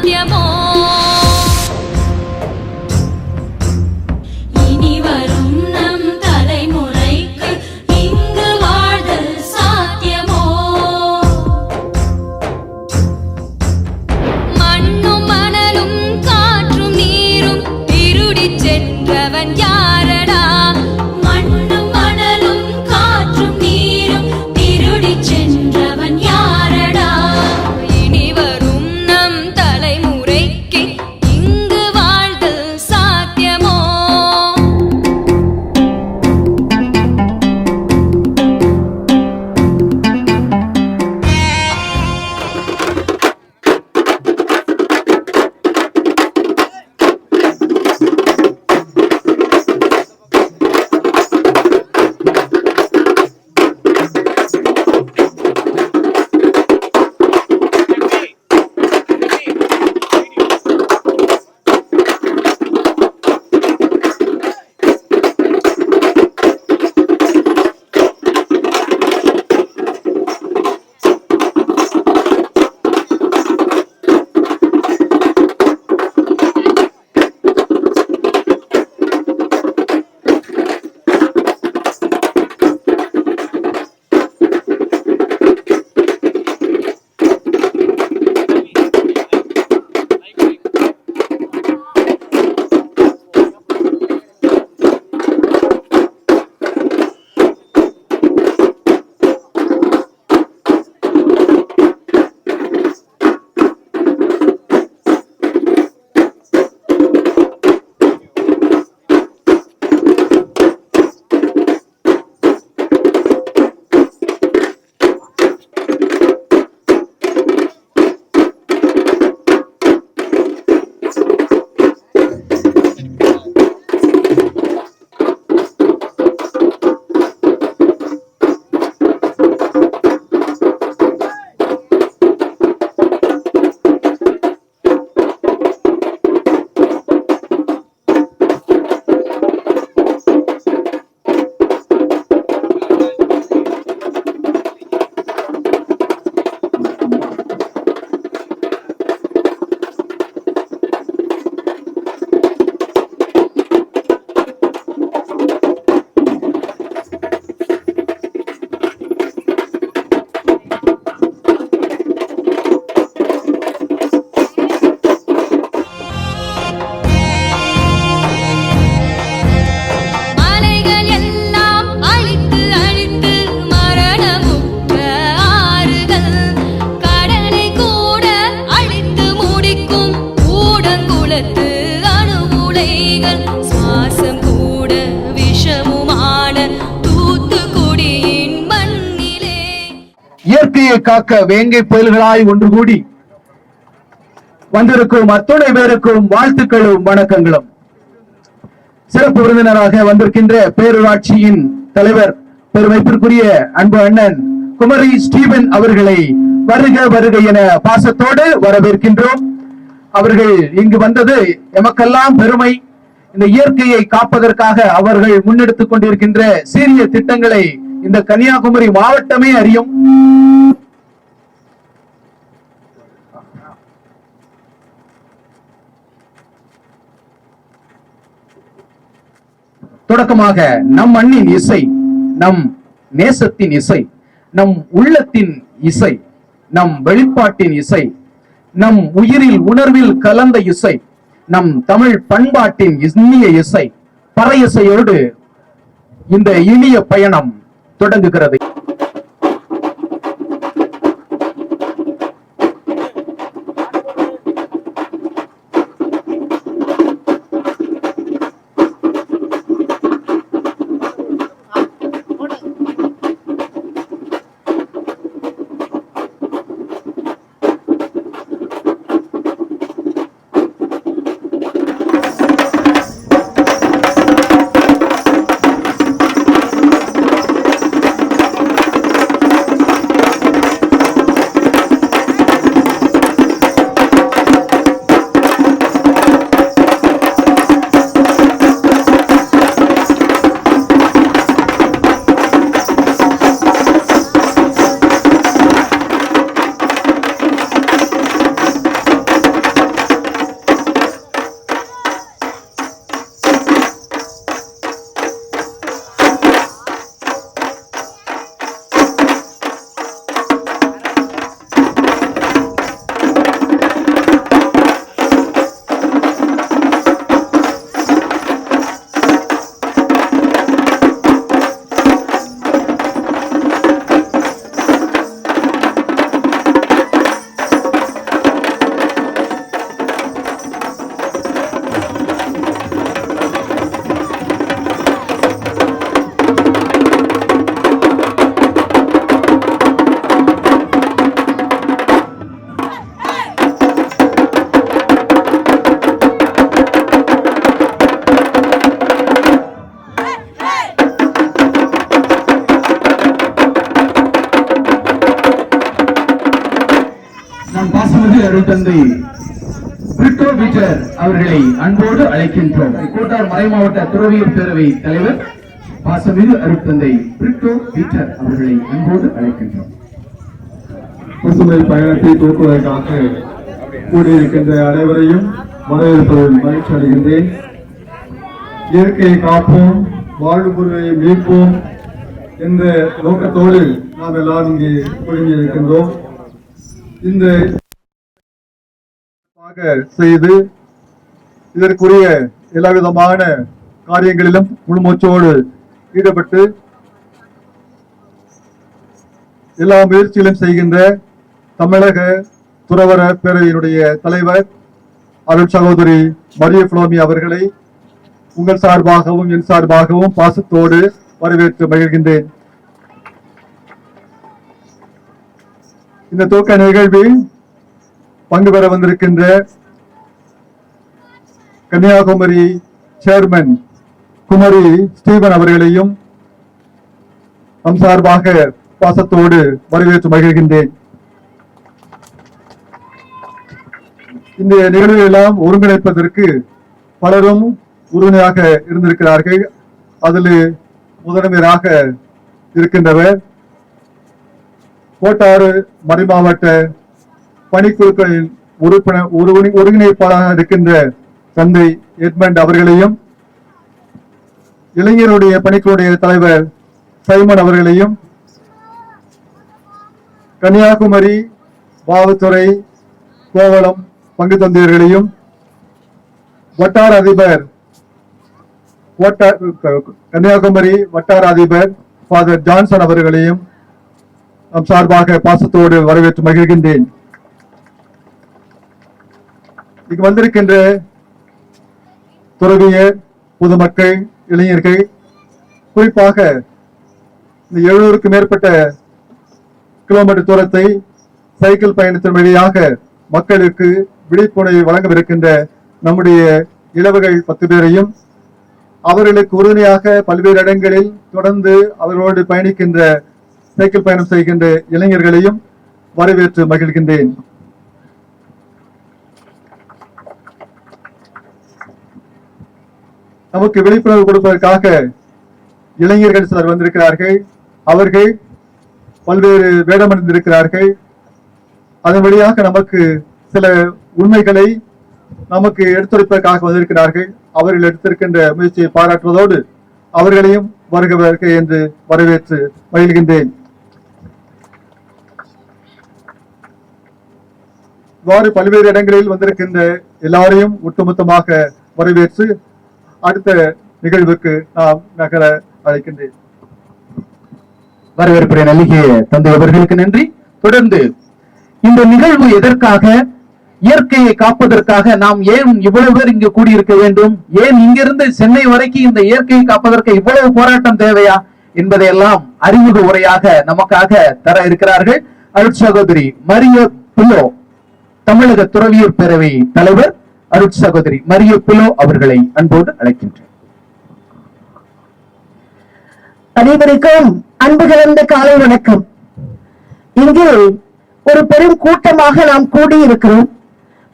சாத்தியமோ? இனி வரும் நம் தலைமுறைக்கு இங்கு வாழ்தல் சாத்தியமோ? மண்ணும் மணலும் காற்றும் நீரும் திருடிச் சென்றவன் யாரடா? மண்ணும் மணலும் காற்றும் நீரும் திருடிச் சென்றவன் யாரடா? இனி வரும் நம் தலைமுறைக்கு இங்கு வாழ்தல் சாத்தியமோ? மலைகள் எல்லாம் அழித்து அழித்து மரணமுற்ற ஆறுகள், கடலை கூட அழித்து முடிக்கும் கூடங்குளத்து அணு உலைகள், சுவாசம் கூட விஷமுமான தூத்துக்குடியின் மண்ணிலே. இயற்கையை காக்க வேங்கை புயல்களாய் ஒன்று கூடி வந்திருக்கும் அத்துணை பேருக்கும் வாழ்த்துக்களும் வணக்கங்களும். சிறப்பு விருந்தினராக வந்திருக்கின்ற பேரூராட்சியின் தலைவர் பெருமைப்பிற்குரிய அன்பு அண்ணன் குமரி ஸ்டீபன் அவர்களை வருக வருக என பாசத்தோடு வரவேற்கின்றோம். அவர்கள் இங்கு வந்தது எமக்கெல்லாம் பெருமை. இந்த இயற்கையை காப்பதற்காக அவர்கள் முன்னெடுத்துக் கொண்டிருக்கின்ற சீரிய திட்டங்களை இந்த கன்னியாகுமரி மாவட்டமே அறியும். தொடக்கமாக நம் மண்ணின் இசை, நம் நேசத்தின் இசை, நம் உள்ளத்தின் இசை, நம் வெளிப்பாட்டின் இசை, நம் உயிரில் உணர்வில் கலந்த இசை, நம் தமிழ் பண்பாட்டின் இனிய இசை, பறை இசையோடு இந்த இனிய பயணம் தொடங்குகிறது. அருள்தந்தை பிரிட்டோ பீட்டர் அவர்களை அன்போடு அழைக்கின்றோம். கோட்டார் மறைமாவட்ட துறவியர் பேரவை தலைவர் பாசமிகு அருள்தந்தை பிரிட்டோ பீட்டர் அவர்களை அன்போடு அழைக்கின்றோம். பசுமை பயணத்தை தூக்குவதற்காக கூடியிருக்கின்ற அனைவரையும் வரவேற்பதில் மகிழ்ச்சி அடைகின்றேன். இயற்கையை காப்போம், வாழ்வுரிமையை மீட்போம் என்ற நோக்கத்தோடு நாம் எல்லாம் இங்கே குழுமியிருக்கின்றோம். இந்த செய்து இதற்குரிய எல்லா விதமான காரியங்களிலும் முழுமூச்சோடு ஈடுபட்டு எல்லா முயற்சிகளும் செய்கின்ற தமிழக துறவர பேரவையினுடைய தலைவர் அருள் சகோதரி மரிய புலோமி அவர்களை உங்கள் சார்பாகவும் என் சார்பாகவும் பாசத்தோடு வரவேற்று மகிழ்கின்றேன். இந்த துவக்க நிகழ்வில் பங்கு பெற வந்திருக்கின்ற கன்னியாகுமரி சேர்மன் குமரி ஸ்டீவன் அவர்களையும் நம் சார்பாக பாசத்தோடு வரவேற்று மகிழ்கின்றேன். இந்த நிகழ்வுகளை எல்லாம் ஒருங்கிணைப்பதற்கு பலரும் உறுதுணையாக இருந்திருக்கிறார்கள். அதில் முதன்மையாக இருக்கின்றவர் கோட்டாறு மறைமாவட்ட பணிக்குழுக்களின் உறுப்பினர் ஒருங்கிணைப்பாளராக இருக்கின்ற தந்தை எட்மண்ட் அவர்களையும், இளைஞருடைய பணிக்குழுடைய தலைவர் சைமன் அவர்களையும், கன்னியாகுமரி பாவத்துறை கோவளம் பங்கு தந்தையர்களையும், வட்டார அதிபர் கன்னியாகுமரி வட்டார அதிபர் ஃபாதர் ஜான்சன் அவர்களையும் நம் சார்பாக பாசத்தோடு வரவேற்று மகிழ்கின்றேன். இங்கு வந்திருக்கின்ற துறவியர், பொதுமக்கள், இளைஞர்கள், குறிப்பாக இந்த 700க்கும் மேற்பட்ட கிலோமீட்டர் தூரத்தை சைக்கிள் பயணத்தின் வழியாக மக்களுக்கு விழிப்புணர்வை வழங்கவிருக்கின்ற நம்முடைய இளவர்கள் 10 பேரையும், அவர்களுக்கு உறுதுணையாக பல்வேறு இடங்களில் தொடர்ந்து அவர்களோடு பயணிக்கின்ற சைக்கிள் பயணம் செய்கின்ற இளைஞர்களையும் வரவேற்று மகிழ்கின்றேன். நமக்கு விழிப்புணர்வு கொடுப்பதற்காக இளைஞர்கள் சிலர் வந்திருக்கிறார்கள். அவர்கள் பல்வேறு வேடமணிந்திருக்கிறார்கள். அதன் வழியாக நமக்கு சில உண்மைகளை நமக்கு எடுத்துரைப்பதற்காக வந்திருக்கிறார்கள். அவர்கள் எடுத்திருக்கின்ற முயற்சியை பாராட்டுவதோடு அவர்களையும் வருக வருக என்று வரவேற்று மகிழ்கின்றேன். இவ்வாறு பல்வேறு இடங்களில் வந்திருக்கின்ற எல்லாரையும் ஒட்டுமொத்தமாக வரவேற்று அடுத்த நிகழ்வுக்கு நாம் நகர அழைக்கின்றேன். வரவேற்புரை நல்கிய தந்தை அவர்களுக்கு நன்றி. தொடர்ந்து இந்த நிகழ்வு எதற்காக, இயற்கையை காப்பதற்காக நாம் ஏன் இவ்வளவு பேர் இங்கு கூடியிருக்க வேண்டும், ஏன் இங்கிருந்து சென்னை வரைக்கும் இந்த இயற்கையை காப்பதற்கு இவ்வளவு போராட்டம் தேவையா என்பதையெல்லாம் அறிமுக உரையாக நமக்காக தர இருக்கிறார்கள் அருட் சகோதரி மரிய பிலோ, தமிழக துறவியர் பேரவை தலைவர் அருட் சகோதரி மரிய பிலோ அவர்களை அன்போடு அழைக்கின்றேன். அனைவருக்கும் அன்பு கலந்த காலை வணக்கம். இங்கு ஒரு பெரும் கூட்டமாக நாம் கூடியிருக்கிறோம்.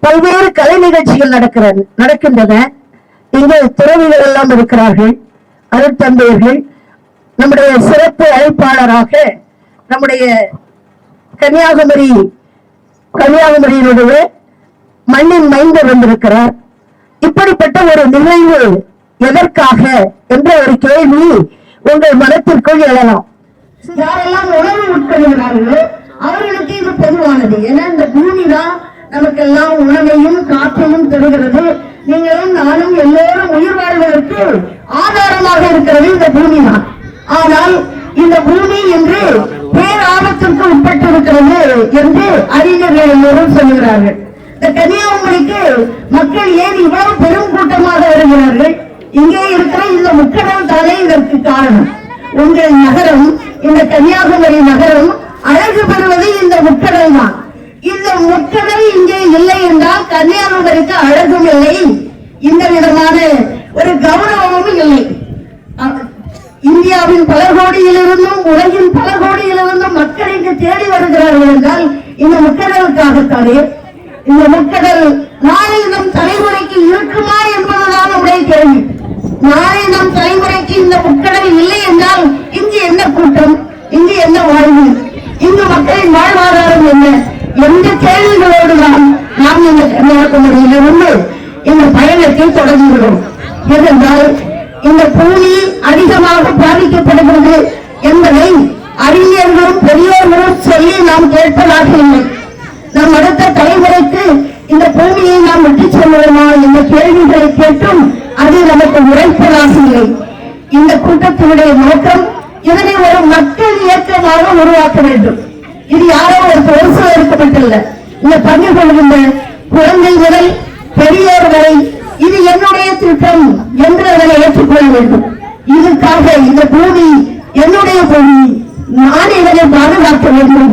பல்வேறு கலை நிகழ்ச்சிகள் நடக்கின்றன. இங்கு துறவிகள் எல்லாம் இருக்கிறார்கள், அருட்தந்தையர்கள். நம்முடைய சிறப்பு அழைப்பாளராக நம்முடைய கன்னியாகுமரியினுடைய மண்ணின் மைந்தர் வந்திருக்கிறார். இப்படிப்பட்ட ஒரு நிகழ்வு எதற்காக என்ற ஒரு கேள்வி உங்கள் மனத்திற்குள் எழலாம். யாரெல்லாம் உணவு உட்கொள்கிறார்களோ அவர்களுக்கு இது பொதுவானது. ஏன்னா இந்த பூமி தான் நமக்கெல்லாம் உணவையும் காற்றையும் தருகிறது. நீங்களும் நானும் எல்லோரும் உயிர் வாழ்வதற்கு ஆதாரமாக இருக்கிறது இந்த பூமி தான். ஆனால் இந்த பூமி என்று பேராபத்திற்கு உட்பட்டிருக்கிறது என்று அறிஞர்கள் எல்லோரும் சொல்லுகிறார்கள். இந்த கன்னியாகுமரிக்கு மக்கள் ஏன் இவ்வளவு பெரும் கூட்டமாக வருகிறார்கள்? இங்கே இருக்கிற இந்த முக்கடல் தானே இதற்கு காரணம். உங்கள் நகரம், இந்த கன்னியாகுமரி நகரம் அழகு பெறுவது இந்த முக்கடல் தான். இந்த முக்கடல் இங்கே இல்லை என்றால் கன்னியாகுமரிக்கு அழகும் இல்லை, இந்த விதமான ஒரு கௌரவமும் இல்லை. இந்தியாவின் பல கோடியிலிருந்தும் உலகின் பல கோடியிலிருந்தும் மக்கள் இங்கு தேடி வருகிறார்கள் என்றால் இந்த முக்கடலுக்காகத்தானே. இந்த முக்கடல் நாளை நம் தலைமுறைக்கு இருக்குமா என்பதுதான் நம்முடைய கேள்வி. நாளை நம் தலைமுறைக்கு இந்த முக்கடல் இல்லை என்றால் இங்கு என்ன கூட்டம், இங்கு என்ன வாழ்வு, இங்கு மக்களின் வாழ்வாதாரம் என்ன எந்த கேள்விகளோடு நாம் இந்த கன்னியாகுமரியிலிருந்து இந்த பயணத்தை தொடங்குகிறோம். ஏனென்றால் இந்த பூமி அதிகமாக பாதிக்கப்படுகிறது என்பதை அறிஞர்களும் பெரியோர்களும் சொல்லி நாம் கேட்பதாக இல்லை. நம் அடுத்த தலைமுறைக்கு இந்த பூமியை நாம் விட்டு செல்வோமா என்ற கேள்விகளை கேட்டும் அது நமக்கு உரைப்பதாக இல்லை. இந்த கூட்டத்தினுடைய நோக்கம் இதனை ஒரு மக்கள் இயக்கமாக உருவாக்க வேண்டும். இது யாரோ ஒரு சிலருக்கப்பட்டல்ல. இந்த பங்கு கொள்கின்ற குழந்தை முதல் பெரியோர் வரை இது என்னுடைய திட்டம் என்று அதனை ஏற்றுக்கொள்ள வேண்டும். இதுக்காக இந்த பூமி என்னுடைய பூமி, நான் இதனை பாதுகாக்க வேண்டும்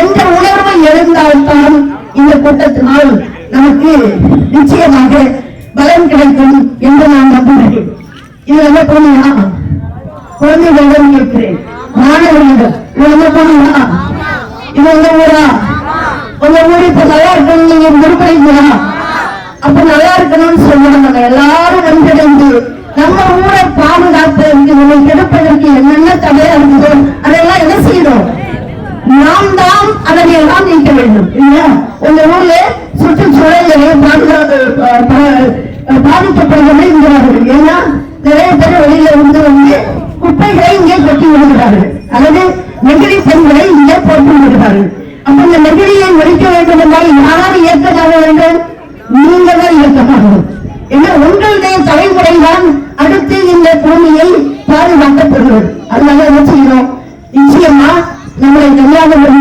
என்ற உணர்வு எழுந்தால்தான் இந்த கூட்டத்தினால் நமக்கு நிச்சயமாக பலன் கிடைக்கும் என்று நான் நம்புகிறேன். இது என்ன பூமியா? குழந்தைகளிடம் கேட்கிறேன், மாணவர்களிடம் இது என்ன பூமியா? இது உங்க ஊரா? உங்க ஊர் இப்ப நல்லா இருக்கணும் நீங்க விருப்பீங்களா? அப்ப நல்லா இருக்கணும்னு சொல்லுவாங்க. எல்லாரும் ஒன்றிணைந்து நம்ம ஊரை பாதுகாப்பதற்கு நம்மை கெடுப்பதற்கு என்னென்ன தடையா இருந்ததோ அதெல்லாம் என்ன செய்யணும்? நாம் தான் அதனை எல்லாம் நீக்க வேண்டும் இல்லையா? உங்க ஊர்ல சுற்றுச்சூழலை பாதிக்கப்படுவதை என்கிறார்கள். ஏன்னா நிறைய பேர் வெளியில இருந்து குப்பைகளை இங்கே கொட்டி விடுகிறார்கள் அல்லது நெகிழி பெண்களை இங்கே போட்டு விடுகிறார்கள். அப்ப இந்த நெகிழியை ஒழிக்க வேண்டும் என்றால் யார் இயக்கமாக வேண்டும்? நீங்க தான் இயக்கமாகும். ஏன்னா உங்களுடைய தலைமுறை தான் அடுத்து இந்த பூமியை பாதுகாக்கப்படுகிறது. அதனால என்ன செய்யணும்? நிச்சயமா நம்முடைய கன்னியாகுமரி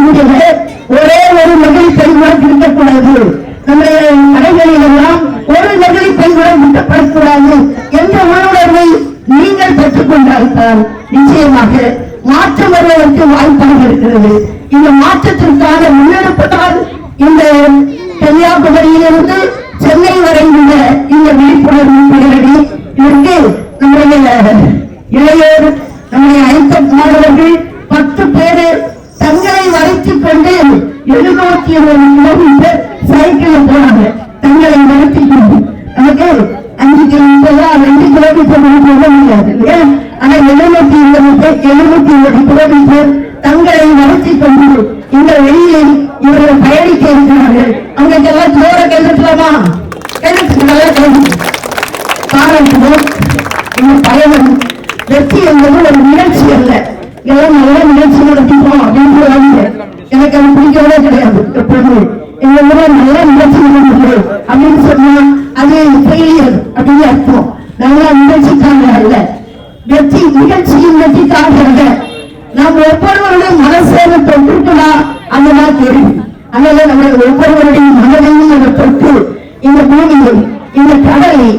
ஒரே ஒரு நெகிழி பெண் கூட இருக்கக்கூடாது. நம்முடைய கடைகளில் எல்லாம் ஒரு நெகிழி பெண் கூட விட்டப்படக்கூடாது என்ற உணர்வை நீங்கள் பெற்றுக் கொண்டால்தான் நிச்சயமாக மாற்றம் வருவதற்கு வாய்ப்பாக இருக்கிறது. இந்த மாற்றத்திற்கான முன்னெடுப்பு தான் இந்த கன்னியாகுமரியிலிருந்து சென்னை வரை உள்ள இந்த விழிப்புணர்வு பேரணி. இதற்கு நம்முடைய இளையோர், நம்முடைய ஐம்பது மாணவர்கள் 10 பேரு தங்களை வரைத்துக் கொண்டு 720 கிலோமீட்டர் சைக்கிள் போனாங்க. தங்களை வரைத்துக் கொண்டு நமக்கு 5 கிலோமீட்டர் 2 கிலோமீட்டர் போக முடியாது இல்லையா? ஆனா 720 கிலோமீட்டர் தங்களை வரைத்துக் கொண்டு இந்த வெளியில் இவர்கள் பயணிக்க இருக்கிறார்கள். அவங்களுக்கெல்லாம் ஜோர கேட்டுக்கலாமா? பாராட்டுவோம். இந்த பயணம் வெற்றி என்பது ஒரு நிகழ்ச்சி அல்ல. எல்லாம் நல்ல நிகழ்ச்சி நடத்திப்போம் அப்படின்னு சொல்லுவாங்க. எனக்கு அது பிடிக்கவே கிடையாது. எப்போது எங்க ஊர்ல நல்ல நிகழ்ச்சி நடந்தது அப்படின்னு சொன்னா அது ஃபெயிலியர் அப்படின்னு அர்த்தம். நல்ல நிகழ்ச்சிக்காக அல்ல, வெற்றி நிகழ்ச்சியின் வெற்றிக்காக அல்ல. நாம் ஒவ்வொருவருடைய மனசேவை தொட்டிருக்கலாம் அதுதான் கேள்வி. அதனால நம்முடைய ஒவ்வொருவருடைய மனதையும் அதை தொட்டு இந்த பூமியை, இந்த கடலை,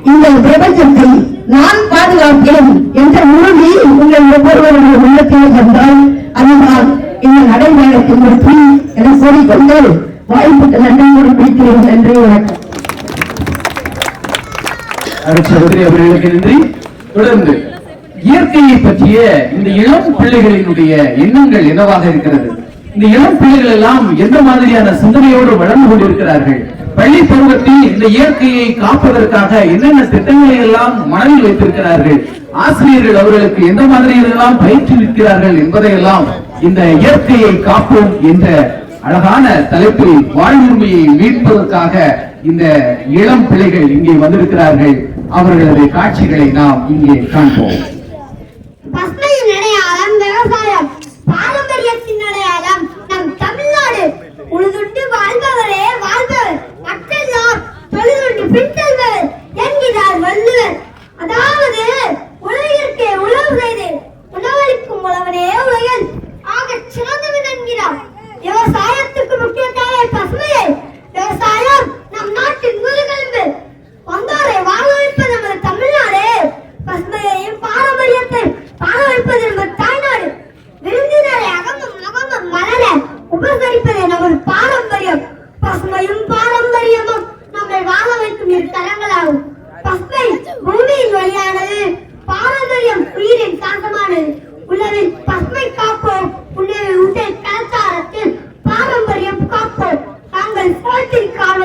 இந்த பிரபஞ்சத்தை நான் பாதுகாப்பேன் என்ற உறுதி உங்கள் ஒவ்வொருவருடைய உள்ளத்தில் வந்தால் அதுதான் இந்த நடைமுறைக்கு வெற்றி என கூறிக்கொண்டு வாய்ப்புக்கு நன்றி குறிப்பிக்கிறேன். நன்றி, வணக்கம். சகோதரி அவர்களுக்கு நன்றி. தொடர்ந்து இயற்கையை பற்றிய இந்த இளம் பிள்ளைகளினுடைய எண்ணங்கள் என்னவாக இருக்கிறது? இந்த இளம் பிள்ளைகள் எல்லாம் எந்த மாதிரியான சிந்தனையோடு வளர்ந்து கொண்டிருக்கிறார்கள்? பள்ளி பருவத்தில் இந்த இயற்கையை காப்பதற்காக என்னென்ன திட்டங்களை எல்லாம் மனதில் வைத்திருக்கிறார்கள்? ஆசிரியர்கள் அவர்களுக்கு எந்த மாதிரியெல்லாம் பயிற்றுவிக்கிறார்கள் என்பதையெல்லாம் இந்த இயற்கையை காப்போம் என்ற அழகான தலைப்பில் வாழ்வுரிமையை மீட்பதற்காக இந்த இளம் பிள்ளைகள் இங்கே வந்திருக்கிறார்கள். அவர்களது காட்சிகளை நாம் இங்கே காண்போம். பசுமையின் அடையாளம் விவசாயம், பாரம்பரியத்தின் அடையாளம் நம் தமிழ்நாடு. உழுதுண்டு வாழ்பவரே வாழ்பவர், மக்கள் தொழிலுண்டு பின்தல்வர் என்கிறார் வள்ளுவர். அதாவது உலகிற்கே உழவு செய்து உணவளிக்கும் உழவனே உலகில் ஆகச் சிறந்தவன் என்கிறார். விவசாயத்துக்கு முக்கிய தேவை பசுமையை. விவசாயம் நம் நாட்டின் முதுகெலும்பு. வந்தோரை வாழ வைப்பது நமது தமிழ்நாடு. பசுமையையும் பாரம்பரியத்தையும் வாழ வைப்பது நமது தாய்நாடு. விருந்தினரை அகமும் முகமும் மலர உபசரிப்பது நமது பாரம்பரியம். பசுமையும் பாரம்பரியமும் நம்மை வாழ வைக்கும் இரு தலங்களாகும். பசுமை பூமியின் வழியானது, பாரம்பரியம் உயிரின் சாந்தமானது. உலகில் பசுமை காப்போம், உணவை உடல் கலாச்சாரத்தில் பாரம்பரியம் காப்போம். நாங்கள் சோற்றிற்கான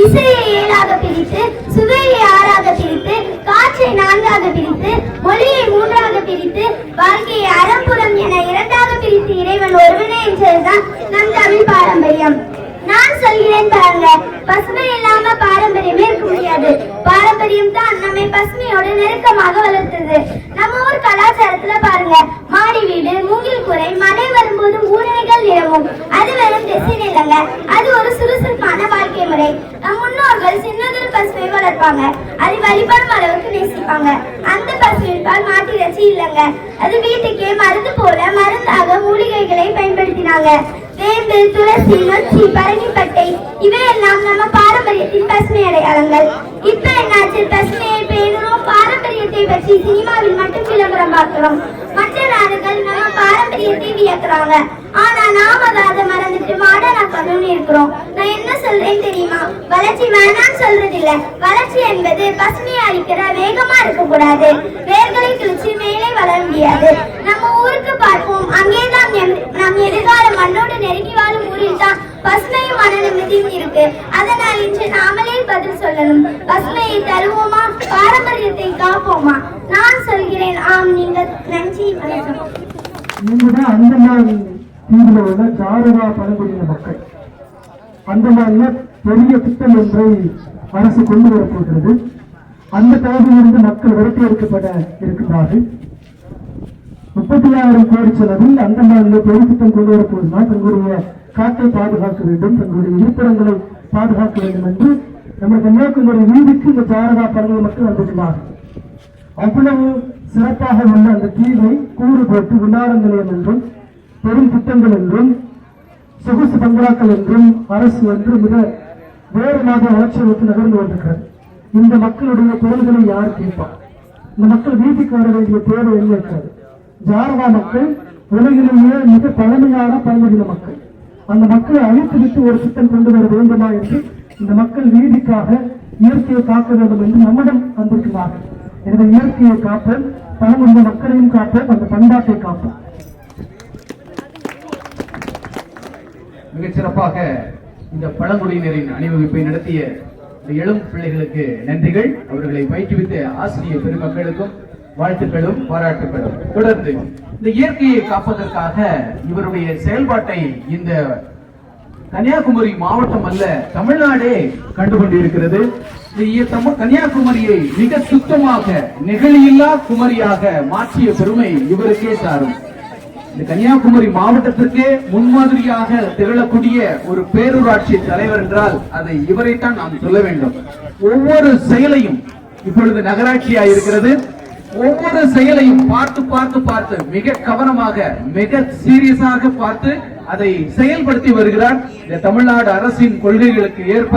இசையை 7ஆக பிரித்து, சுவையை 6ஆக பிரித்து, காற்றை 4ஆக பிரித்து, மொழியை 3ஆக பிரித்து, வாழ்க்கையை அறம்புறம் என 2ஆக பிரித்து இறைவன் ஒருவனே என்றதுதான் நம் தமிழ் பாரம்பரியம். நான் சொல்கிறேன் பாருங்க, பசுமை இல்லாம பாரம்பரியமே இருக்க முடியாது. பாரம்பரியம் தான் நம்மை பசுமையோட நெருக்கமாக வளர்த்தது. நம்ம ஊர் கலாச்சாரத்துல பாருங்க, மாடி வீடு, மூங்கில் கூரை, மழை வரும்போது ஊரணிகள் நிலவும். அது வெறும் டிசைன் இல்லைங்க, அது ஒரு சுறுசுறுப்பான வாழ்க்கை முறை. நம் முன்னோர்கள் சின்னதொரு பசுமை வளர்ப்பாங்க, அதை வழிபடும் அளவுக்கு நேசிப்பாங்க. அந்த பசுமையின் பால் மாட்டு இறைச்சி இல்லைங்க, அது வீட்டுக்கே மருந்து போல மருந்தாக மூலிகைகளை பயன்படுத்தினாங்க. வேம்பு, துளசி, நொச்சி, பரங்கிப்பட்டை இவையெல்லாம் நம்ம பாரம்பரியத்தின் பசுமை அடையாளங்கள். இப்ப என்னாச்சு, பசுமையை பேணுறோம், பாரம்பரியத்தை பற்றி சினிமாவில் மட்டும் விளம்பரம் பார்க்கிறோம். மற்ற நாடுகள் நம்ம பாரம்பரியத்தை வியக்குறாங்க, ஆனா நாம அதை மறந்துட்டு மாடர்னா பண்ணணும்னு இருக்கிறோம். நான் என்ன சொல்றேன் தெரியுமா, வளர்ச்சி வேணான்னு சொல்றது இல்ல, வளர்ச்சி என்பது பசுமையை அளிக்கிற வேகமா இருக்க கூடாது. வேர்களை கிழிச்சு மேலே வளர முடியாது. நம்ம ஊருக்கு பார்ப்போம், அங்கேதான் நம் எதிர்கால மண்ணோடு நெருங்கி வாழும் ஊரில் தான் பசுமையும் மன நிம்மதியும் இருக்கு. அதனால் இன்று நாமளே பதில் சொல்லணும், பசுமையை தருவோமா, பாரம்பரியத்தை காப்போமா? நான் சொல்கிறேன் ஆம். நீங்கள் நன்றி, வணக்கம். நீங்கதான் அந்தமான் தீவில் உள்ள ஜாரவா பழங்குடியின மக்கள். அந்தமான்ல பெரிய திட்டம் ஒன்றை அரசு கொண்டு வரப்போகிறது. அந்த பகுதியிலிருந்து மக்கள் விரட்டி எடுக்கப்பட இருக்கின்றார்கள். 36,000 கோடி செலவில் அந்தமான்ல பெரிய திட்டம் கொண்டு வரப்போதுனா தங்களுடைய காற்றை பாதுகாக்க வேண்டும், தங்களுடைய இருப்பிடங்களை பாதுகாக்க வேண்டும் என்று நம்ம கன்னியாகுமரி வீதிக்கு இந்த ஜாரவா பழங்குடி மக்கள் வந்திருக்கிறார்கள். அவ்வளவு சிறப்பாக உள்ள அந்த தீவை கூறு போட்டு விநாயக நிலையம் என்றும் பெரும் திட்டங்கள் என்றும் சொகுசு பங்களாக்கள் என்றும் அரசு என்று மிக வேகமாக வளர்ச்சி நோக்கி நகர்ந்து வந்திருக்கிறது. இந்த மக்களுடைய குரல்களை யார் கேட்பார்? இந்த மக்கள் வீட்டுக்கு வர வேண்டிய தேவை என்ன இருக்கிறது? ஜாரவா மக்கள் உலகிலேயே மிக பழமையான பழங்குடியின மக்கள். அந்த மக்களை அழித்துவிட்டு ஒரு திட்டம் கொண்டு வர வேண்டுமா என்று இந்த மக்கள் வீதிக்காக இயற்கையை காக்க வேண்டும் என்று நம்மிடம் வந்திருக்கிறார்கள். எனவே இயற்கையை காப்போம், பழங்குடியின மக்களையும் காப்போம், அந்த பண்பாட்டை காப்போம். மிகச் சிறப்பாக இந்த பழங்குடியினரின் அணிவகுப்பை நடத்திய இந்த இளம் பிள்ளைகளுக்கு நன்றிகள். அவர்களை பயிற்றுவித்த ஆசிரியர் பெருமக்களுக்கும் வாழ்த்துக்களும் பாராட்டுகளும். தொடர்ந்து இந்த இயற்கையை காப்பதற்காக இவருடைய செயல்பாட்டை இந்த கன்னியாகுமரி மாவட்டம் அல்ல, தமிழ்நாடே கண்டுகொண்டிருக்கிறது. கன்னியாகுமரியை மிக சுத்தமாக நெகிழியில்லா குமரியாக மாற்றிய பெருமை இவருக்கே சாரும். இந்த கன்னியாகுமரி மாவட்டத்திற்கே முன்மாதிரியாக திகழக்கூடிய ஒரு பேரூராட்சி தலைவர் என்றால் அதை இவரைத்தான் நாம் சொல்ல வேண்டும். ஒவ்வொரு செயலையும், இப்பொழுது நகராட்சியா இருக்கிறது, ஒவ்வொரு செயலையும் பார்த்து பார்த்து பார்த்து மிக கவனமாக மிக சீரியஸாக பார்த்து அதை செயல்படுத்தி வருகிறார். இந்த தமிழ்நாடு அரசின் கொள்கைகளுக்கு ஏற்ப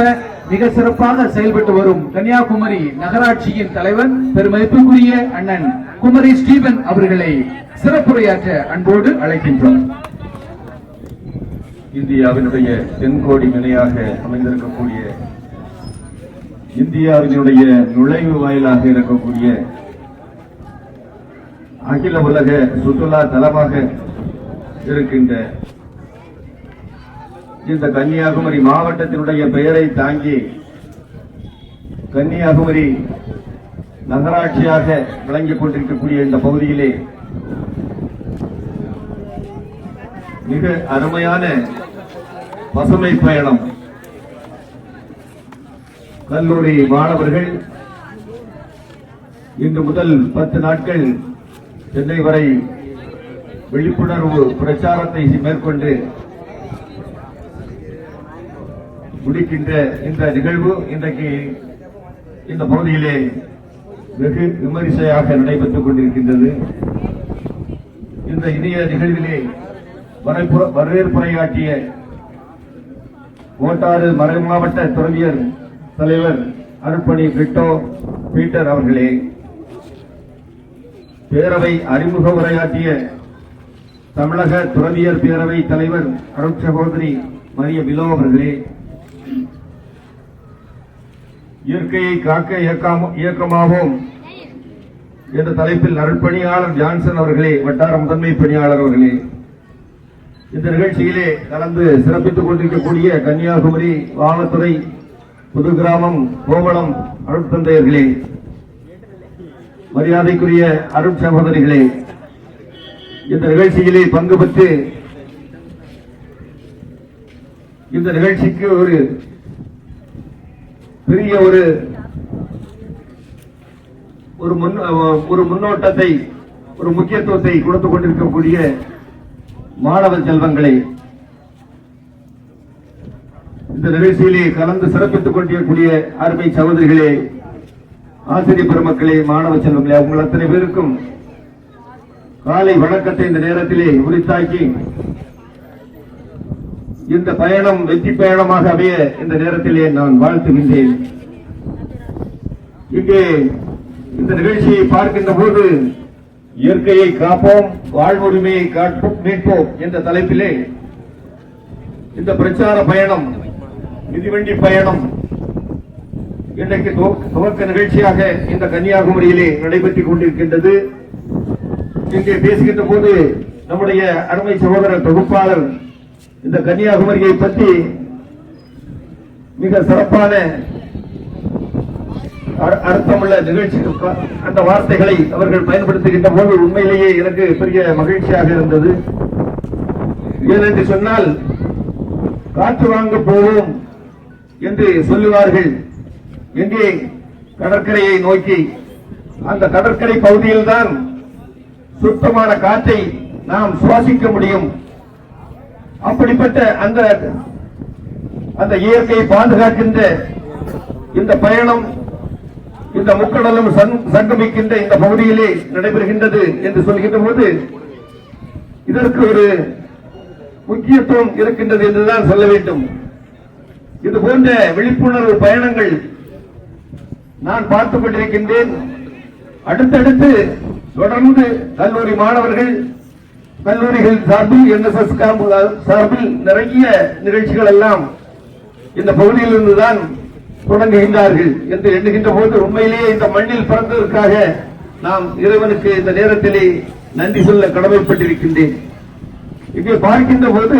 மிக சிறப்பாக செயல்பட்டு வரும் கன்னியாகுமரி நகராட்சியின் தலைவர் பெருமதிப்புக்குரிய அண்ணன் குமரி ஸ்டீபன் அவர்களை சிறப்புரையாற்ற அன்போடு அழைக்கின்றோம். இந்தியாவினுடைய தென்கோடி நிலையாக அமைந்திருக்கக்கூடிய, இந்தியாவினுடைய நுழைவு வாயிலாக இருக்கக்கூடிய, அகில உலக சுற்றுலா தலமாக இருக்கின்ற இந்த கன்னியாகுமரி மாவட்டத்தினுடைய பெயரை தாங்கி கன்னியாகுமரி நகராட்சியாக விளங்கிக் கொண்டிருக்கக்கூடிய இந்த பகுதியிலே மிக அருமையான பசுமை பயணம். கல்லூரி மாணவர்கள் இன்று முதல் 10 நாட்கள் சென்னை வரை விழிப்புணர்வு பிரச்சாரத்தை மேற்கொண்டு முடிக்கின்ற இந்த நிகழ்வு இன்றைக்கு இந்த பகுதியிலே வெகு விமரிசையாக நடைபெற்றுக் கொண்டிருக்கின்றது. இந்த இனிய நிகழ்விலே வரவேற்புரையாற்றிய கோட்டாறு மறைமாவட்ட துறவியர் தலைவர் அருட்பணி பிரிட்டோ பீட்டர் அவர்களே, பேரவை அறிமுக உரையாற்றிய தமிழக துறவியர் பேரவை தலைவர் அருட்சகோதரி மரிய பிலோ அவர்களே, இயற்கையை காக்க இயக்கமாவோம் என்ற தலைப்பில் அருட்பணியாளர் ஜான்சன் அவர்களே, வட்டார முதன்மை பணியாளர் அவர்களே, இந்த நிகழ்ச்சியிலே கலந்து சிறப்பித்துக் கொண்டிருக்கக்கூடிய கன்னியாகுமரி வானத்துறை புது கிராமம் கோவளம் அருட்தந்தையர்களே, மரியாதைக்குரிய அருட் சகோதரிகளே, இந்த நிகழ்ச்சியிலே பங்கு பெற்று இந்த நிகழ்ச்சிக்கு ஒரு பெரிய ஒரு முன்னோட்டத்தை, ஒரு முக்கியத்துவத்தை கொடுத்துக் கொண்டிருக்கக்கூடிய மாணவ செல்வங்களை, இந்த நிகழ்ச்சியிலே கலந்து சிறப்பித்துக் கொண்டிருக்கக்கூடிய அருமை சகோதரிகளே, ஆசிரியர் பெருமக்களே, மாணவ செல்வங்களே, உங்கள் அத்தனை பேருக்கும் காலை வணக்கத்தை இந்த நேரத்திலே உரித்தாக்கி இந்த பயணம் வெற்றி பயணமாக அமைய இந்த நேரத்திலே நான் வாழ்த்துகின்றேன். இங்கே இந்த நிகழ்ச்சியை பார்க்கின்ற போது இயற்கையை காப்போம், வாழ்வுரிமையை மீட்போம் என்ற தலைப்பிலே இந்த பிரச்சார பயணம், மிதிவண்டி பயணம் இன்றைக்கு துவக்க நிகழ்ச்சியாக இந்த கன்னியாகுமரியிலே நடைபெற்றுக் கொண்டிருக்கின்றது. இங்கே பேசுகின்ற போது நம்முடைய அருமை சகோதரர் தொகுப்பாளர் இந்த கன்னியாகுமரியை பற்றி மிக சிறப்பான அர்த்தமுள்ள நிகழ்ச்சி அந்த வார்த்தைகளை அவர்கள் பயன்படுத்துகின்ற போது உண்மையிலேயே எனக்கு பெரிய மகிழ்ச்சியாக இருந்தது. ஏனென்று சொன்னால், காற்று வாங்க போவோம் என்று சொல்லுவார்கள். எங்கே? கடற்கரையை நோக்கி. அந்த கடற்கரை பகுதியில்தான் சுத்தமான காற்றை நாம் சுவாசிக்க முடியும். அப்படிப்பட்ட அந்த இயற்கையை பாதுகாக்கின்ற இந்த பயணம் இந்த முக்கடலும் சங்கமிக்கின்ற இந்த பகுதியிலே நடைபெறுகின்றது என்று சொல்கின்ற போது இதற்கு ஒரு முக்கியத்துவம் இருக்கின்றது என்றுதான் சொல்ல வேண்டும். இது போன்ற விழிப்புணர்வு பயணங்கள் நான் பார்த்துக் கொண்டிருக்கின்றேன். அடுத்தடுத்து தொடர்ந்து கல்லூரி மாணவர்கள், கல்லூரிகள் சார்பில், NSS சார்பில் நிறைய நிகழ்ச்சிகள் எல்லாம் இந்த பகுதியில் இருந்துதான் தொடங்குகின்றார்கள் என்று எண்ணுகின்ற போது உண்மையிலேயே இந்த மண்ணில் பிறந்ததற்காக நாம் இறைவனுக்கு இந்த நேரத்திலே நன்றி சொல்ல கடமைப்பட்டிருக்கின்றேன். இங்கே பார்க்கின்ற போது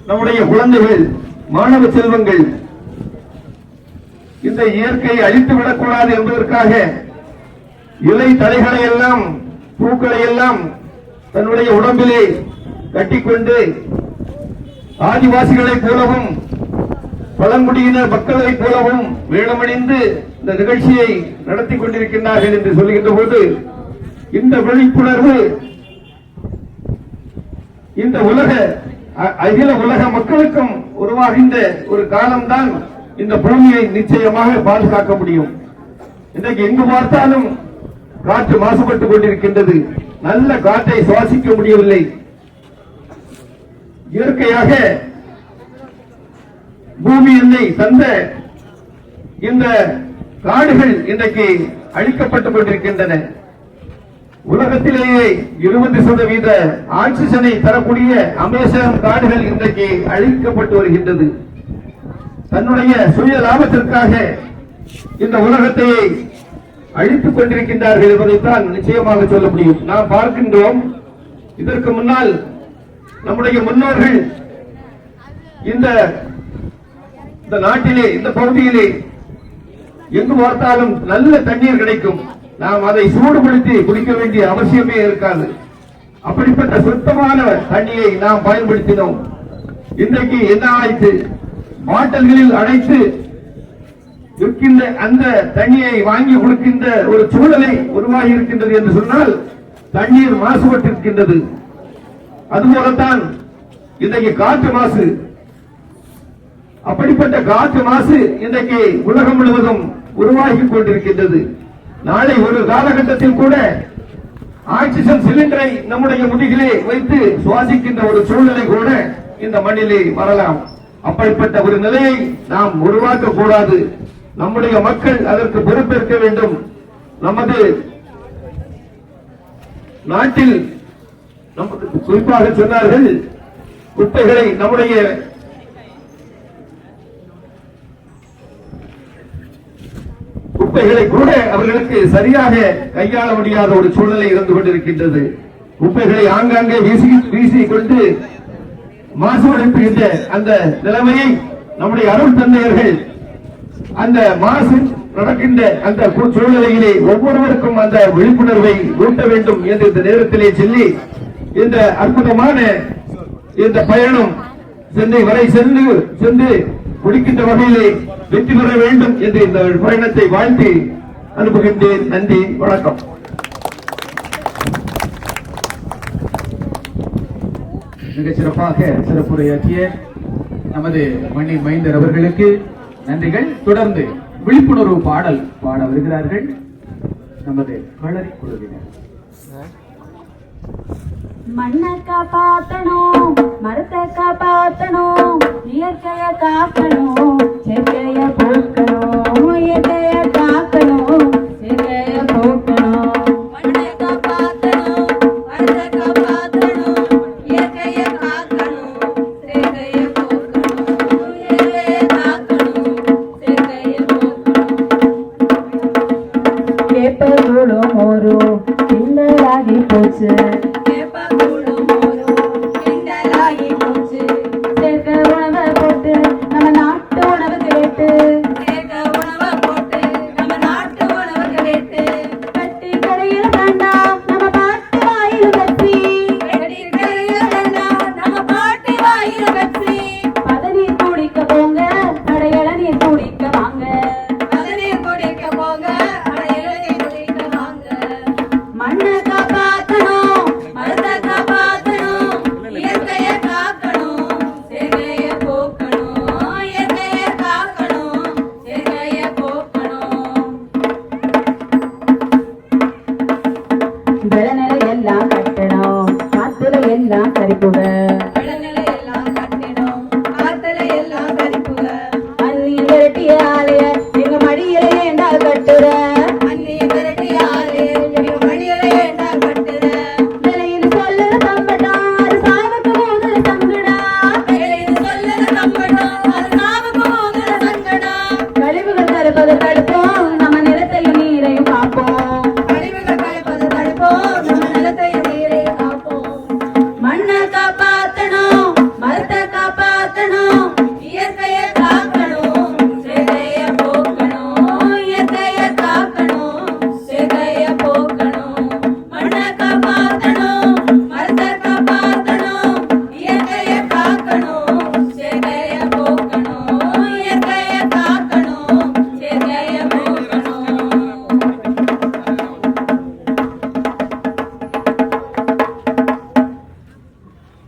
நம்முடைய குழந்தைகள், மாணவ செல்வங்கள் இந்த இயற்கையை அழித்து விடக்கூடாது என்பதற்காக இலை தலைகளை எல்லாம், பூக்களை எல்லாம் தன்னுடைய உடம்பிலே கட்டிக்கொண்டு ஆதிவாசிகளைப் போலவும் பழங்குடியினர் மக்களைப் போலவும் வேடமணிந்து இந்த நிகழ்ச்சியை நடத்தி கொண்டிருக்கின்றார்கள் என்று சொல்லுகின்ற போது இந்த விழிப்புணர்வு இந்த அகில உலக மக்களுக்கும் உருவாகின்ற ஒரு காலம்தான் இந்த பூமியை நிச்சயமாக பாதுகாக்க முடியும். இன்றைக்கு எங்கு பார்த்தாலும் காற்று மாசுபட்டுக் கொண்டிருக்கின்றது. நல்ல காற்றை சுவாசிக்க முடியவில்லை. இயற்கையாக பூமி என்னை தந்த இந்த காடுகள் இன்றைக்கு அழிக்கப்பட்டுக் கொண்டிருக்கின்றன. உலகத்திலேயே 20% ஆக்சிஜனை தரக்கூடிய அமேசான் காடுகள் இன்றைக்கு அழிக்கப்பட்டு வருகின்றது. தன்னுடைய சுய லாபத்திற்காக இந்த உலகத்தை அழித்துக் கொண்டிருக்கின்றார்கள் என்பதைத்தான் நிச்சயமாக சொல்ல முடியும். நாம் பார்க்கின்றோம், இதற்கு முன்னால் நம்முடைய முன்னோர்கள் இந்த நாட்டிலே, இந்த பகுதியிலே எங்கு பார்த்தாலும் நல்ல தண்ணீர் கிடைக்கும். நாம் அதை சூடுபடுத்தி குடிக்க வேண்டிய அவசியமே இருக்காது. அப்படிப்பட்ட சுத்தமான தண்ணியை நாம் பயன்படுத்தினோம். இன்றைக்கு என்ன ஆயிற்று? பாட்டில்களில் அடைத்து இருக்கின்ற அந்த தண்ணியை வாங்கி கொடுக்கின்ற ஒரு சூழலை உருவாகி இருக்கின்றது என்று சொன்னால் தண்ணீர் மாசுபட்டிருக்கின்றது. அதுபோலத்தான் இன்றைக்கு காற்று மாசு. அப்படிப்பட்ட காற்று மாசு இன்றைக்கு உலகம் முழுவதும் உருவாகி கொண்டிருக்கின்றது. நாளை ஒரு காலகட்டத்தில் கூட ஆக்சிஜன் சிலிண்டரை நம்முடைய முதுகிலே வைத்து சுவாசிக்கின்ற ஒரு சூழ்நிலை கூட இந்த மண்ணிலே வரலாம். அப்படிப்பட்ட ஒரு நிலையை நாம் உருவாக்க கூடாது. நம்முடைய மக்கள் அதற்கு பொறுப்பேற்க வேண்டும். நமது நாட்டில் குறிப்பாக சொன்னார்கள், குப்பைகளை நம்முடைய குப்பைகளை கூட அவர்களுக்கு சரியாக கையாள முடியாத ஒரு சூழ்நிலை இருந்து கொண்டிருக்கின்றது. குப்பைகளை ஆங்காங்கே வீசிக்கொண்டு மாசுபடுப்பு என்ற அந்த நிலைமையை நம்முடைய அருள் தந்தையர்கள் அந்த மாசு நடக்கின்ற அந்த சூழ்நிலையிலே ஒவ்வொருவருக்கும் அந்த விழிப்புணர்வை ஊட்ட வேண்டும் என்று இந்த நேரத்திலே சொல்லி இந்த அற்புதமான இந்த பயணம் சென்னை வரை சென்று முடிக்கின்ற வகையிலே வெற்றி பெற வேண்டும் என்று இந்த பயணத்தை வாழ்த்தி அனுப்புகின்றேன். நன்றி, வணக்கம். மிக சிறப்பாக சிறப்புரையாற்றிய நமது மண்ணின் மைந்தர் அவர்களுக்கு நன்றிகள். தொடர்ந்து விழிப்புணர்வு பாடல் பாட வருகிறார்கள் நமது களரி குழுவினர். மண்ணை காப்பாத்தணும், மரத்தை காப்பாத்தணும், இயற்கைய காக்கணும், செயற்கைய போக்கணும், இயற்கைய காக்கணும், செயற்கைய போக்கணும். மண்ணை காப்பாத்தணும், மரத்தை காப்பாத்தணும், இயற்கைய காக்கணும், செயற்கைய போக்கணும், இயற்கைய காக்கணும், செயற்கைய போக்கணும். கேப்பக்கூடும் ஒரு கிண்டலாகி போச்சு,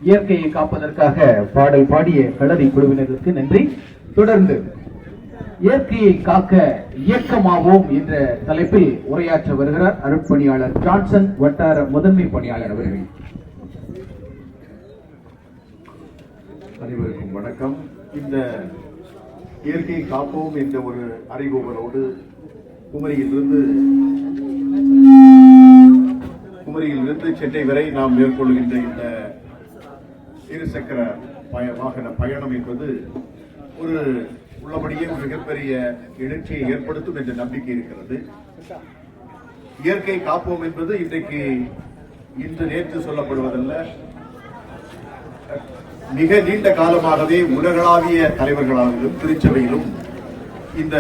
இயற்கையை காப்பதற்காக பாடல் பாடிய களரி குழுவினருக்கு நன்றி. தொடர்ந்து இயற்கையை காக்க இயக்கமாவோம் என்ற தலைப்பில் உரையாற்ற வருகிறார் அருட்பணியாளர் ஜான்சன் வட்டார முதன்மை பணியாளர் அவர்கள். அனைவருக்கும் வணக்கம். இந்த இயற்கையை காப்போம் என்ற ஒரு அறிவுகளோடு குமரியிலிருந்து சென்னை வரை நாம் மேற்கொள்கின்ற இந்த இருசக்கர வாகன பயணம் என்பது ஒரு உள்ளபடியே ஒரு மிகப்பெரிய எழுச்சியை ஏற்படுத்தும் என்ற நம்பிக்கை இருக்கிறது. இயற்கை காப்போம் என்பது இன்று நேற்று சொல்லப்படுவதல்ல, மிக நீண்ட காலமாகவே உலகளாவிய தலைவர்களாலும் திருச்சபையிலும் இந்த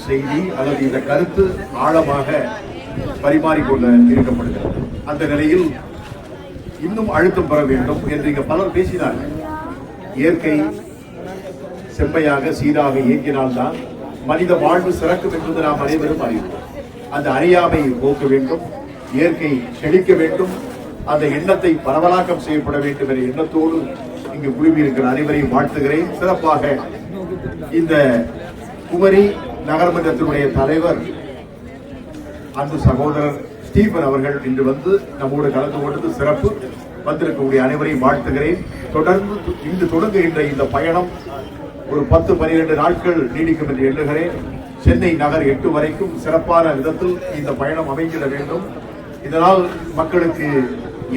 செய்தி அல்லது இந்த கருத்து ஆழமாக பரிமாறிக்கொள்ள இருக்கப்படுகிறது. அந்த நிலையில் இன்னும் அழுத்தம் பெற வேண்டும் என்று இங்க பலர் பேசினார்கள். இயற்கை செம்மையாக சீராக இயங்கினால்தான் மனித வாழ்வு சிறக்கும் என்பது நாம் அனைவரும் அறிவோம். அந்த அறியாமையை போக்க வேண்டும், இயற்கை செழிக்க வேண்டும், அந்த எண்ணத்தை பரவலாக்கம் செய்யப்பட வேண்டும் என்ற எண்ணத்தோடு இங்கு குழுமி இருக்கிற அனைவரையும் வாழ்த்துகிறேன். சிறப்பாக இந்த குமரி நகர்மன்றத்தினுடைய தலைவர் அன்பு சகோதரர் ஸ்டீபன் அவர்கள் இன்று வந்து நம்மோடு கலந்து கொண்டது சிறப்பு. வந்திருக்கக்கூடிய அனைவரையும் வாழ்த்துகிறேன். தொடர்ந்து இன்று தொடங்குகின்ற இந்த பயணம் ஒரு 10-12 நாட்கள் நீடிக்கும் என்று எண்ணுகிறேன். சென்னை நகர் 8 வரைக்கும் சிறப்பான விதத்தில் இந்த பயணம் அமைந்திட வேண்டும். இதனால் மக்களுக்கு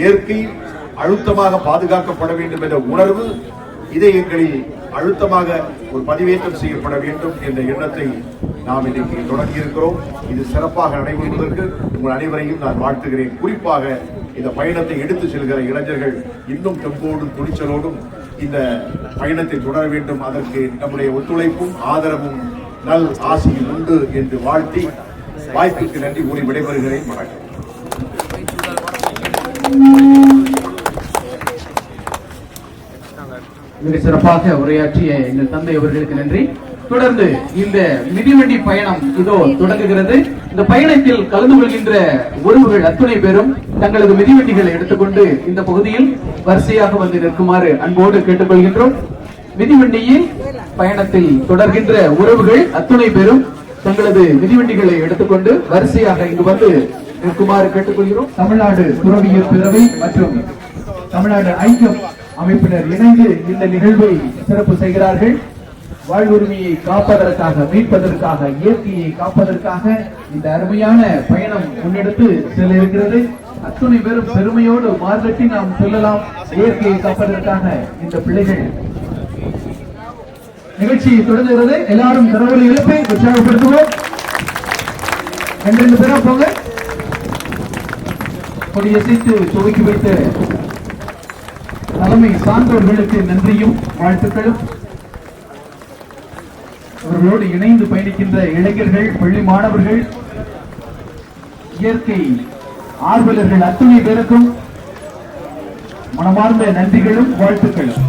இயற்கை அழுத்தமாக பாதுகாக்கப்பட வேண்டும் என்ற உணர்வு இதயங்களில் அழுத்தமாக ஒரு பதிவேற்றம் செய்யப்பட வேண்டும் என்ற எண்ணத்தை நாம் இன்றைக்கு தொடங்கியிருக்கிறோம். இது சிறப்பாக நடைபெறுவதற்கு உங்கள் அனைவரையும் நான் வாழ்த்துகிறேன். குறிப்பாக இந்த பயணத்தை எடுத்து செல்கிற இளைஞர்கள் இன்னும் தெம்போடும் துணிச்சலோடும் இந்த பயணத்தை தொடர வேண்டும். அதற்கு நம்முடைய ஒத்துழைப்பும் ஆதரவும் நல் ஆசையும் உண்டு என்று வாழ்த்தி வாய்ப்புக்கு நன்றி கூறி விடைபெறுகிறேன். வணக்கம். மிக சிறப்பாக உரையாற்றிய எங்கள் தந்தை அவர்களுக்கு நன்றி. தொடர்ந்து இந்த மிதிவண்டி பயணம் இதோ தொடங்குகிறது. இந்த பயணத்தில் கலந்து கொள்கின்ற உறவுகள் அத்துணை பேரும் தங்களது மிதிவண்டிகளை எடுத்துக்கொண்டு இந்த பகுதியில் வரிசையாக வந்து நிற்குமாறு அன்போடு கேட்டுக்கொள்கின்றோம். மிதிவண்டியில் பயணத்தில் தொடர்கின்ற உறவுகள் அத்துணை பேரும் தங்களது மிதிவண்டிகளை எடுத்துக்கொண்டு வரிசையாக இங்கு வந்து நிற்குமாறு கேட்டுக்கொள்கிறோம். தமிழ்நாடு துறவியர் பேரவை மற்றும் தமிழ்நாடு ஐக்கியம் அமைப்பினர் இணைந்து இந்த நிகழ்வை சிறப்பு செய்கிறார்கள். வாழ்வுரிமையை காப்பதற்காக, மீட்பதற்காக, இயற்கையை காப்பதற்காக இந்த அருமையான பயணம் முன்னெடுத்து செல்ல இருக்கிறது. அத்துணை பேரும் பெருமையோடு மார்கட்டி நாம் சொல்லலாம், இயற்கையை காப்பதற்காக இந்த பிள்ளைகள் நிகழ்ச்சியை தொடங்குகிறது. எல்லாரும் கரவொலி எழுப்பி உற்சாகப்படுத்துவோம். 2 பேரா போங்க. கொடியசைத்து துவக்கி வைத்த தலைமை சான்றோர்களுக்கு நன்றியும் வாழ்த்துக்களும். அவர்களோடு இணைந்து பயணிக்கின்ற இளைஞர்கள், பள்ளி மாணவர்கள், இயற்கை ஆர்வலர்கள் அத்துணை பேருக்கும் மனமார்ந்த நன்றிகளும் வாழ்த்துக்களும்.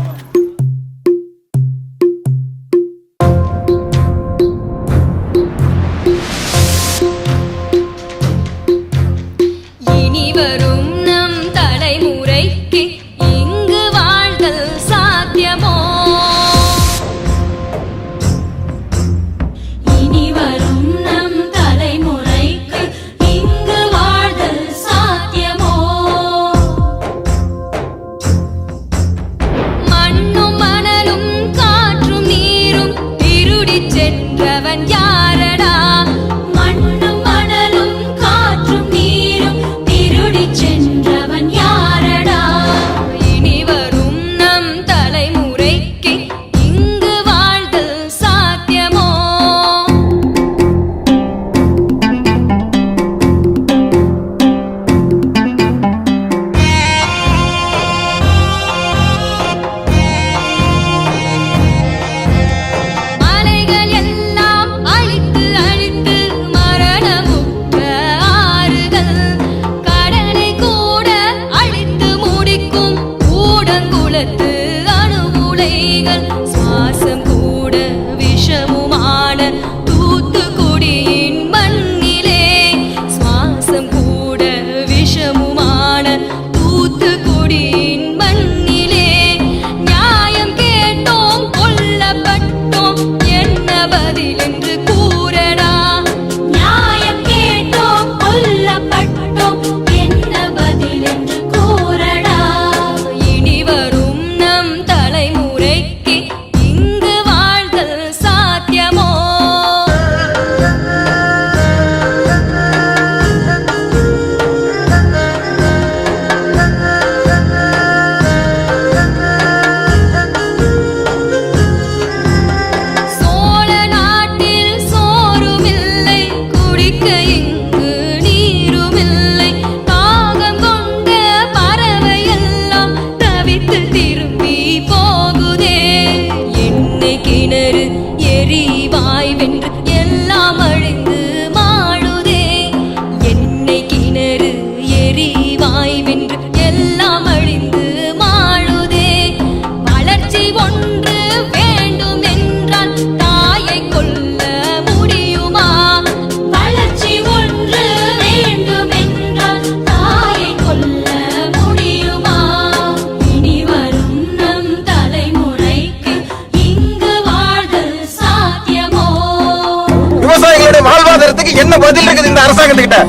வாழ்வாதாரத்துக்கு என்ன பதில் இருக்குது இந்த அரசாங்கத்துக்கிட்ட?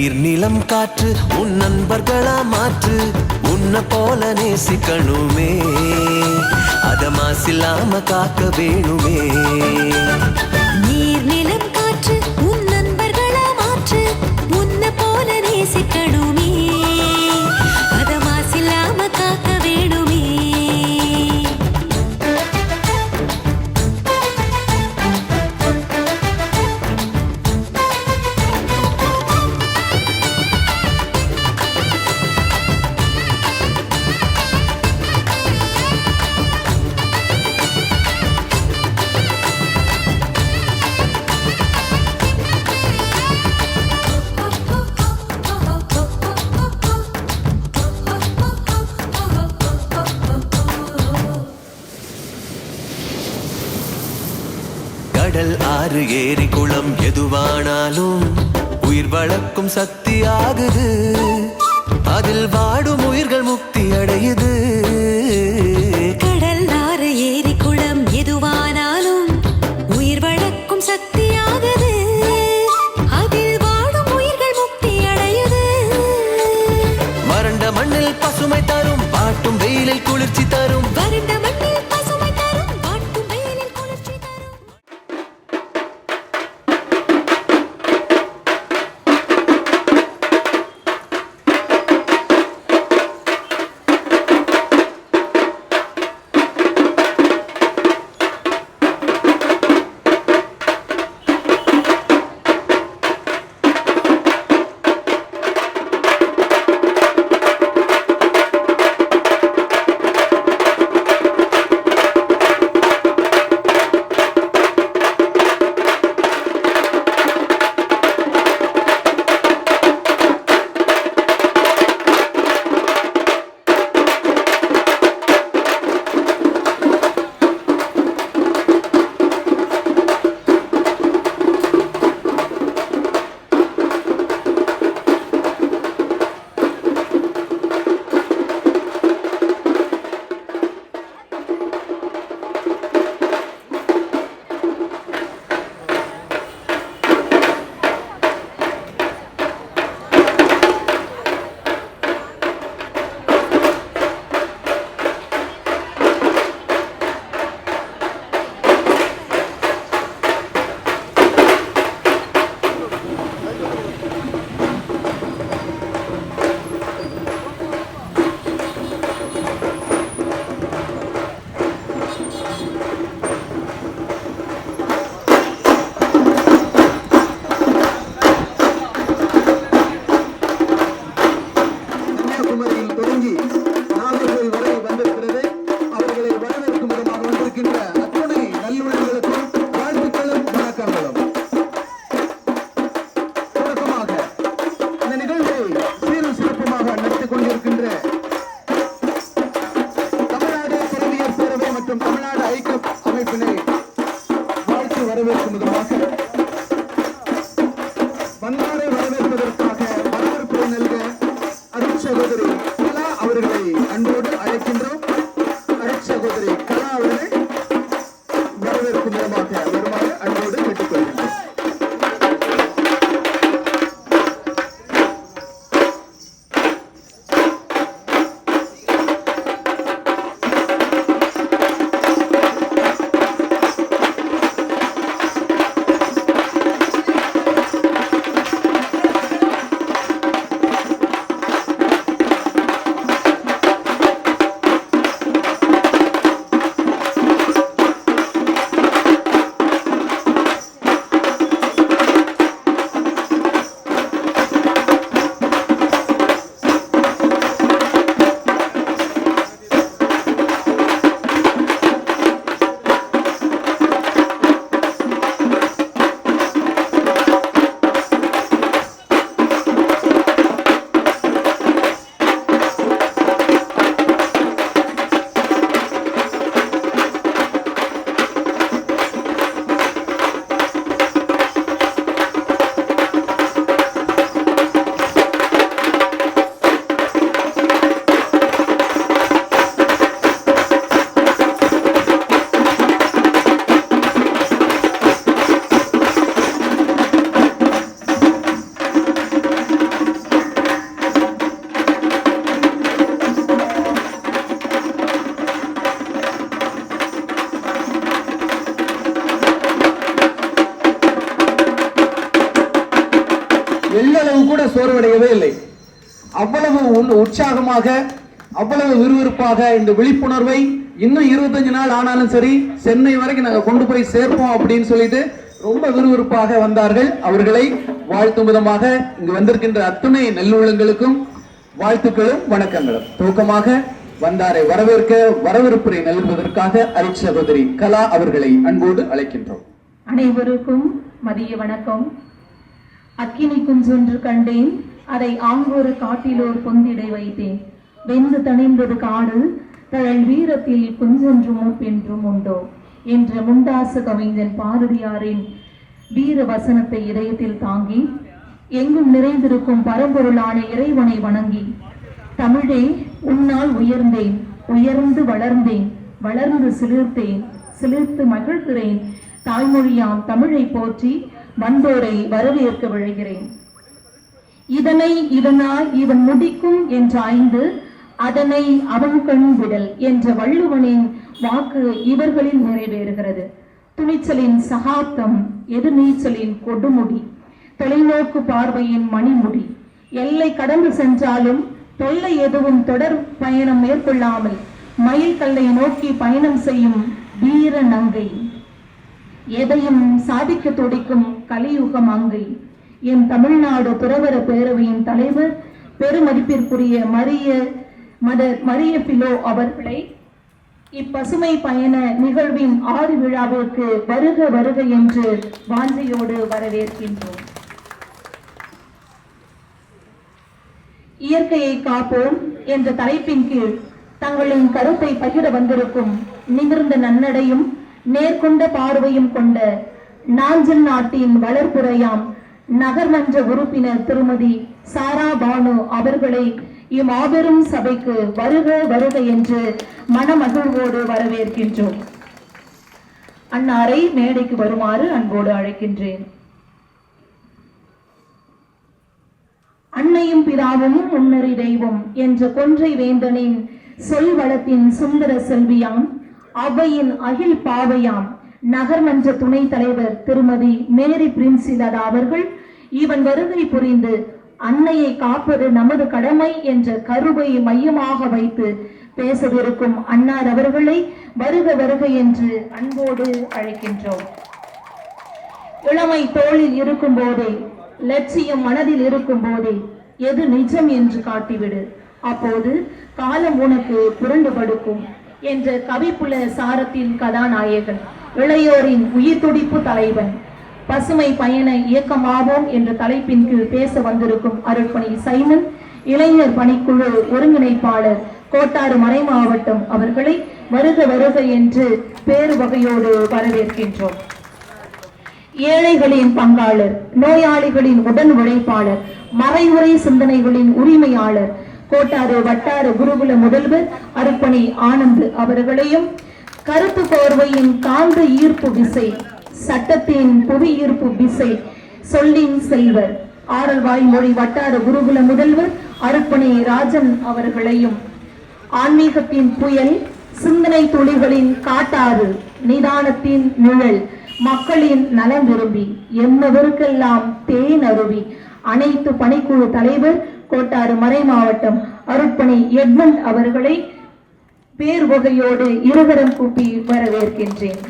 நீர் நிலம் காற்று உன் நண்பர்களா மாற்று உன்னை போல நேசிக்கணுமே அத மாசில்லாம காக்க வேணுமே நீர் நிலம் காற்று உன் நண்பர்களா மாற்று உன்னை போல நேசிக்கணுமே அத மாசில்லாம காக்க வேணுமே கடல் ஆறு ஏரி குளம் எதுவானாலும் உயிர் வளர்க்கும் சக்தி ஆகுது அதில் வாடும் உயிர்கள் முக்தி அடையுது கடல் ஆறு ஏரி குளம் எதுவானாலும் உயிர் வளர்க்கும் சக்தியாகுது அதில் வாடும் உயிர்கள் முக்தி அடையுது வறண்ட மண்ணில் பசுமை தரும் பாட்டும் வெயிலில் குளிர்ச்சி தரும் வறண்ட மண்ணில் பசுமை தரும் வாட்டும் வெயிலில் குளிர்ச்சி தரும் எள்ளளவு கூட சோர்வடையவே இல்லை. அவ்வளவு உற்சாகமாக, அவ்வளவு விறுவிறுப்பாக இந்த விழிப்புணர்வை இன்னும் 25 நாள் ஆனாலும் சரி சென்னை வரைக்கும் நாங்க கொண்டு போய் சேர்ப்போம் அப்படின்னு சொல்லிட்டு ரொம்ப விறுவிறுப்பாக வந்தார்கள். அவர்களை வாழ்த்தும் விதமாக இங்கு வந்திருக்கின்ற அத்துணை நல்லுள்ளங்களுக்கும் வாழ்த்துக்களும் வணக்கங்களும். துவக்கமாக வந்தாரை வரவேற்க வரவேற்புரை நல்குவதற்காக அருட்சகோதரி கலா அவர்களை அன்போடு அழைக்கின்றோம். அனைவருக்கும் மதிய வணக்கம். அக்கினி குஞ்சொன்று கண்டேன், அதை ஆங்கொரு காட்டிலோர் பொந்திடை வைத்தேன். வெந்து தணிந்தது காடு, தழல் வீரத்தில் குஞ்சொன்று மூப்பென்றும் உண்டோ என்ற முண்டாசு கவிஞன் பாரதியாரின் வீர வசனத்தை இதயத்தில் தாங்கி எங்கும் நிறைந்திருக்கும் பரம்பொருளான இறைவனை வணங்கி, தமிழே உன்னால் உயர்ந்தேன், உயர்ந்து வளர்ந்தேன், வளர்ந்து சிலிர்த்தேன், சிலிர்த்து மகிழ்கிறேன், தாய்மொழியாம் தமிழை போற்றி வந்தோரை வரவேற்க விழைகிறேன். இதனை இதனால் இவன் முடிக்கும் என்றாய்ந்து அதனை அவன் கண் விடல் என்ற வள்ளுவனின் வாக்கு இவர்களில் நிறைவேறுகிறது. துணிச்சலின் சகாப்தம், எதிர்நீச்சலின் கொடுமுடி, தொலைநோக்கு பார்வையின் மணிமுடி, எல்லை கடந்து சென்றாலும் தொல்லை எதுவும் தொடர் பயணம் மேற்கொள்ளாமல் மயில் கல்லை நோக்கி பயணம் செய்யும் வீர நங்கை, எதையும் சாதிக்க துடிக்கும் கலியுகம் அங்கை, என் தமிழ்நாடு துறவர பேரவையின் தலைவர் பெருமதிப்பிற்குரிய மரிய பிலோ அவர்களை இப்பசுமை பயண நிகழ்வின் ஆறு விழாவிற்கு வருக வருக என்று வாஞ்சையோடு வரவேற்கின்றோம். இயற்கையை காப்போம் என்ற தலைப்பின் கீழ் தங்களின் கருத்தை பகிர வந்திருக்கும் நிமிர்ந்த நன்னடையும் நேர்கொண்ட பார்வையும் கொண்ட நாஞ்சில் நாட்டின் வளர்ப்புறையாம் நகர்மன்ற உறுப்பினர் திருமதி சாரா பானு அவர்களை இம்மாபெரும் சபைக்கு வருக வருக என்று மனமகிழ்வோடு வரவேற்கின்றோம். அன்னாரை மேடைக்கு வருமாறு அன்போடு அழைக்கின்றேன். அன்னையும் பிதாவும் முன்னறி தெய்வம் என்ற கொன்றை வேந்தனின் சொல் வளத்தின் சுந்தர செல்வியாம், அவையின் அகில் பாவையாம் நகர்மன்ற துணை தலைவர் திருமதி மேரி பிரின்சிலதா அவர்கள் இவன் வருகை புரிந்து அன்னையை காப்பது நமது கடமை என்ற கருவை மையமாக வைத்து பேசவிருக்கும் அன்னார் அவர்களை வருக வருக என்று அன்போடு அழைக்கின்றோம். இளமை தோளில் இருக்கும் போதே, லட்சியம் மனதில் இருக்கும் போதே எது நிஜம் என்று காட்டிவிடு, அப்போது காலம் உனக்கு புரண்டு படுக்கும் என்ற கவிப்புல சாரத்தின் கதாநாயகன், இளையோரின் உயிர் துடிப்பு தலைவன், பசுமை பயண இயக்கமாவோம் என்ற தலைப்பின் கீழ் பேச வந்திருக்கும் அருட்பணி சைமன் இளைஞர் பணிக்குழு ஒருங்கிணைப்பாளர் கோட்டாறு மறை மாவட்டம் அவர்களை வருக வருக என்று பேரு வகையோடு வரவேற்கின்றோம். ஏழைகளின் பங்காளர், நோயாளிகளின் உடன் உழைப்பாளர், மறைமுறை சிந்தனைகளின் உரிமையாளர் கோட்டாறு வட்டார குருகுல முதல்வர் அருட்பணி ஆனந்த் அவர்களையும், கருத்து கோர்வையின் காந்த ஈர்ப்பு விசை, சட்டத்தின் புவி ஈர்ப்பு விசை, சொல்லின் செல்வர் ஆடல் வாய்மொழி வட்டார குருகுல முதல்வர் அருட்பணி ராஜன் அவர்களையும், ஆன்மீகத்தின் புயல், சிந்தனை துளிகளின் காட்டாறு, நிதானத்தின் நிழல், மக்களின் நலம் விரும்பி எம்மவருக்கெல்லாம் தேன் அருவி அனைத்து பணிக்குழு தலைவர் கோட்டாறு மறை மாவட்டம் அருட்பணி எட்மண்ட் அவர்களை பேர் வகையோடு இருகரம் கூப்பி வரவேற்கின்றேன்.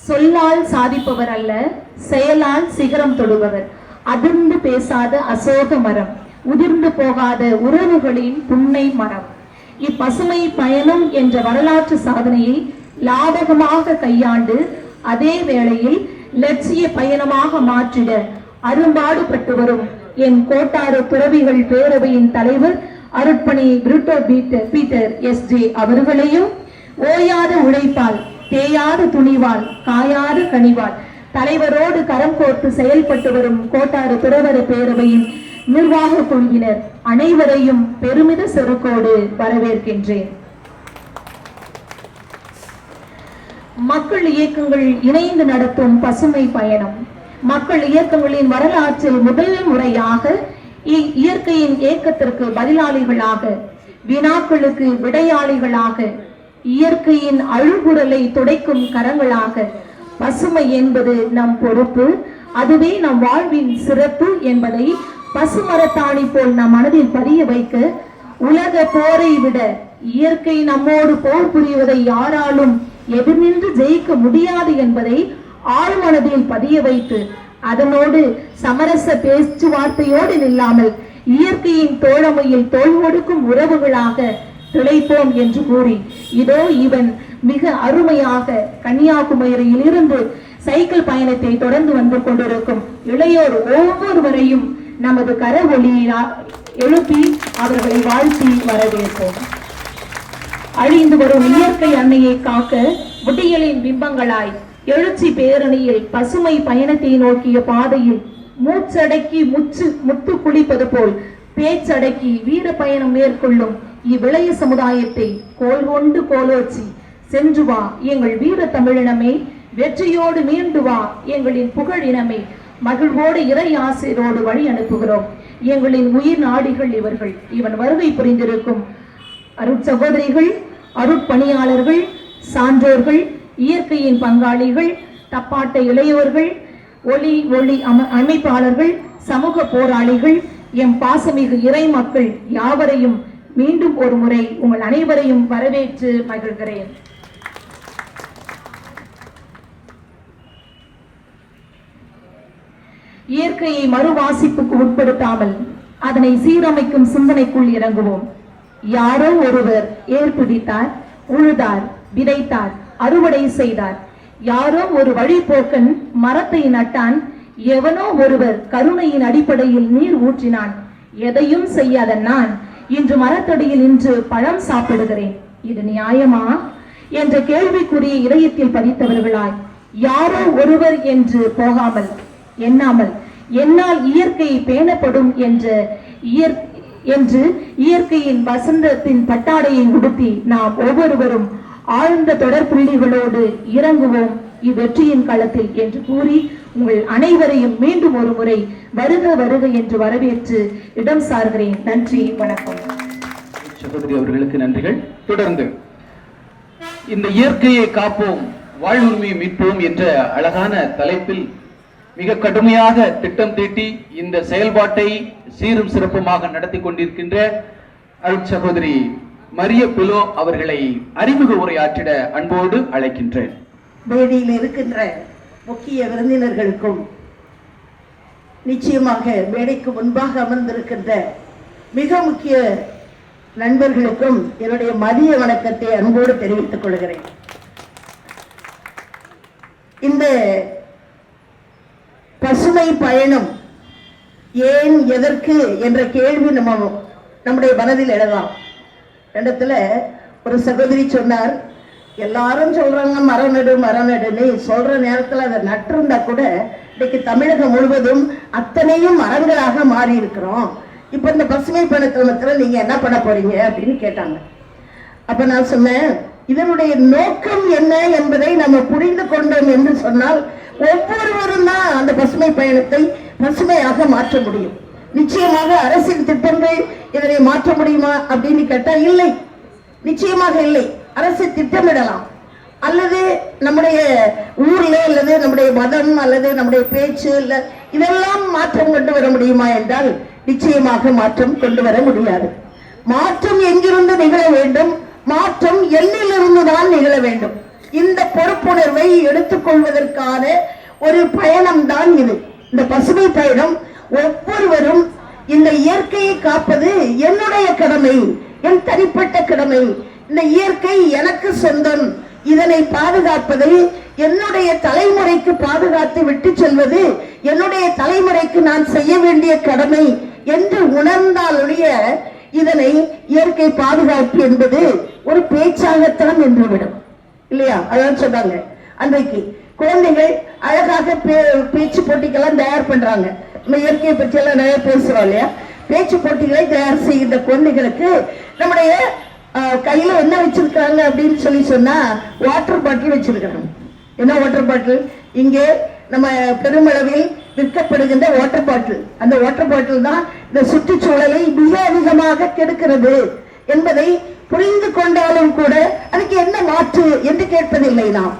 சொல்லால் சாதிப்பவர் அல்ல, செயலால் சிகரம் தொடுபவர், அதிர்ந்து பேசாத அசோக மரம், உதிர்ந்து போகாத உறவுகளின் புன்னை மரம். இப்பசுமை பயணம் என்ற வரலாற்று சாதனையை லாபகமாக கையாண்டு அதே வேளையில் லட்சிய பயணமாக மாற்றிட அரும்பாடுபட்டு வரும் என் கோட்டாறு துறவிகள் பேரவையின் தலைவர் அருட்பணி பிரிட்டோ பீட்டர் SJ அவர்களையும், ஓயாத உழைப்பால், தேயாத துணிவால், காயாத கனிவால் தலைவரோடு கரம் கோர்த்து செயல்பட்டு வரும் கோட்டாறு துறவர பேரவையின் நிர்வாக குழுவினர் அனைவரையும் பெருமித செருக்கோடு வரவேற்கின்றேன். மக்கள் இயக்கங்கள் இணைந்து நடத்தும் பசுமை பயணம் மக்கள் இயக்கங்களின் வரலாற்றில் முதல் முறையாக இயற்கையின் இயக்கத்திற்கு பதிலாளிகளாக, வினாக்களுக்கு விடையாளிகளாக, இயற்கையின் அழுகுரலை துடைக்கும் கரங்களாக, பசுமை என்பது நம் பொறுப்பு, அதுவே நம் வாழ்வின் சிறப்பு என்பதை பசுமரத்தாணி போல் நம் மனதில் பதிய வைக்க, உலக போரை விட இயற்கை நம்மோடு போர் புரிவதை யாராலும் எதிர்நின்று ஜெயிக்க முடியாது என்பதை ஆழ்மனதில் பதிய வைத்து, அதனோடு சமரச பேச்சுவார்த்தையோடு நில்லாமல் இயற்கையின் தோழமையில் தோள் கொடுக்கும் உறவுகளாக திளைப்போம் என்று கூறி, இதோ இவன் மிக அருமையாக கன்னியாகுமரியில் இருந்து சைக்கிள் பயணத்தை தொடர்ந்து வந்து கொண்டிருக்கும் இளையோர் ஒவ்வொருவரையும் நமது கரவொலியினால் எழுப்பி அவர்களை வாழ்த்தி வரவேற்போம். அழிந்து வரும் இயற்கை அன்னையை காக்க விடியலின் பிம்பங்களாய் எழுச்சி பேரணியில் பசுமை பயணத்தை நோக்கிய பாதையில் மூச்சடக்கி முத்து குளிப்பது போல் பேச்சடக்கி வீர பயணம் மேற்கொள்ளும் இவ்விளைய சமுதாயத்தை கோல் கொண்டு கோலோச்சி சென்று வா எங்கள் வீர தமிழினமே, வெற்றியோடு மீண்டு வா எங்களின் புகழ் இனமே, மகிழ்வோடு இறை ஆசிரோடு வழி அனுப்புகிறோம். எங்களின் உயிர் நாடிகள் இவர்கள். இவன் வருகை புரிந்திருக்கும் அருட்சகோதரிகள், அருட்பணியாளர்கள், சான்றோர்கள், இயற்கையின் பங்காளிகள், தப்பாட்ட இளையோர்கள், ஒளி அமைப்பாளர்கள், சமூக போராளிகள், எம் பாசமிகு இறை மக்கள் யாவரையும் மீண்டும் ஒரு முறை உங்கள் அனைவரையும் வரவேற்று மகிழ்கிறேன். இயற்கையை மறுவாசிப்புக்கு உட்படுத்தாமல் அதனை சீரமைக்கும் சிந்தனைக்குள் இறங்குவோம். யாரோ ஒருவர் ஏற்பிடித்தார், உழுதார், விதைத்தார், அறுவடை செய்தார். யாரோ ஒரு வழிபோக்கன் மரத்தை நட்டான், எவனோ ஒருவர் கருணையின் அடிப்படையில் நீர் ஊற்றினான். எதையும் செய்யாத நான் இன்று மரத்தடியில் நின்று பழம் சாப்பிடுகிறேன். இது நியாயமா என்ற கேள்விக்குரிய இதயத்தில் பதித்தவர்களாய், யாரோ ஒருவர் என்று போகாமல் எண்ணாமல், என்னால் இயற்கை பேணப்படும் என்று இயற்கையின் வசந்தத்தின் பட்டாடையை உடுத்தி நாம் ஒவ்வொருவரும் ஆழ்ந்த தொடர்புள்ளிகளோடு இறங்குவோம் இவ்வெற்றியின் களத்தில் என்று கூறி, உங்கள் அனைவரையும் மீண்டும் ஒரு முறை வருக வருக என்று வரவேற்று இடம் சார்கிறேன். நன்றி, வணக்கம். சகோதரி அவர்களுக்கு நன்றிகள். தொடர்ந்து இந்த இயற்கையை காப்போம், வாழ்வுரிமையை மீட்போம் என்ற அழகான தலைப்பில் மிக கடுமையாக திட்டம் தீட்டி இந்த செயல்பாட்டை சீரும் சிறப்புமாக நடத்தி கொண்டிருக்கின்ற அருட் சகோதரி மரிய பிலோ அவர்களை அறிமுக உரையாற்றிட அன்போடு அழைக்கின்றேன். வேதியில் இருக்கின்ற முக்கிய விருந்தினர்களுக்கும் நிச்சயமாக மேடைக்கு முன்பாக அமர்ந்திருக்கின்ற மிக முக்கிய நண்பர்களுக்கும் என்னுடைய மதிய வணக்கத்தை அன்போடு தெரிவித்துக் கொள்கிறேன். இந்த பசுமை பயணம் ஏன், எதற்கு என்ற கேள்வி நம்முடைய மனதில் எழலாம். இடத்துல ஒரு சகோதரி சொன்னார், எல்லாரும் சொல்றாங்க மரம் நடு மரம் நடுன்னு, சொல்ற நேரத்தில் அதை நட்டிருந்தா கூட இன்னைக்கு தமிழகம் முழுவதும் அத்தனையும் மரங்களாக மாறி இருக்கிறோம். இப்ப இந்த பசுமை பயணத்துல நீங்க என்ன பண்ண போறீங்க அப்படின்னு கேட்டாங்க. அப்ப நான் சொன்னேன், இதனுடைய நோக்கம் என்ன என்பதை நம்ம புரிந்து கொண்டோம் என்று சொன்னால் ஒவ்வொருவரும் தான் அந்த பசுமை பயணத்தை பசுமையாக மாற்ற முடியும். நிச்சயமாக அரசின் திட்டங்கள் இதனை மாற்ற முடியுமா அப்படின்னு கேட்டா இல்லை, நிச்சயமாக இல்லை. அரசு திட்டமிடலாம், அல்லது நம்முடைய ஊர்ல அல்லது நம்முடைய மதம் அல்லது நம்முடைய பேச்சு இல்ல இதெல்லாம் மாற்றம் கொண்டு வர முடியுமா என்றால் நிச்சயமாக மாற்றம் கொண்டு வர முடியாது. மாற்றம் எங்கிருந்து நிகழ வேண்டும்? மாற்றம் எண்ணிலிருந்து தான் நிகழ வேண்டும். இந்த பொறுப்புணர்வை எடுத்துக்கொள்வதற்கான ஒரு பயணம் தான் இது. இந்த பசுமை பயணம் ஒவ்வொருவரும் இந்த இயற்கையை காப்பது என்னுடைய கடமை, என் தனிப்பட்ட கடமை. இந்த இயற்கை எனக்கு சொந்தம், இதனை பாதுகாப்பதை என்னுடைய தலைமுறைக்கு பாதுகாத்து விட்டு செல்வது என்னுடைய தலைமுறைக்கு நான் செய்ய வேண்டிய கடமை என்று உணர்ந்தாலுடைய இதனை இயற்கை பாதுகாப்பு என்பது ஒரு பேச்சாகத்தான் என்றுவிடும் இல்லையா? அதான் சொன்னாங்க. அன்றைக்கு குழந்தைகள் அழகாக பேச்சு போட்டிக்கெல்லாம் தயார் பண்றாங்க. நம்ம இயற்கையை பற்றி எல்லாம் நிறைய பேசுறோம் இல்லையா? பேச்சு போட்டிகளை தயார் செய்கின்ற குழந்தைகளுக்கு நம்முடைய கையில என்ன வச்சிருக்காங்க அப்படின்னு சொன்னா வாட்டர் பாட்டில் வச்சிருக்காங்க. என்ன வாட்டர் பாட்டில்? இங்கே நம்ம பெருமளவில் விற்கப்படுகின்ற வாட்டர் பாட்டில். அந்த வாட்டர் பாட்டில் தான் இந்த சுற்றுச்சூழலை மிக அதிகமாக கெடுக்கிறது என்பதை புரிந்து கொண்டாலும் கூட அதுக்கு என்ன மாற்று என்று கேட்பதில்லை. நாம்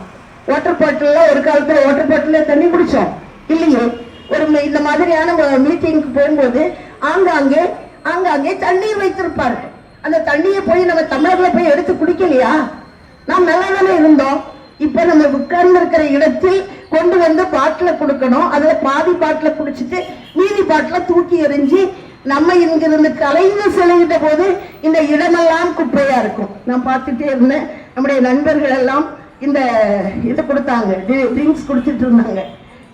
வாட்டர் பாட்டில் ஒரு காலத்துல வாட்டர் பாட்டில தண்ணி குடிச்சோம் இல்லையே? மாதிரியான மீட்டிங்க்கு போகும்போது ஆங்காங்கே தண்ணீர் வைத்திருப்பார்கள். அந்த தண்ணியை போய் நம்ம தமிழர்ல போய் எடுத்து குடிக்கலையா? நாம் நல்லா தானே இருந்தோம். இப்ப நம்ம உட்கார்ந்து இருக்கிற இடத்தில் கொண்டு வந்து பாட்டில கொடுக்கணும். அதுல பாதி பாட்டில குடிச்சிட்டு மீதி பாட்டில தூக்கி எறிஞ்சு நம்ம இங்கிருந்து கலைந்து செலவிட்ட போது இந்த இடமெல்லாம் குப்பையா இருக்கும். நான் பார்த்துட்டே இருந்தேன். நம்முடைய நண்பர்கள் எல்லாம் இந்த இதை கொடுத்தாங்க, ட்ரிங்க்ஸ் குடிச்சிட்டு இருந்தாங்க.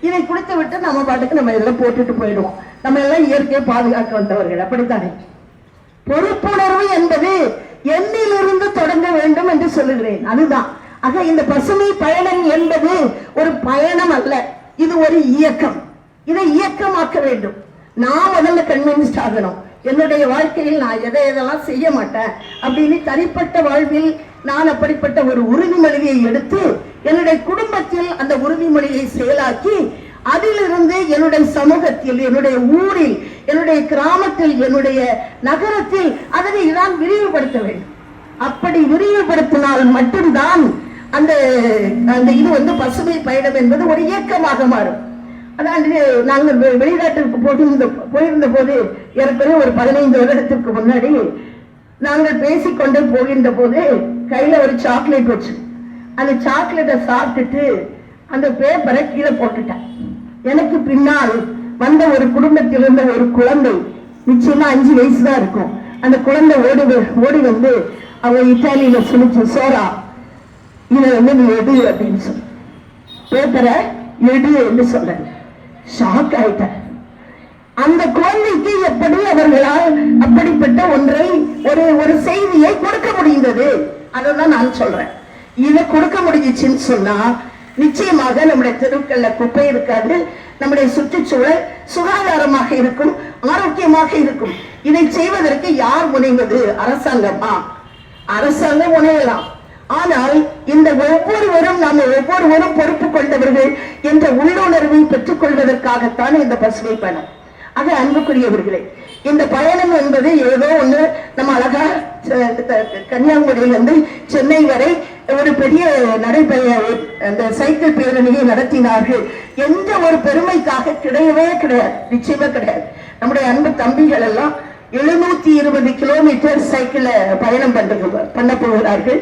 இதை குடித்து விட்டு நம்ம பாட்டுக்கு நம்ம இதெல்லாம் போட்டுட்டு போயிடுவோம். நம்ம எல்லாம் இயற்கையை பாதுகாக்க வந்தவர்கள், அப்படித்தானே? பொறுப்புணர்வு என்பது என்னிலிருந்து தொடங்க வேண்டும் என்று சொல்லுகிறேன். அதுதான். ஆக இந்த பசுமை பயணம் என்பது ஒரு பயணம் அல்ல, இது ஒரு இயக்கம். இதை இயக்கமாக்க வேண்டும். நான் முதல்ல கன்வின்ஸ்ட் ஆகணும். என்னுடைய வாழ்க்கையில் நான் எதெல்லாம் செய்ய மாட்டேன் அப்படின்னு தனிப்பட்ட வாழ்வில் நான் அப்படிப்பட்ட ஒரு உறுதிமொழியை எடுத்து என்னுடைய குடும்பத்தில் அந்த உறுதிமொழியை செயலாக்கி அதிலிருந்து என்னுடைய சமூகத்தில், என்னுடைய ஊரில், என்னுடைய கிராமத்தில், என்னுடைய நகரத்தில் அதனை நான் விரிவுபடுத்த வேண்டும். அப்படி விரிவுபடுத்தினால் மட்டும்தான் அந்த இது பசுமை பயணம் என்பது ஒரு இயக்கமாக மாறும். அதாவது நாங்கள் வெளிநாட்டிற்கு போயிருந்த போது ஏற்கனவே ஒரு 15 வருடத்திற்கு முன்னாடி நாங்கள் பேசிக்கொண்டே போகின்ற போது கையில ஒரு சாக்லேட் வச்சு அந்த சாக்லேட்டை சாப்பிட்டுட்டு அந்த பேப்பரை கீழே போட்டுட்டேன். எனக்கு பின்னால் வந்த ஒரு குடும்பத்தில் இருந்த ஒரு குழந்தை, நிச்சயமா 5 வயசு தான் இருக்கும். அந்த குழந்தை ஓடி வந்து அவங்க இத்தாலியில சொல்லிச்சு, சோரா இதை நீ எடு அப்படின்னு சொல்லி பேப்பரை எடு என்று சொல்றேன். ஷாக் ஆயிட்டேன். அந்த குழந்தைக்கு எப்படி அவர்களால் அப்படிப்பட்ட ஒன்றை ஒரு செய்தியை கொடுக்க முடிந்தது? அதான் நான் சொல்றேன். இதை கொடுக்க முடிஞ்சிச்சுன்னு சொன்னா நிச்சயமாக நம்முடைய தெருக்கள்ல குப்பை இருக்காது, நம்முடைய சுற்றுச்சூழல் சுகாதாரமாக இருக்கும், ஆரோக்கியமாக இருக்கும். இதை செய்வதற்கு யார் முனைவது? அரசாங்கமா? அரசாங்கம் முனையலாம். ஆனால் இந்த ஒவ்வொருவரும் பொறுப்பு கொண்டவர்கள் என்ற உள்ளுணர்வை பெற்றுக் கொள்வதற்காகத்தான் இந்த பசுமை பயணம். ஆக அன்புக்குரியவர்களே, இந்த பயணம் என்பது ஏதோ ஒண்ணு நம்ம அழகா கன்னியாகுமரியிலிருந்து சென்னை வரை ஒரு பெரிய அந்த சைக்கிள் பேரணியை நடத்தினார்கள் என்ற ஒரு பெருமைக்காக கிடையவே கிடையாது, நிச்சயமா கிடையாது. நம்முடைய அன்பு தம்பிகள் எல்லாம் 720 கிலோமீட்டர் சைக்கிள் பயணம் பண்ண போகிறார்கள்.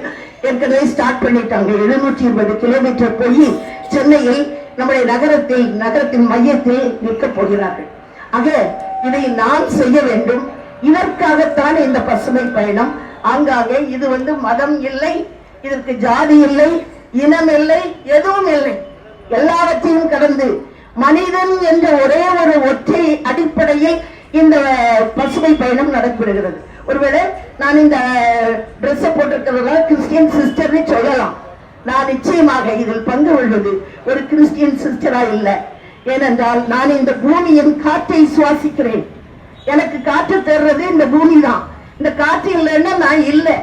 ஏற்கனவே ஸ்டார்ட் பண்ணிட்டாங்க. 720 கிலோமீட்டர் போய் சென்னையில் நம்முடைய நகரத்தின் மையத்தில் நிற்க போகிறார்கள். ஆக இதை நாம் செய்ய வேண்டும். இதற்காகத்தான் இந்த பசுமை பயணம். ஆங்காங்கே இது மதம் இல்லை, இதற்கு ஜாதி இல்லை, இனம் இல்லை, எதுவும் இல்லை. எல்லாவற்றையும் கடந்து மனிதன் என்ற ஒரே ஒரு ஒற்றை அடிப்படையில் இந்த பசுமை பயணம் நடைபெறுகிறது. ஒருவேளை நான் இந்த டிரெஸ் போட்டிருக்கிறதா கிறிஸ்டியன் சிஸ்டர்னு சொல்லலாம். நான் நிச்சயமாக இதில் பங்கு கொள்வது ஒரு கிறிஸ்டியன் சிஸ்டரா இல்லை. ஏனென்றால் நான் இந்த பூமியின் காற்றை சுவாசிக்கிறேன். எனக்கு காற்று தர்றது இந்த பூமி தான். இந்த காற்று இல்லைன்னா நான் இல்லை.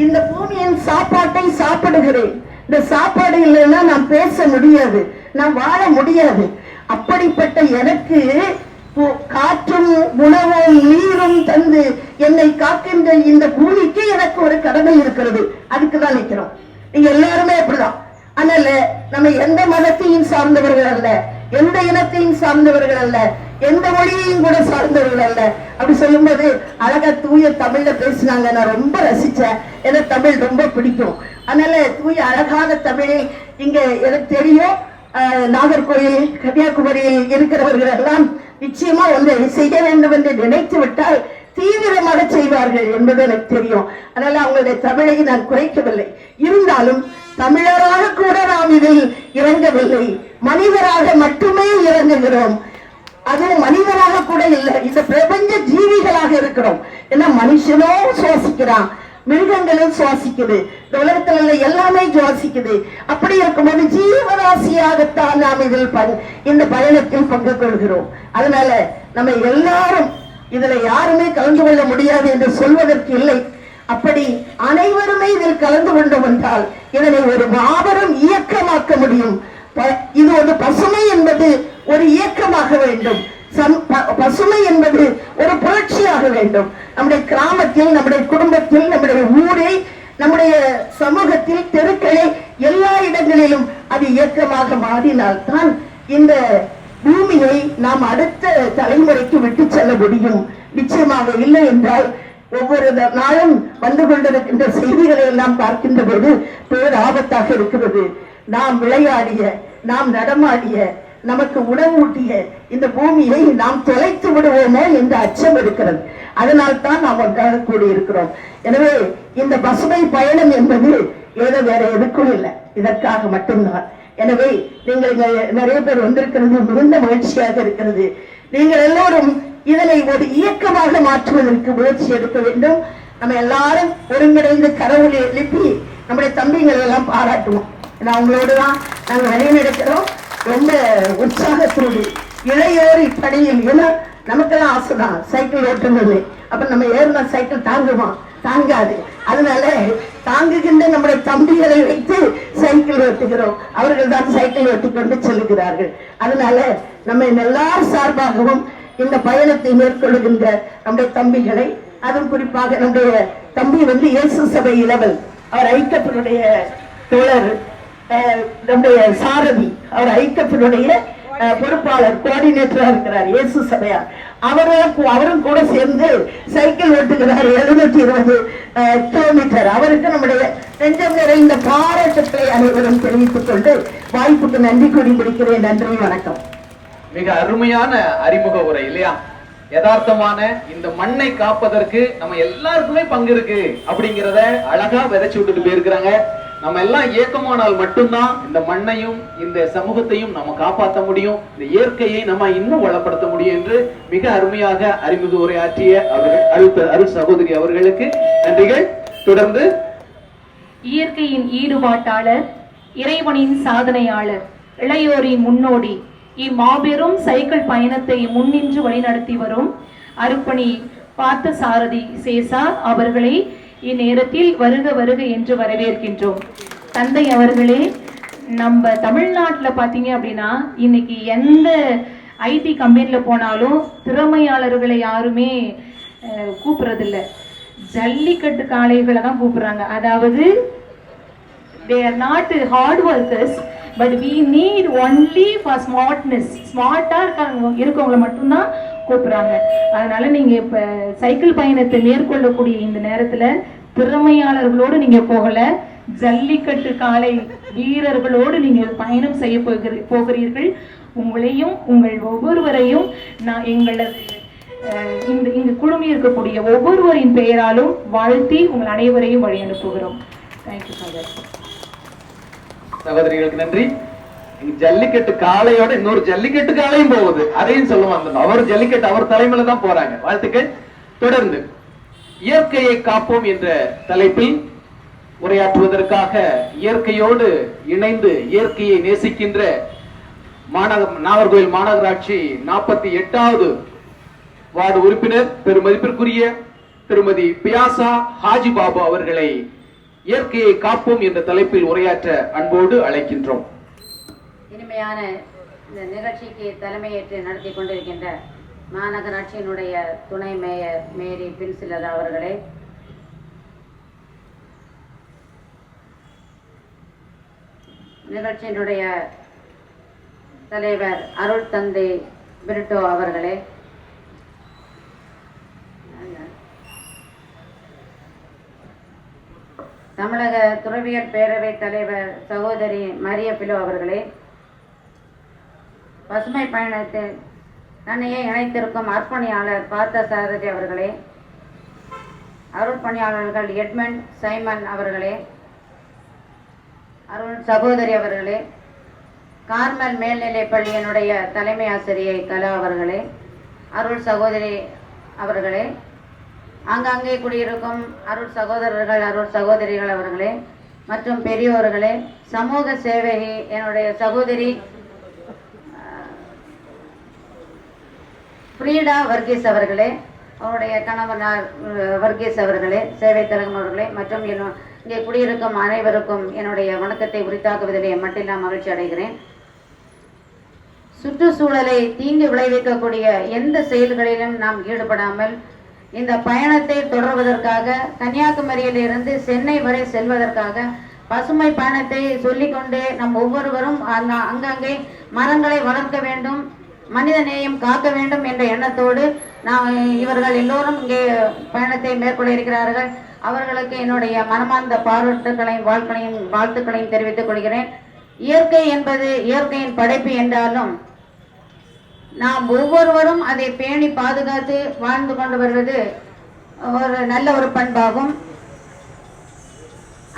இந்த பூமியின் சாப்பாட்டை சாப்பிடுகிறேன். இந்த சாப்பாடு இல்லைன்னா நான் பேச முடியாது, நான் வாழ முடியாது. அப்படிப்பட்ட எனக்கு காற்றும் உணவும் நீரும் தந்து என்னை காக்கின்ற இந்த பூமிக்கு எனக்கு ஒரு கடமை இருக்கிறது. அதுக்குதான் நிற்கிறோம். நீங்க எல்லாருமே அப்படிதான். அதனால நம்ம எந்த மதத்தையும் சார்ந்தவர்கள் அல்ல, எந்த இனத்தையும் சார்ந்தவர்கள் அல்ல, எந்த மொழியையும் கூட சார்ந்தவர்கள் அல்ல. அப்படி சொல்லும்போது அழகா தூய தமிழ்ல பேசினாங்க. நான் ரொம்ப ரசிச்சேன். எனக்கு தமிழ் ரொம்ப பிடிக்கும். அதனால தூய அழகான தமிழில் இங்க எனக்கு தெரியும். நாகர்கோயில், கன்னியாகுமரியில் இருக்கிறவர்கள் எல்லாம் நிச்சயமா ஒன்றை செய்ய வேண்டும் என்று நினைத்து விட்டால் தீவிரமாக செய்வார்கள் என்பது எனக்கு தெரியும். அதனால அவங்களுடைய தமிழை நான் குறைக்கவில்லை. இருந்தாலும் தமிழராக கூட நாம் இதில் இறங்கவில்லை, மனிதராக மட்டுமே இறங்குகிறோம். அதுவும் மனிதராக கூட இல்லை, இந்த பிரபஞ்ச ஜீவிகளாக இருக்கிறோம். ஏன்னா மனுஷனும் சுவாசிக்கிறான், மிருகங்களும் சுவாசிக்குது, உலகத்துல எல்லாமே சுவாசிக்குது. அப்படி இருக்கும்போது ஜீவராசியாகத்தான் நாம் இதில் இந்த பயணத்தில் பங்கு கொள்கிறோம். அதனால நம்ம எல்லாரும் இதுல யாருமே கலந்து கொள்ள முடியாது என்று சொல்வதற்கு இல்லை. அப்படி அனைவருமே இதில் கலந்து கொண்டோம் என்றால் இதனை ஒரு மாபெரும் இயக்கமாக்க முடியும். இது ஒரு பசுமை என்பது ஒரு இயக்கமாக வேண்டும். பசுமை என்பது ஒரு புரட்சியாக வேண்டும். நம்முடைய கிராமத்தில், நம்முடைய குடும்பத்தில், நம்முடைய ஊரில், நம்முடைய சமூகத்தில், தெருக்களில், எல்லா இடங்களிலும் அது இயக்கமாக மாறினால்தான் இந்த பூமி பூமியை நாம் அடுத்த தலைமுறைக்கு விட்டு செல்ல முடியும். நிச்சயமாக இல்லை என்றால் ஒவ்வொரு நாளும் வந்து கொண்டிருக்கின்ற செய்திகளை எல்லாம் பார்க்கின்ற போது பேர் ஆபத்தாக இருக்கிறது. நாம் விளையாடிய, நாம் நடமாடிய, நமக்கு உணவு ஊட்டிய இந்த பூமியை நாம் தொலைத்து விடுவோமோ என்ற அச்சம் இருக்கிறது. அதனால் தான் நாம் ஒன்றாக கூடியிருக்கிறோம். எனவே இந்த பசுமை பயணம் என்பது ஏதோ வேற எதுக்கும் இல்லை, இதற்காக மட்டும்தான். எனவே நீங்கள் நிறைய பேர் வந்திருக்கிறது மிகுந்த மகிழ்ச்சியாக இருக்கிறது. நீங்கள் எல்லோரும் இதனை ஒரு இயக்கமாக மாற்றுவதற்கு முயற்சி எடுக்க வேண்டும். நம்ம எல்லாரும் ஒருங்கிணைந்து கரவொலி எழுப்பி நம்முடைய தம்பிகளை எல்லாம் பாராட்டுவோம். அவங்களோடு தான் நாங்கள் வழிநடக்கிறோம். ரொம்ப உற்சாகத்தோடு இளையோர் இப்பணியில், ஏன்னா நமக்கெல்லாம் ஆசைதான் சைக்கிள் ஓட்டுறது. அப்ப நம்ம ஏறின சைக்கிள் தாங்குமா? தாங்காது. அதனால தாங்குகின்ற நம்முடைய தம்பிகளை வைத்து சைக்கிள் ஓட்டுகிறோம். அவர்கள் தான் சைக்கிள் ஓட்டிக் கொண்டு செல்லுகிறார்கள். அதனால நம்ம எல்லார் சார்பாகவும் இந்த பயணத்தை மேற்கொள்ளுகின்ற நம்முடைய தம்பிகளை, அதுவும் குறிப்பாக நம்முடைய தம்பி இயேசு சபை இளவல், அவர் ஐக்கியத்தினுடைய தோழர், நம்முடைய சாரதி, அவர் ஐக்கியத்தினுடைய பொறுப்பாளர், கோஆர்டினேட்டரா இருக்கிறார் இயேசு சபையார். அவரும் கூட சேர்ந்து சைக்கிள் ஓட்டுகிறார் 720 கிலோமீட்டர். அவருக்கு நம்முடைய நெஞ்சம் நிறைந்த பாராட்டுக்களை அனைவரும் தெரிவித்துக் கொண்டு வாய்ப்புக்கு நன்றி கூறி முடிக்கிறேன். நன்றி, வணக்கம். மிக அருமையான அறிமுக உரை இல்லையா? யதார்த்தமான இந்த மண்ணை காப்பதற்கு நம்ம எல்லாருக்குமே பங்கு இருக்கு அப்படிங்கிறத அழகா விதைச்சு விட்டுட்டு போயிருக்கிறாங்க. நம்ம எல்லாம் ஏக்கமானால் மட்டும்தான் இந்த மண்ணையும் இந்த சமூகத்தையும் நம்ம காப்பாற்ற முடியும், இந்த இயற்கையை நம்ம இன்னும் வளப்படுத்த முடியும் என்று மிக அருமையாக அறிமுக உரையாற்றிய அருள் சகோதரி அவர்களுக்கு நன்றிகள். தொடர்ந்து இயற்கையின் ஈடுபாட்டாளர், இறைவனின் சாதனையாளர், இளையோரின் முன்னோடி, இம்மாபெரும் சைக்கிள் பயணத்தை முன்னின்று வழிநடத்தி வரும் அருப்பணி பார்த்த சாரதி சேசார் அவர்களை இந்நேரத்தில் வருக வருக என்று வரவேற்கின்றோம். தந்தை அவர்களே, நம்ம தமிழ்நாட்டில் பார்த்தீங்க அப்படின்னா இன்னைக்கு எந்த ஐடி கம்பெனியில் போனாலும் திறமையாளர்களை யாருமே கூப்பிடுறதில்ல, ஜல்லிக்கட்டு காளைகளை தான் கூப்பிடுறாங்க. அதாவது they are not hard workers, but we need only for smartness. ஸ்மார்ட்டா இருக்கவங்களை மட்டும்தான் கூப்பிடுறாங்க. அதனால நீங்க இப்ப சைக்கிள் பயணத்தை மேற்கொள்ளக்கூடிய இந்த நேரத்துல திறமையாளர்களோடு நீங்க போகல, ஜல்லிக்கட்டு காளை வீரர்களோடு நீங்க பயணம் செய்ய போகிறீர்கள். உங்களையும் உங்கள் ஒவ்வொருவரையும் நான் எங்களது இங்கு குழுமி இருக்கக்கூடிய ஒவ்வொருவரின் பெயராலும் வாழ்த்தி உங்கள் அனைவரையும் வழி அனுப்புகிறோம். Thank you father. சகோதரிகளுக்கு நன்றி. ஜல்லிக்கட்டு காளையோட இன்னொரு ஜல்லிக்கட்டு காளையும் போகுது, அதையும் சொல்லுவாங்க. அவர் ஜல்லிக்கட்டு அவர் தலைமையில தான் போறாங்க. வாழ்த்துக்கள். தொடர்ந்து இயற்கையை காப்போம் என்ற தலைப்பில் உரையாற்றுவதற்காக இயற்கையோடு இணைந்து இயற்கையை நேசிக்கின்ற நாகர்கோவில் மாநகராட்சி 48வது வார்டு உறுப்பினர் பெருமதிப்பிற்குரிய திருமதி பியாசா ஹாஜி பாபு அவர்களை இயற்கையை காப்போம் என்ற தலைப்பில் உரையாற்ற அன்போடு அழைக்கின்றோம். இனிமையான இந்த நிகழ்ச்சிக்கு தலைமையேற்று நடத்தி கொண்டிருக்கின்ற மாநகராட்சியினுடைய துணை மேயர் மேரி பின்சிலர் அவர்களே, நிகழ்ச்சியினுடைய தலைவர் அருள் தந்தை பிரிட்டோ அவர்களே, தமிழக துறவியல் பேரவை தலைவர் சகோதரி மரிய பிலோ அவர்களே, பசுமை பயணத்தில் தன்னையே இணைத்திருக்கும் அர்ப்பணியாளர் பார்த்த சாரதி அவர்களே, அருள் பணியாளர்கள் எட்மண்ட் சைமன் அவர்களே, அருள் சகோதரி அவர்களே, கார்மல் மேல்நிலைப் பள்ளியினுடைய தலைமை ஆசிரியை கலா அவர்களே, அருள் சகோதரி அவர்களே, ஆங்காங்கே குடியிருக்கும் அருள் சகோதரர்கள் அருள் சகோதரிகள் அவர்களே மற்றும் பெரியோர்களே, சமூக சேவகி என்னுடைய சகோதரி ஃப்ரீடா வர்கீஸ் அவர்களே, அவருடைய கணவனார் வர்கீஸ் அவர்களே, சேவை திலகம் அவர்களே மற்றும் இங்கே குடியிருக்கும் அனைவருக்கும் என்னுடைய வணக்கத்தை உரித்தாக்குவதிலே மட்டில்லா மகிழ்ச்சி அடைகிறேன். சுற்றுச்சூழலை தீங்கு விளைவிக்கக்கூடிய எந்த செயல்களிலும் நாம் ஈடுபடாமல் இந்த பயணத்தை தொடர்வதற்காக கன்னியாகுமரியில் இருந்து சென்னை வரை செல்வதற்காக பசுமை பயணத்தை சொல்லிக்கொண்டே நம் ஒவ்வொருவரும் அங்கங்கே மரங்களை வளர்க்க வேண்டும், மனித நேயம் காக்க வேண்டும் என்ற எண்ணத்தோடு இவர்கள் எல்லோரும் இங்கே பயணத்தை மேற்கொள்ள இருக்கிறார்கள். அவர்களுக்கு என்னுடைய மனமார்ந்த பாராட்டுகளையும் வாழ்த்துக்களையும் தெரிவித்துக் கொள்கிறேன். இயற்கை என்பது இயற்கையின் படைப்பு என்றாலும் நாம் ஒவ்வொருவரும் அதை பேணி பாதுகாத்து வாழ்ந்து கொண்டு வருவது ஒரு நல்ல ஒரு பண்பாகும்.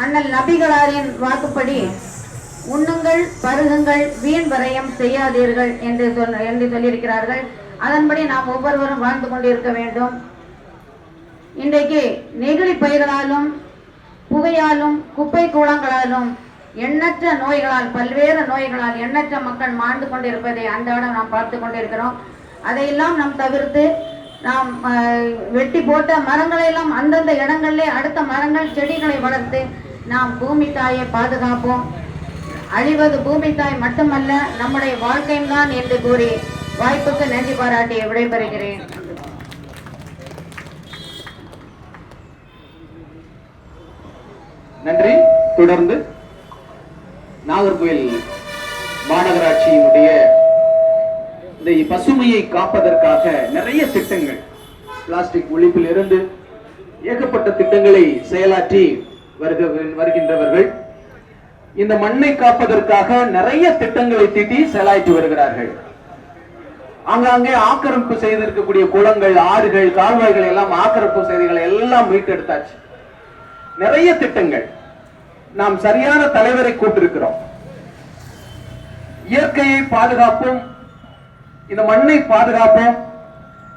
அண்ணல் நபிகளாரின் வாக்குப்படி உண்ணுங்கள், பருகுங்கள், வீண் விரயம் செய்யாதீர்கள் என்று சொல்லியிருக்கிறார்கள். அதன்படி நாம் ஒவ்வொருவரும் வாழ்ந்து கொண்டிருக்க வேண்டும். இன்றைக்கு நெகிழி பயிர்களாலும் புகையாலும் குப்பை கூடங்களாலும் எண்ணற்ற நோய்களால் பல்வேறு நோய்களால் எண்ணற்ற மக்கள் மாண்டு கொண்டிருப்பதை அன்றாடம் நாம் பார்த்து கொண்டிருக்கிறோம். அதையெல்லாம் நாம் தவிர்த்து நாம் வெட்டி போட்ட மரங்களை எல்லாம் அந்தந்த இடங்களிலே அடுத்த மரங்கள் செடிகளை வளர்த்து நாம் பூமி தாயை பாதுகாப்போம். அழிவது பூமி தாய் மட்டுமல்ல, நம்முடைய வாழ்க்கையும் தான் என்று கூறி வாய்ப்புக்கு நன்றி பாராட்டி விடைபெறுகிறேன். நன்றி. தொடர்ந்து நாகர்கோவில் மாநகராட்சியினுடைய இந்த பசுமையை காப்பதற்காக நிறைய திட்டங்கள், பிளாஸ்டிக் ஒழிப்பில் இருந்து ஏகப்பட்ட திட்டங்களை செயலாற்றி வருகின்றவர்கள் இந்த மண்ணை காப்பதற்காக நிறைய திட்டங்களை தீட்டி செயலாற்றி வருகிறார்கள். ஆங்காங்கே ஆக்கிரமிப்பு செய்திருக்கக்கூடிய குளங்கள், ஆறுகள், கால்வாய்கள் எல்லாம் ஆக்கிரமிப்பு செய்திகளை எல்லாம் மீட்டெடுத்தாச்சு. நிறைய திட்டங்கள். நாம் சரியான தலைவரை கூட்டிருக்கிறோம். இயற்கையை பாதுகாப்போம், இந்த மண்ணை பாதுகாப்போம்,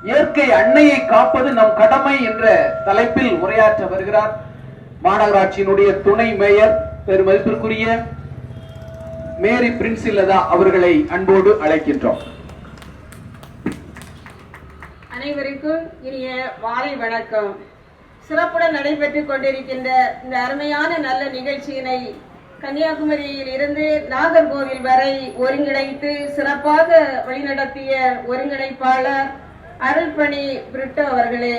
இயற்கை அன்னையை காப்பது நம் கடமை என்ற தலைப்பில் உரையாற்ற வருகிறார் மாநகராட்சியினுடைய துணை மேயர் பெருமதிப்பிற்குரிய மேரி பிரின்சிலதா அவர்களை அன்போடு அழைக்கின்றோம். அனைவருக்கும் இனிய மாலை வணக்கம். சிறப்புடன் நடைபெற்றுக் கொண்டிருக்கின்ற இந்த அருமையான நல்ல நிகழ்ச்சியினை கன்னியாகுமரியில் இருந்து நாகர்கோவில் வரை ஒருங்கிணைத்து சிறப்பாக வழிநடத்திய ஒருங்கிணைப்பாளர் அருள்பணி பிரிட்டோ அவர்களே,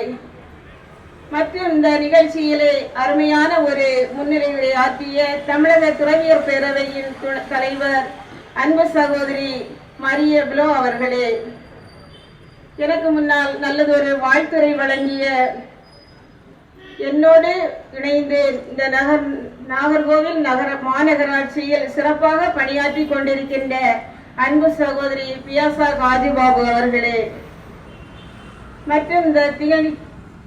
மற்றும் இந்த நிகழ்ச்சியிலே அருமையான ஒரு முன்னிலை உரை ஆற்றிய தமிழக துறவியர் பேரவையின் தலைவர் அன்பு சகோதரி மரிய பிளோ அவர்களே, எனக்கு முன்னால் நல்லதொரு வாழ்த்துரை வழங்கிய என்னோடு இணைந்து இந்த நாகர்கோவில் மாநகராட்சியில் சிறப்பாக பணியாற்றி கொண்டிருக்கின்ற அன்பு சகோதரி பியாசா காஜிபாபு அவர்களே, மற்றும் இந்த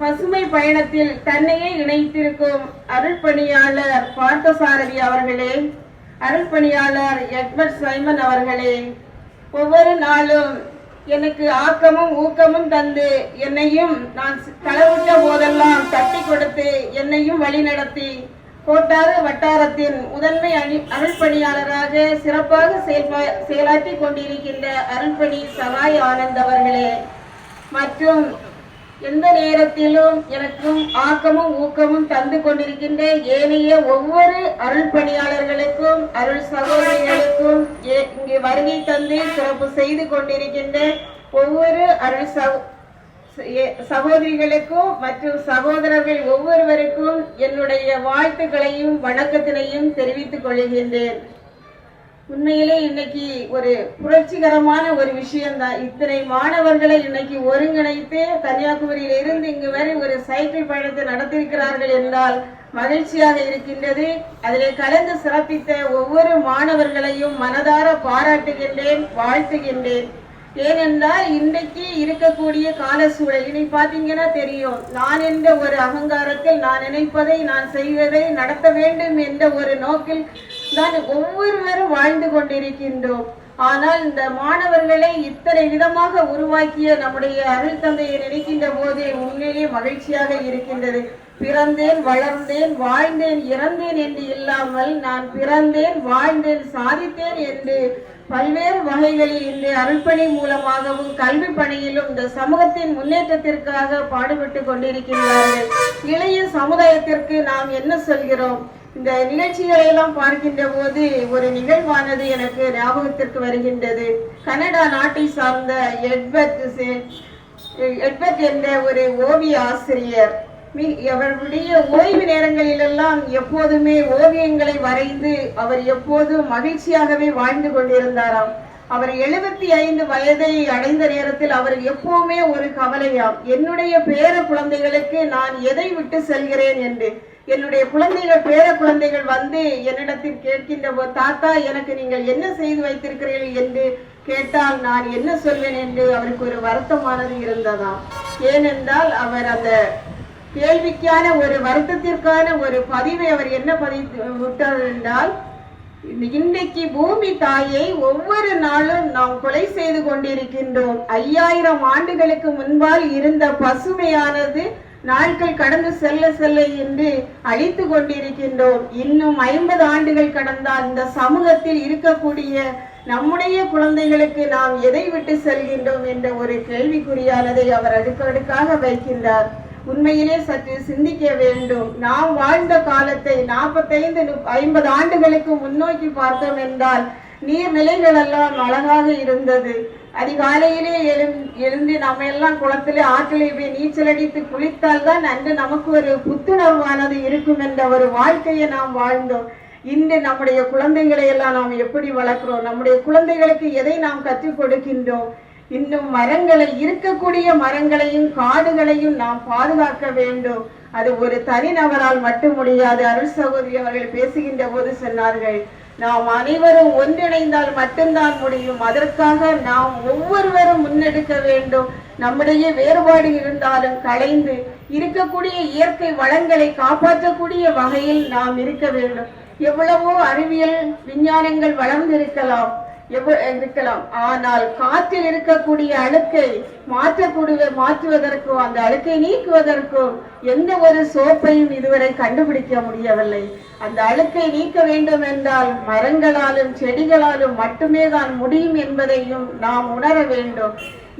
பசுமை பயணத்தில் தன்னையே இணைத்திருக்கும் அருள்பணியாளர் பார்த்தசாரதி அவர்களே, அருள்பணியாளர் எட்வர்ட் சைமன் அவர்களே, ஒவ்வொரு நாளும் எனக்கு ஆக்கமும் ஊக்கமும் தந்து என்னையும் நான் தளவிட்ட போதெல்லாம் தட்டி கொடுத்து என்னையும் வழிநடத்தி கோட்டாறு வட்டாரத்தின் முதன்மை அருள்பணியாளராக சிறப்பாக செயலாற்றி கொண்டிருக்கின்ற அருள்பணி சகாய் ஆனந்த் அவர்களே, மற்றும் எந்த நேரத்திலும் எனக்கும் ஆக்கமும் ஊக்கமும் தந்து கொண்டிருக்கின்ற ஏனைய ஒவ்வொரு அருள் பணியாளர்களுக்கும் அருள் சகோதரிகளுக்கும் இங்கு வருகை தந்து சிறப்பு செய்து கொண்டிருக்கின்ற ஒவ்வொரு அருள் சகோதரிகளுக்கும் மற்றும் சகோதரர்கள் ஒவ்வொருவருக்கும் என்னுடைய வாழ்த்துக்களையும் வணக்கத்தினையும் தெரிவித்துக் கொள்கின்றேன். உண்மையிலே இன்னைக்கு ஒரு புரட்சிகரமான ஒரு விஷயம்தான். இத்தனை மாணவர்களை இன்னைக்கு ஒருங்கிணைத்து கன்னியாகுமரியில் இருந்து இங்கு வரை ஒரு சைக்கிள் பயணத்தை நடத்தியிருக்கிறார்கள் என்றால் மகிழ்ச்சியாக இருக்கின்றது. அதிலே கலந்து சிறப்பித்த ஒவ்வொரு மாணவர்களையும் மனதார பாராட்டுகின்றேன், வாழ்த்துகின்றேன். ஏனென்றால் இன்றைக்கு இருக்கக்கூடிய கால சூழல் இனி பார்த்தீங்கன்னா தெரியும், நான் என்ற ஒரு அகங்காரத்தில் நான் நினைப்பதை நான் செய்வதை நடத்த வேண்டும் என்ற ஒரு நோக்கில் தான் ஒவ்வொருவரும் வாழ்ந்து கொண்டிருக்கின்றோம். ஆனால் இந்த மாணவர்களை இத்தனை விதமாக உருவாக்கிய நம்முடைய அருள் தந்தையை நினைக்கின்ற போது உண்மையிலே மகிழ்ச்சியாக இருக்கின்றது. பிறந்தேன், வளர்ந்தேன், வாழ்ந்தேன், இறந்தேன் என்று இல்லாமல் நான் பிறந்தேன், வாழ்ந்தேன், சாதித்தேன் என்று பல்வேறு வகைகளில் இந்த அருள்பணி மூலமாகவும் கல்வி பணியிலும் இந்த சமூகத்தின் முன்னேற்றத்திற்காக பாடுபட்டு கொண்டிருக்கிறார்கள். இளைய சமுதாயத்திற்கு நாம் என்ன சொல்கிறோம்? இந்த நிகழ்ச்சிகளை எல்லாம் பார்க்கின்ற போது ஒரு நிகழ்வானது எனக்கு ஞாபகத்திற்கு வருகின்றது. கனடா நாட்டை சார்ந்த எட்வர்ட் என்ற ஒரு ஓவிய ஆசிரியர் அவருடைய ஓய்வு நேரங்களிலெல்லாம் எப்போதுமே ஓவியங்களை வரைந்து அவர் எப்போதும் மகிழ்ச்சியாகவே வாழ்ந்து கொண்டிருந்தாராம். அவர் 75 வயதை அடைந்த நேரத்தில் அவர் எப்பவுமே ஒரு கவலையாம், என்னுடைய பேர குழந்தைகளுக்கு நான் எதை விட்டு செல்கிறேன் என்று. என்னுடைய குழந்தைகள் பேர குழந்தைகள் வந்து என்னிடத்தில் கேட்கின்ற போது, தாத்தா எனக்கு நீங்கள் என்ன செய்து வைத்திருக்கிறீர்கள் என்று கேட்டால் நான் என்ன சொல்வேன் என்று அவருக்கு ஒரு வருத்தமானது இருந்ததாம். ஏனென்றால் அவர் அந்த கேள்விக்கான ஒரு வருத்தத்திற்கான ஒரு பதிவை அவர் என்ன பதிவு விட்டார் என்றால், இன்றைக்கு பூமி தாயை ஒவ்வொரு நாளும் நாம் கொலை செய்து கொண்டிருக்கின்றோம். 5000 ஆண்டுகளுக்கு முன்பால் இருந்த பசுமையானது நாட்கள் கடந்து செல்ல செல்ல என்று அழித்து கொண்டிருக்கின்றோம். இன்னும் 50 ஆண்டுகள் கடந்தால் இந்த சமூகத்தில் இருக்கக்கூடிய நம்முடைய குழந்தைகளுக்கு நாம் எதை விட்டு செல்கின்றோம் என்ற ஒரு கேள்விக்குறியானதை அவர் அடுக்கடுக்காக வைக்கின்றார். உண்மையிலே சற்று சிந்திக்க வேண்டும். நாம் வாழ்ந்த காலத்தை 45-50 ஆண்டுகளுக்கு முன்னோக்கி பார்த்தோம் என்றால் நீர்நிலைகள் எல்லாம் அழகாக இருந்தது. அதிகாலையிலே எழுந்து நம்ம எல்லாம் குளத்திலே ஆற்றிலே போய் நீச்சல் அடித்து குளித்தால் தான் அன்று நமக்கு ஒரு புத்துணர்வானது இருக்கும் என்ற ஒரு வாழ்க்கையை நாம் வாழ்ந்தோம். இன்று நம்முடைய குழந்தைகளை எல்லாம் நாம் எப்படி வளர்க்கிறோம்? நம்முடைய குழந்தைகளுக்கு எதை நாம் கற்றுக் கொடுக்கின்றோம்? இன்னும் மரங்களை, இருக்கக்கூடிய மரங்களையும் காடுகளையும் நாம் பாதுகாக்க வேண்டும். அது ஒரு தனிநபரால் மட்டும் முடியாது. அருள் சகோதரி அவர்கள் பேசுகின்ற போது சொன்னார்கள், நாம் அனைவரும் ஒன்றிணைந்தால் மட்டும்தான் முடியும். அதற்காக நாம் ஒவ்வொருவரும் முன்னெடுக்க வேண்டும். நம்முடைய வேறுபாடு இருந்தாலும் களைந்து இருக்கக்கூடிய இயற்கை வளங்களை காப்பாற்றக்கூடிய வகையில் நாம் இருக்க வேண்டும். எவ்வளவோ அறிவியல் விஞ்ஞானங்கள் வளர்ந்திருக்கலாம், ஆனால் காற்றில் இருக்கக்கூடிய அழுக்கை மாற்றுவதற்கோ அந்த அழுக்கை நீக்குவதற்கோ எந்த ஒரு சோப்பையும் இதுவரை கண்டுபிடிக்க முடியவில்லை. அந்த அழுக்கை நீக்க வேண்டும் என்றால் மரங்களாலும் செடிகளாலும் மட்டுமே தான் முடியும் என்பதையும் நாம் உணர வேண்டும்.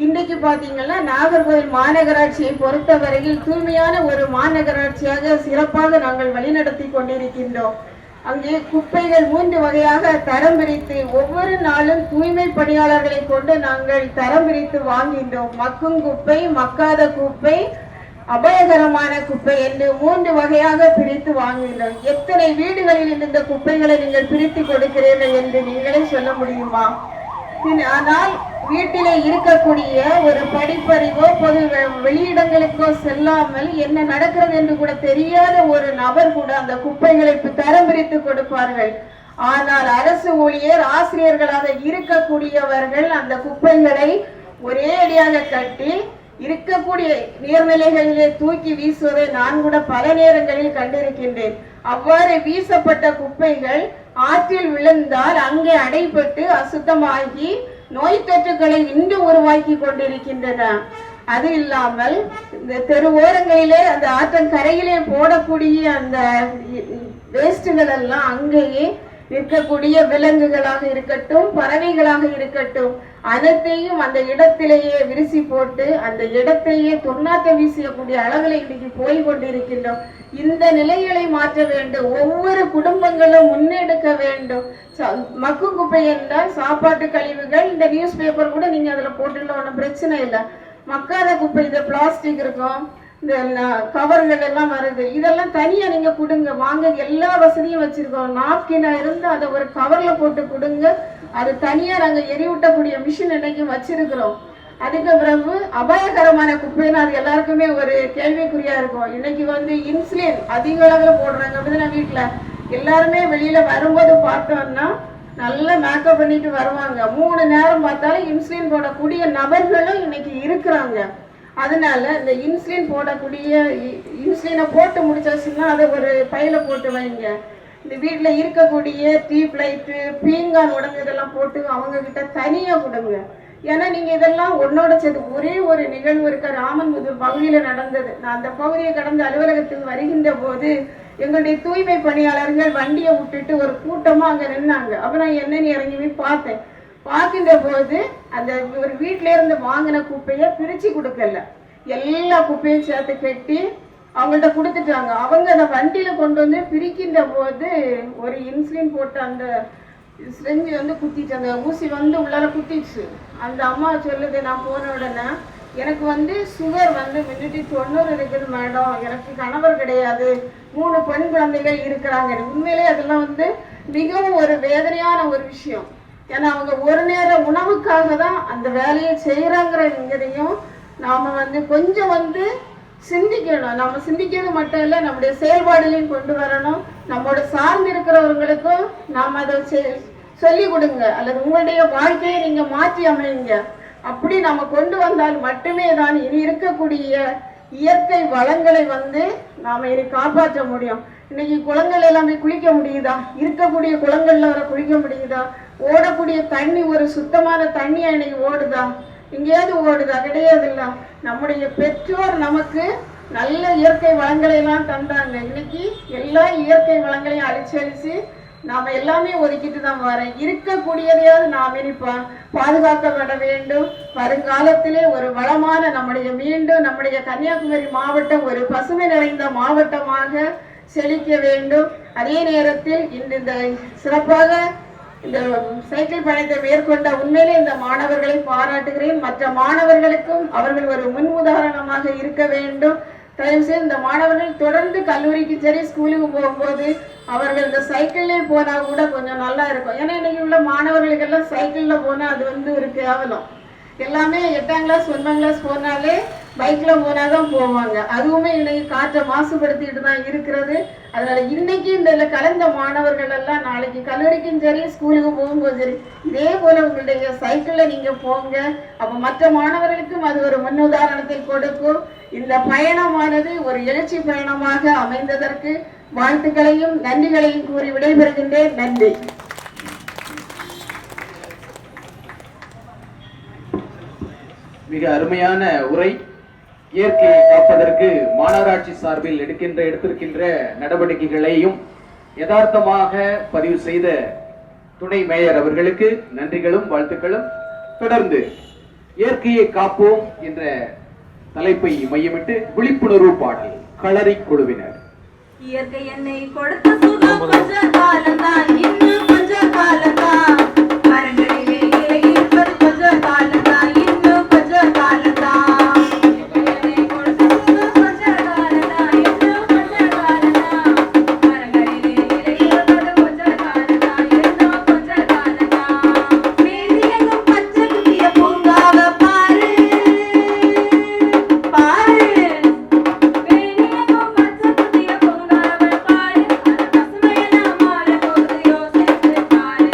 இன்றைக்கு பாத்தீங்கன்னா நாகர்கோவில் மாநகராட்சியை பொறுத்தவரையில் தூய்மையான ஒரு மாநகராட்சியாக சிறப்பாக நாங்கள் வழிநடத்தி கொண்டிருக்கின்றோம். அங்கே குப்பைகள் 3 வகையாக தரம் பிரித்து ஒவ்வொரு நாளும் தூய்மை பணியாளர்களை கொண்டு நாங்கள் தரம் பிரித்து வாங்கின்றோம். மக்கும் குப்பை, மக்காத குப்பை, அபாயகரமான குப்பை என்று 3 வகையாக பிரித்து வாங்குகின்றோம். எத்தனை வீடுகளில் இந்த குப்பைகளை நீங்கள் பிரித்து கொடுக்கிறீர்கள் என்று நீங்களே சொல்ல முடியுமா? ஆனால் வீட்டிலே இருக்கக்கூடிய ஒரு படிப்பறிவோ பொது வெளியிடங்களுக்கோ செல்லாமல் என்ன நடக்கிறது என்று கூட தெரியாத ஒரு நபர் கூட அந்த குப்பைகளை தரம் பிரித்து கொடுப்பார்கள். ஆனால் அரசு ஊழியர், ஆசிரியர்களாக இருக்கக்கூடியவர்கள் அந்த குப்பைகளை ஒரே அடியாக கட்டி இருக்கக்கூடிய நீர்நிலைகளிலே தூக்கி வீசுவதை நான் கூட பல நேரங்களில் கண்டிருக்கின்றேன். அவ்வாறு வீசப்பட்ட குப்பைகள் ஆற்றில் விழுந்தால் அங்கே அடைபட்டு அசுத்தமாகி நோய் தொற்றுகளை இன்று உருவாக்கி கொண்டிருக்கின்றன. அது இல்லாமல் இந்த தெரு ஓரங்களிலே அந்த ஆற்றன் கரையிலே போடக்கூடிய அந்த வேஸ்டுகள் எல்லாம் அங்கேயே இருக்கக்கூடிய விலங்குகளாக இருக்கட்டும், பறவைகளாக இருக்கட்டும், அனைத்தையும் அந்த இடத்திலேயே விரிசி போட்டு அந்த இடத்தையே துர்நாற்றம் வீசக்கூடிய அளவில் இன்னைக்கு போய் கொண்டிருக்கின்றோம். இந்த நிலைகளை மாற்ற வேண்டும். ஒவ்வொரு குடும்பங்களும் முன்னெடுக்க வேண்டும். மக்கு குப்பை என்றால் சாப்பாட்டு கழிவுகள், இந்த நியூஸ் பேப்பர் கூட நீங்க அதுல போட்டுள்ள ஒன்றும் பிரச்சனை இல்லை. மக்காத குப்பை, இந்த பிளாஸ்டிக் இருக்கும், இந்த கவர்கள் எல்லாம் வருது, இதெல்லாம் தனியா நீங்க கொடுங்க. வாங்க, எல்லா வசதியும் வச்சிருக்கோம். நாப்கினா இருந்து அதை ஒரு கவர்ல போட்டு கொடுங்க. அது தனியா நாங்க எரியூட்டக்கூடிய மிஷின் இன்னைக்கு வச்சிருக்கிறோம். அதுக்கு பிறகு அபாயகரமான குப்பைன்னு அது எல்லாருக்குமே ஒரு கேள்விக்குறியா இருக்கும். இன்னைக்கு இன்சுலின் அதிக அளவுல போடுறாங்க. அப்படிதான் வீட்டுல எல்லாருமே வெளியில வரும்போது பார்த்தோம்னா நல்லா மேக்கப் பண்ணிட்டு வருவாங்க. 3 நேரம் பார்த்தாலும் இன்சுலின் போடக்கூடிய நபர்களும் இன்னைக்கு இருக்கிறாங்க. அதனால இந்த இன்சுலின் போடக்கூடிய இன்சுலினை போட்டு முடிச்சாச்சுன்னா அதை ஒரு பையில போட்டு வைங்க. இந்த வீட்டுல இருக்கக்கூடிய டீப் லைட்டு, பீங்கான் உடம்பு இதெல்லாம் போட்டு அவங்க கிட்ட தனியா கொடுங்க. ஏன்னா நீங்க இதெல்லாம் ஒன்னோட சேர்த்து ஒரே ஒரு நிகழ்வு இருக்க ராமன்முதல் பகுதியில நடந்தது. நான் அந்த பகுதியை கடந்து அலுவலகத்துக்கு வருகின்ற போது எங்களுடைய தூய்மை பணியாளர்கள் வண்டியை விட்டுட்டு ஒரு கூட்டமா அங்க நின்னாங்க. அப்ப நான் என்னன்னு இறங்கி போய் பார்த்தேன். பார்க்கின்ற போது அந்த ஒரு வீட்டுல இருந்து வாங்கின குப்பைய பிரிச்சு கொடுக்கல, எல்லா குப்பையும் சேர்த்து கட்டி அவங்கள்ட்ட கொடுத்துட்டாங்க. அவங்க அந்த வண்டியில கொண்டு வந்து பிரிக்கின்ற போது ஒரு இன்சுலின் போட்டு அந்த சிரிஞ்சு குத்திட்டு, அந்த ஊசி உள்ளார குத்திடுச்சு. அந்த அம்மா சொல்லுது, நான் போன உடனே எனக்கு சுகர் முன்னிட்டு 90 இருக்குது மேடம், எனக்கு கணவர் கிடையாது, 3 பெண் குழந்தைகள் இருக்கிறாங்க. உண்மையிலே அதெல்லாம் மிகவும் ஒரு வேதனையான ஒரு விஷயம். ஏன்னா அவங்க ஒரு நேர உணவுக்காக தான் அந்த வேலையை செய்யறாங்கிறதையும் நாம கொஞ்சம் சிந்திக்கணும். நம்ம சிந்திக்கிறது மட்டும் இல்லை, நம்முடைய செயல்பாடுலையும் கொண்டு வரணும். நம்மோட சார்ந்து இருக்கிறவங்களுக்கும் நாம் அதை சொல்லி கொடுங்க, அல்லது உங்களுடைய வாழ்க்கையை நீங்க மாற்றி அமைங்க. அப்படி நம்ம கொண்டு வந்தால் மட்டுமே தான் இனி இருக்கக்கூடிய இயற்கை வளங்களை நாம இனி காப்பாற்ற முடியும். இன்னைக்கு குளங்கள் எல்லாமே குளிக்க முடியுதா? இருக்கக்கூடிய குளங்கள்ல வர குளிக்க முடியுதா? ஓடக்கூடிய தண்ணி ஒரு சுத்தமான தண்ணியா இன்னைக்கு ஓடுதா? எங்கேயாவது ஓடுதா? கிடையாது. இல்ல, நம்முடைய பெற்றோர் நமக்கு நல்ல இயற்கை வளங்களை எல்லாம் தந்தாங்க. இன்னைக்கு எல்லா இயற்கை வளங்களையும் அழிச்சு நாம எல்லாமே ஒதுக்கிட்டு தான் வரோம். இருக்கக்கூடியதையாவது நாம் இனி பாதுகாக்கப்பட வேண்டும். வருங்காலத்திலே ஒரு வளமான மீண்டும் நம்முடைய கன்னியாகுமரி மாவட்டம் ஒரு பசுமை நிறைந்த மாவட்டமாக செழிக்க வேண்டும். அதே நேரத்தில் இந்த சிறப்பாக இந்த சைக்கிள் பயணத்தை மேற்கொண்ட உண்மையிலே இந்த மாணவர்களை பாராட்டுகிறேன். மற்ற மாணவர்களுக்கும் அவர்கள் ஒரு முன் உதாரணமாக இருக்க வேண்டும். தயவு செய்து இந்த மாணவர்கள் தொடர்ந்து கல்லூரிக்கு சரி ஸ்கூலுக்கு போகும்போது அவர்கள் இந்த சைக்கிள்லே போனா கூட கொஞ்சம் நல்லா இருக்கும். ஏன்னா இன்னைக்கு உள்ள மாணவர்களுக்கெல்லாம் சைக்கிள்ல போனா அது ஒரு கேவலம். எல்லாமே 8ஆம் கிளாஸ் 9ஆம் கிளாஸ் போனாலே பைக்ல போனாதான் போவாங்க. அதுவுமே இன்னைக்கு காற்றை மாசுபடுத்திட்டு தான் இருக்கிறது. அதனால இன்னைக்கு இந்த கலந்த மாணவர்கள் எல்லாம் நாளைக்கு கல்லூரிக்கும் சரி ஸ்கூலுக்கு போகும்போது சரி இதே போல உங்களுடைய சைக்கிள்ல நீங்க போங்க. அப்ப மற்ற மாணவர்களுக்கும் அது ஒரு முன்னுதாரணத்தை கொடுக்கும். இந்த பயணமானது ஒரு எழுச்சி பயணமாக அமைந்ததற்கு வாழ்த்துக்களையும் நன்றிகளையும் கூறி விடைபெறுகின்றேன். நன்றி. மிக அருமையான உரை. இயற்கையை காப்பதற்கு மாநகராட்சி சார்பில் எடுத்திருக்கின்ற நடவடிக்கைகளையும் யதார்த்தமாக பதிவு செய்த துணை மேயர் அவர்களுக்கு நன்றிகளும் வாழ்த்துக்களும். தொடர்ந்து இயற்கையை காப்போம் என்ற தலைப்பை மையமிட்டு விழிப்புணர்வு பாடல் களரி குழுவினர். இயற்கை என்னை கொடுத்த சுகம் கொஞ்ச காலம்தான், இன்னும் கொஞ்ச காலம்தான். மரங்களிலே இலை இருப்பது கொஞ்ச காலம்தான், இன்னும் கொஞ்ச காலம்தான். இயற்கை என்னை கொடுத்த சுகம் கொஞ்ச காலம்தான், இன்னும் கொஞ்ச காலம்தான். மரங்களிலே இலை இருப்பது கொஞ்ச காலம்தான், இன்னும் கொஞ்ச காலம்தான். மேதியெங்கும் பச்சை குத்திய பூங்காவை பாரு பாரு. மேதியெங்கும் பச்சை குத்திய பூங்காவை பாரு. அந்த பசுமையெல்லாம் மாற போகுது யோசித்து பாரு.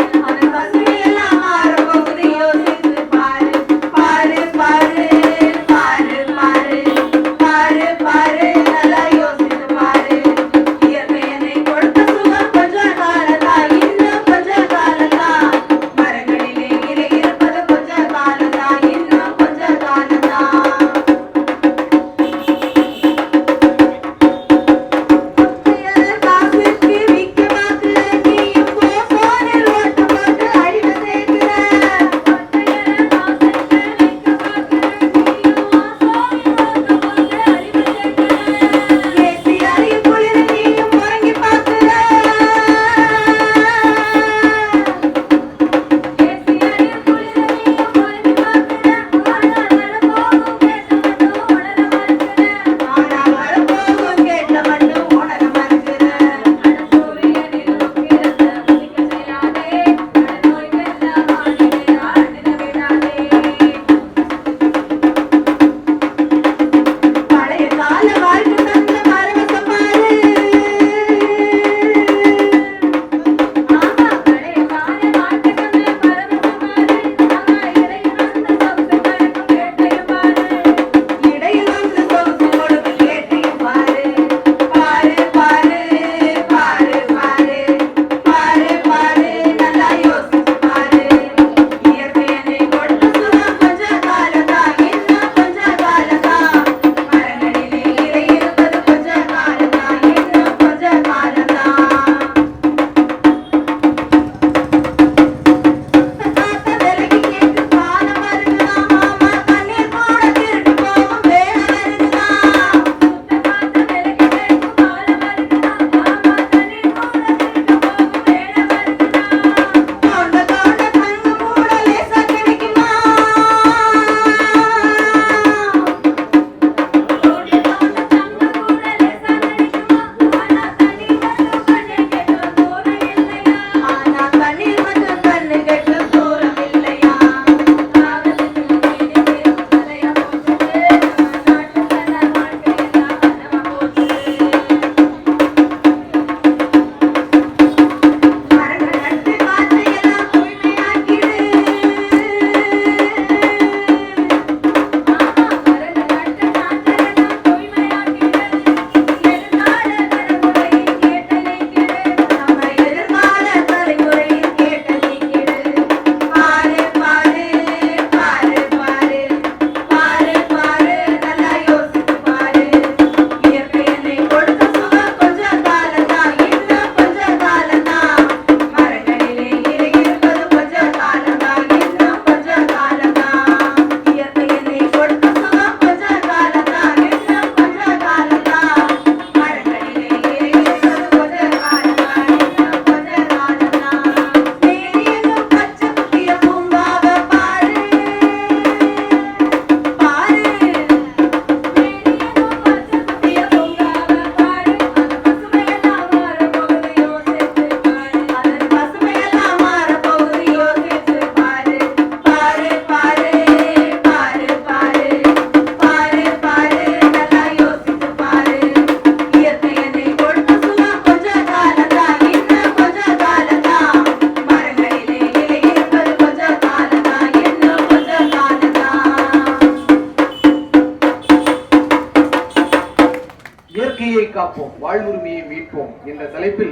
உரிமையை காப்போம், வாழ்வுரிமையை மீட்போம் என்ற தலைப்பில்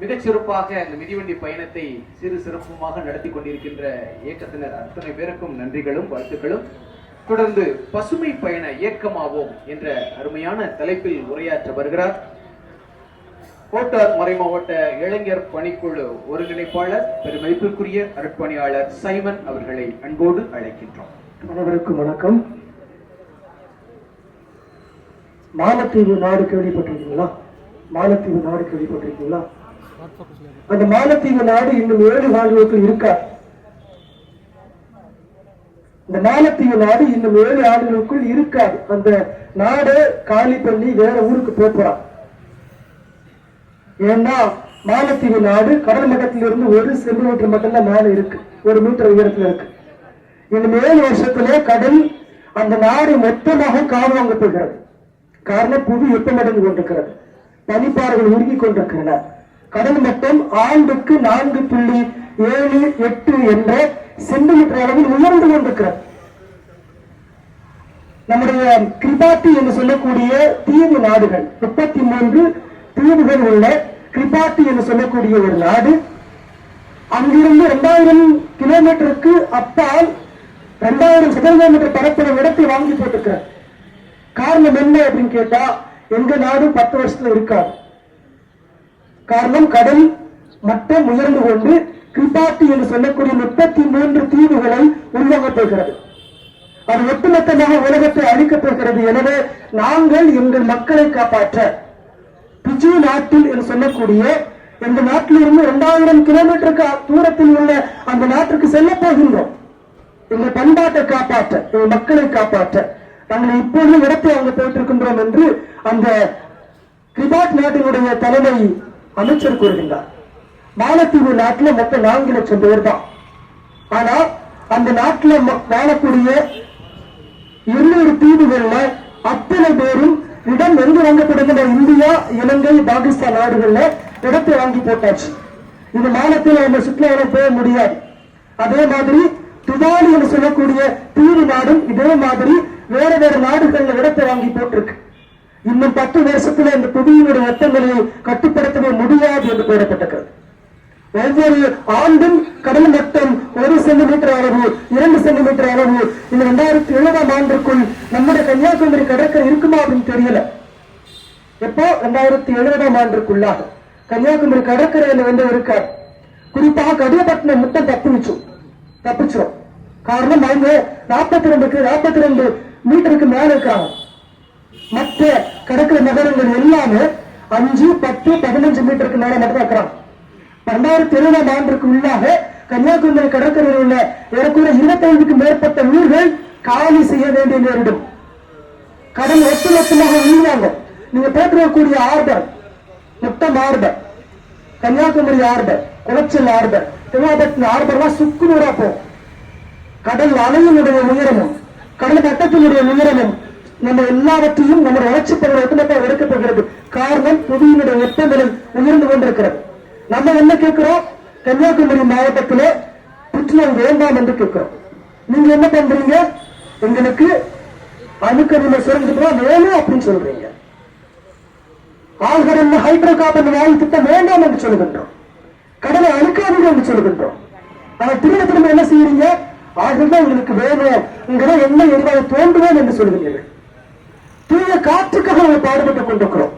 மிகச் சிறப்பாக இந்த மிதிவண்டி பயணத்தை சிறப்புமாக நடத்தி கொண்டிருக்கின்ற இயக்கத்தினர் அத்தனை பேருக்கும் நன்றிகளும் வாழ்த்துக்களும். தொடர்ந்து பசுமை பயண இயக்கமாவோம் என்ற அருமையான தலைப்பில் உரையாற்ற வருகிறார் கோட்டார் மறைமாவட்ட இளைஞர் பணிக்குழு ஒருங்கிணைப்பாளர் பெருமதிப்பிற்குரிய அருட்பணியாளர் சைமன் அவர்களை அன்போடு அழைக்கின்றோம். அனைவருக்கும் வணக்கம். மாலத்தீவு நாடு கேள்விப்பட்டிருக்கீங்களா? மாலத்தீவு நாடு கேள்விப்பட்டிருக்கீங்களா? அந்த மாலத்தீவு நாடு இன்னும் 7 ஆண்டுகளுக்குள் இருக்காது. இந்த மாலத்தீவு நாடு இன்னும் 7 ஆண்டுகளுக்குள் இருக்காது. அந்த நாடு காலி பண்ணி வேற ஊருக்கு போறான். ஏன்னா மாலத்தீவு நாடு கடல் மட்டத்திலிருந்து 1 சென்டிமீட்டர் மட்டும்தான் மேல இருக்கு, 1 மீட்டர் உயரத்துல இருக்கு. இன்னும் 7 வருஷத்துல கடல் அந்த நாடு மொத்தமாக காவாங்க போகிறது. காரணம் புவி வெப்பமடைந்து கொண்டிருக்கிறது, பனிப்பாறைகள் உருகி கொண்டிருக்கின்றன. கடல் மட்டம் ஆண்டுக்கு 4.78 என்ற சென்டிமீட்டர் அளவில் உயர்ந்து கொண்டிருக்கிறது. நம்முடைய கிரிபாட்டி என்று சொல்லக்கூடிய தீவு நாடுகள், 33 தீவுகள் உள்ள கிரிபாட்டி என்று சொல்லக்கூடிய ஒரு நாடு, அங்கிருந்து 2000 கிலோமீட்டருக்கு அப்பால் 2000 சதுர மீட்டர் பரப்பளவு இடத்தை வாங்கி போட்டிருக்கிறார். காரணம் என்ன அப்படின்னு கேட்டா, எங்க நாடு 10 வருஷத்துல இருக்காது. காரணம் கடல் மட்டம் உயர்ந்து கொண்டு கிரிபாட்டி என்று சொல்லக்கூடிய 33 தீவுகளை உருவாக்கப் போகிறது. அது ஒட்டுமொத்தமாக உலகத்தை அழிக்கப் போகிறது. எனவே நாங்கள் எங்கள் மக்களை காப்பாற்ற பிஜு நாட்டில் என்று சொல்லக்கூடிய எந்த நாட்டிலிருந்து 2000 கிலோமீட்டருக்கு தூரத்தில் உள்ள அந்த நாட்டிற்கு செல்ல போகின்றோம். எங்கள் பண்பாட்டை காப்பாற்ற, எங்கள் மக்களை காப்பாற்ற நாங்கள் இப்பொழுது இடத்தை அங்கு போயிட்டு இருக்கின்றோம் என்று அந்த கிரிபாட் நாட்டினுடைய தலைமை அமைச்சர் கூறுகின்றார். மாலத்தீவு நாட்டில் மொத்தம் 4 லட்சம் பேர் தான். ஆனா அந்த நாட்டில் வாழக்கூடிய 200 தீவுகள்ல அத்தனை பேரும் இடம் எங்கு வாங்கப்படுகின்ற இந்தியா, இலங்கை, பாகிஸ்தான் நாடுகள்ல இடத்தை வாங்கி போட்டாச்சு. இந்த மாநிலத்தில் நம்ம சுற்றுலா போக முடியாது. அதே மாதிரி துபாலி என்று சொல்லக்கூடிய தீவு நாடும் இதே மாதிரி வேற வேற நாடுகள்ல இடத்தை வாங்கி போட்டிருக்கு. இன்னும் 10 வருஷத்துல இந்த புவியினுடைய வெப்பநிலையை கட்டுப்படுத்தவே முடியாது என்று கூறப்பட்டிருக்கிறது. ஒவ்வொரு ஆண்டும் கடல் மட்டம் 1 சென்டிமீட்டர் அளவு, 2 சென்டிமீட்டர் அளவு இந்த 2070ஆம் ஆண்டிற்குள் நம்முடைய கன்னியாகுமரி கடற்கரை இருக்குமா அப்படின்னு தெரியல. எப்போ 2070ஆம் ஆண்டிற்குள்ளாக கன்னியாகுமரி கடற்கரையில வந்து இருக்காது. குறிப்பாக கடியப்பட்டினம் மட்டும் தப்பிச்சிடும். காரணம் அவங்க 42 மீட்டருக்கு மேல இருக்காங்க. மற்ற கடற்கரை நகரங்கள் எல்லாமே 5, 10, 15 மீட்டருக்கு மேல மட்டும் இருக்கிறாங்க. 2070ஆம் ஆண்டிற்கு உள்ளாக கன்னியாகுமரி கடற்கரையில் உள்ள ஏறக்குறைய 25க்கும் மேற்பட்ட ஊர்கள் காலி செய்ய வேண்டிய நேரிடும். கடல் ஒட்டுமொத்தமாக உள்வாங்க. நீங்க போட்டிருக்கக்கூடிய ஆர்டர், மொத்தம் order, Kanyakumari order, Colachel order, Thiruvapattinam ஆர்டர்லாம் சுக்குநூறா போகும். கடல் அலையினுடைய உயரமும் கடல் கட்டத்தினுடைய உயரமும் நம்ம எல்லாவற்றையும் நம்முடைய வளர்ச்சி பகுதியில் ஒட்டுமொத்தமாக எடுக்கப்படுகிறது. காரணம் புவியினுடைய வெப்பநிலை உயர்ந்து கொண்டிருக்கிறது. நம்ம என்ன கேட்கிறோம்? கன்னியாகுமரி மாவட்டத்திலே புற்றுநோய் வேண்டாம் என்று கேட்கிறோம். நீங்க என்ன பண்றீங்க? எங்களுக்கு அணுக்கரிம சுரங்கத்துக்கு வேணும் அப்படின்னு சொல்றீங்க. ஆழ்கடல் ஹைட்ரோ கார்பன் வாயு திட்டம் வேண்டாம் என்று சொல்லுகின்றோம். கடலை அழுக்காதீங்க என்று சொல்லுகின்றோம். ஆனா திரும்ப என்ன செய்யறீங்க? ஆழ்கடல் உங்களுக்கு வேணும், உங்களை என்ன எரிவாயு தோன்றுவேன் என்று சொல்லுகிறீர்கள். தூய காற்றுக்காக நம்ம பாடுபட்டுக் கொண்டிருக்கிறோம்.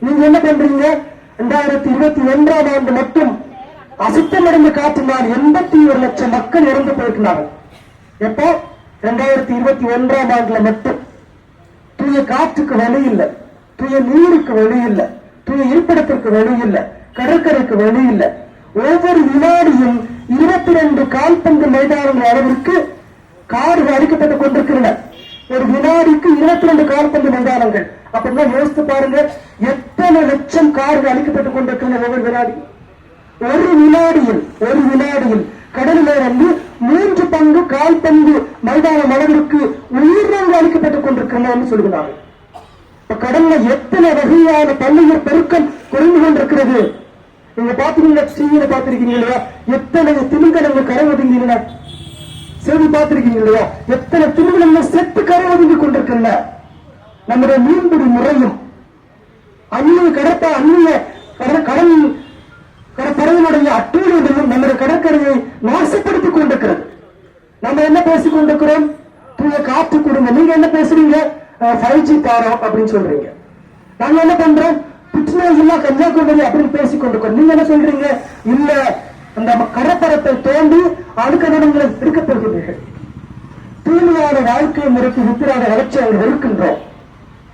நீங்க என்ன பண்றீங்க? 2021ஆம் ஆண்டு மட்டும் அசுத்தமடைந்த காற்றினால் 81 லட்சம் மக்கள் இறந்து போயிருக்கிறார்கள். எப்போ? 2021ஆம் ஆண்டுல மட்டும். தூய காற்றுக்கு வழி இல்லை, தூய நீருக்கு வழி இல்லை, தூய இருப்பிடத்திற்கு வழி இல்லை, கடற்கரைக்கு வழி இல்லை. ஒவ்வொரு வினாடியும் 22 கால்பந்து மைதானங்கள் அளவிற்கு காடுகள் அழிக்கப்பட்டுக் கொண்டிருக்கின்றன. ஒரு வினாடிக்கு 22 கால்பந்து மைதானங்கள். அப்படின்னா யோசித்து பாருங்க, எத்தனை லட்சம் கார்கள் அழிக்கப்பட்டுக் கொண்டிருக்கின்றன ஒவ்வொரு வினாடி. ஒரு வினாடியில் கடலில் இருந்து 3 பங்கு கால்பந்து மைதானம் அளவிற்கு உயிரினங்கள் அழிக்கப்பட்டுக் கொண்டிருக்கின்றன சொல்கிறார்கள். கடல்ல எத்தனை வகையான பல்லுயிர் பெருக்கம் குறைந்து கொண்டிருக்கிறது. நீங்க பாத்தீங்கன்னா டிவியில பாத்திருக்கீங்க இல்லையா, எத்தனை திமிங்கலங்கள் கரை ஒதுங்கின செய்தி பார்த்திருக்கீங்க இல்லையா, எத்தனை திமிங்கலங்கள் செத்து கரை ஒதுங்கி கொண்டிருக்கின்றன. நம்முடைய மீன்பிடி முறையும் அந்நிய கடற்படையினுடைய அட்டூழியமும் நம்முடைய கடற்கரையை நாசப்படுத்திக் கொண்டிருக்கிறது. நம்ம என்ன பேசிக் கொண்டிருக்கிறோம்? தூய காற்று கொடுங்க. நீங்க என்ன பேசுறீங்க? 5G தாரோம் அப்படின்னு சொல்றீங்க. நாங்க என்ன பண்றோம்? புற்றுநோய் இல்லா கன்னியாகுமரி அப்படின்னு பேசிக் கொண்டிருக்கோம். நீங்க என்ன சொல்றீங்க? இல்ல, அந்த கடற்பரப்பை தோண்டி அடுக்கடங்களை இருக்க போகிறீர்கள். தூய்மையான வாழ்க்கை முறைக்கு வித்திராத வளர்ச்சி அவர்கள் இருக்கின்றோம்.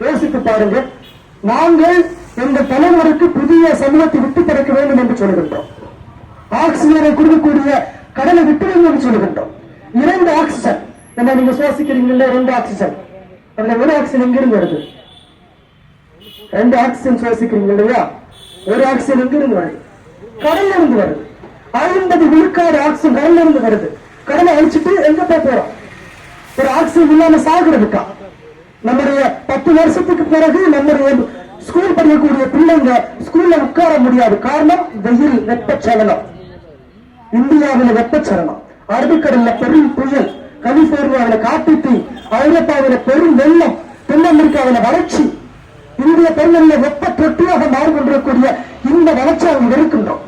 யோசித்து பாருங்க. நாங்கள் எங்கள் தலைமுறைக்கு புதிய சமூகத்தை விட்டு படைக்க வேண்டும் என்று சொல்கின்றோம். ஆக்சிஜனை கொடுக்கக்கூடிய கடலை விட்டு வேண்டும் என்று சொல்கின்றோம். 2 ஆக்சிஜன் என்ன நீங்க சுவாசிக்கிறீங்கல்ல, 2 ஆக்சிஜன். அதுல 1 ஆக்சிஜன் எங்கிருந்து வருது? 2 ஆக்சிஜன் சுவாசிக்கிறீங்க இல்லையா? 1 ஆக்சிஜன் எங்கிருந்து வருது? கடல்ல இருந்து வருது. 50 விழுக்காடு ஆக்சிஜன் கடல்ல இருந்து வருது. கடலை அழிச்சிட்டு எங்க போய் போறோம்? ஒரு ஆக்சிஜன் இல்லாம சாகுறதுக்கா? நம்முடைய 10 வருஷத்துக்கு பிறகு நம்முடைய ஸ்கூல் படிக்கக்கூடிய பிள்ளைங்க ஸ்கூல்ல உட்கார முடியாது. காரணம் வெயில், வெப்பச்சலனம். இந்தியாவில் வெப்பச்சலனம், அரபிக்கடல்ல பெரும் புயல், கலிபோர்னியாவில் காட்டுத்தீ, ஐரோப்பாவில பெரும் வெள்ளம், தென் அமெரிக்காவில வறட்சி, இந்திய பெருநில வெப்ப தொட்டியாக மாறிக்கொண்டிருக்கக்கூடிய இந்த வளர்ச்சி அவங்க இருக்கின்றோம்.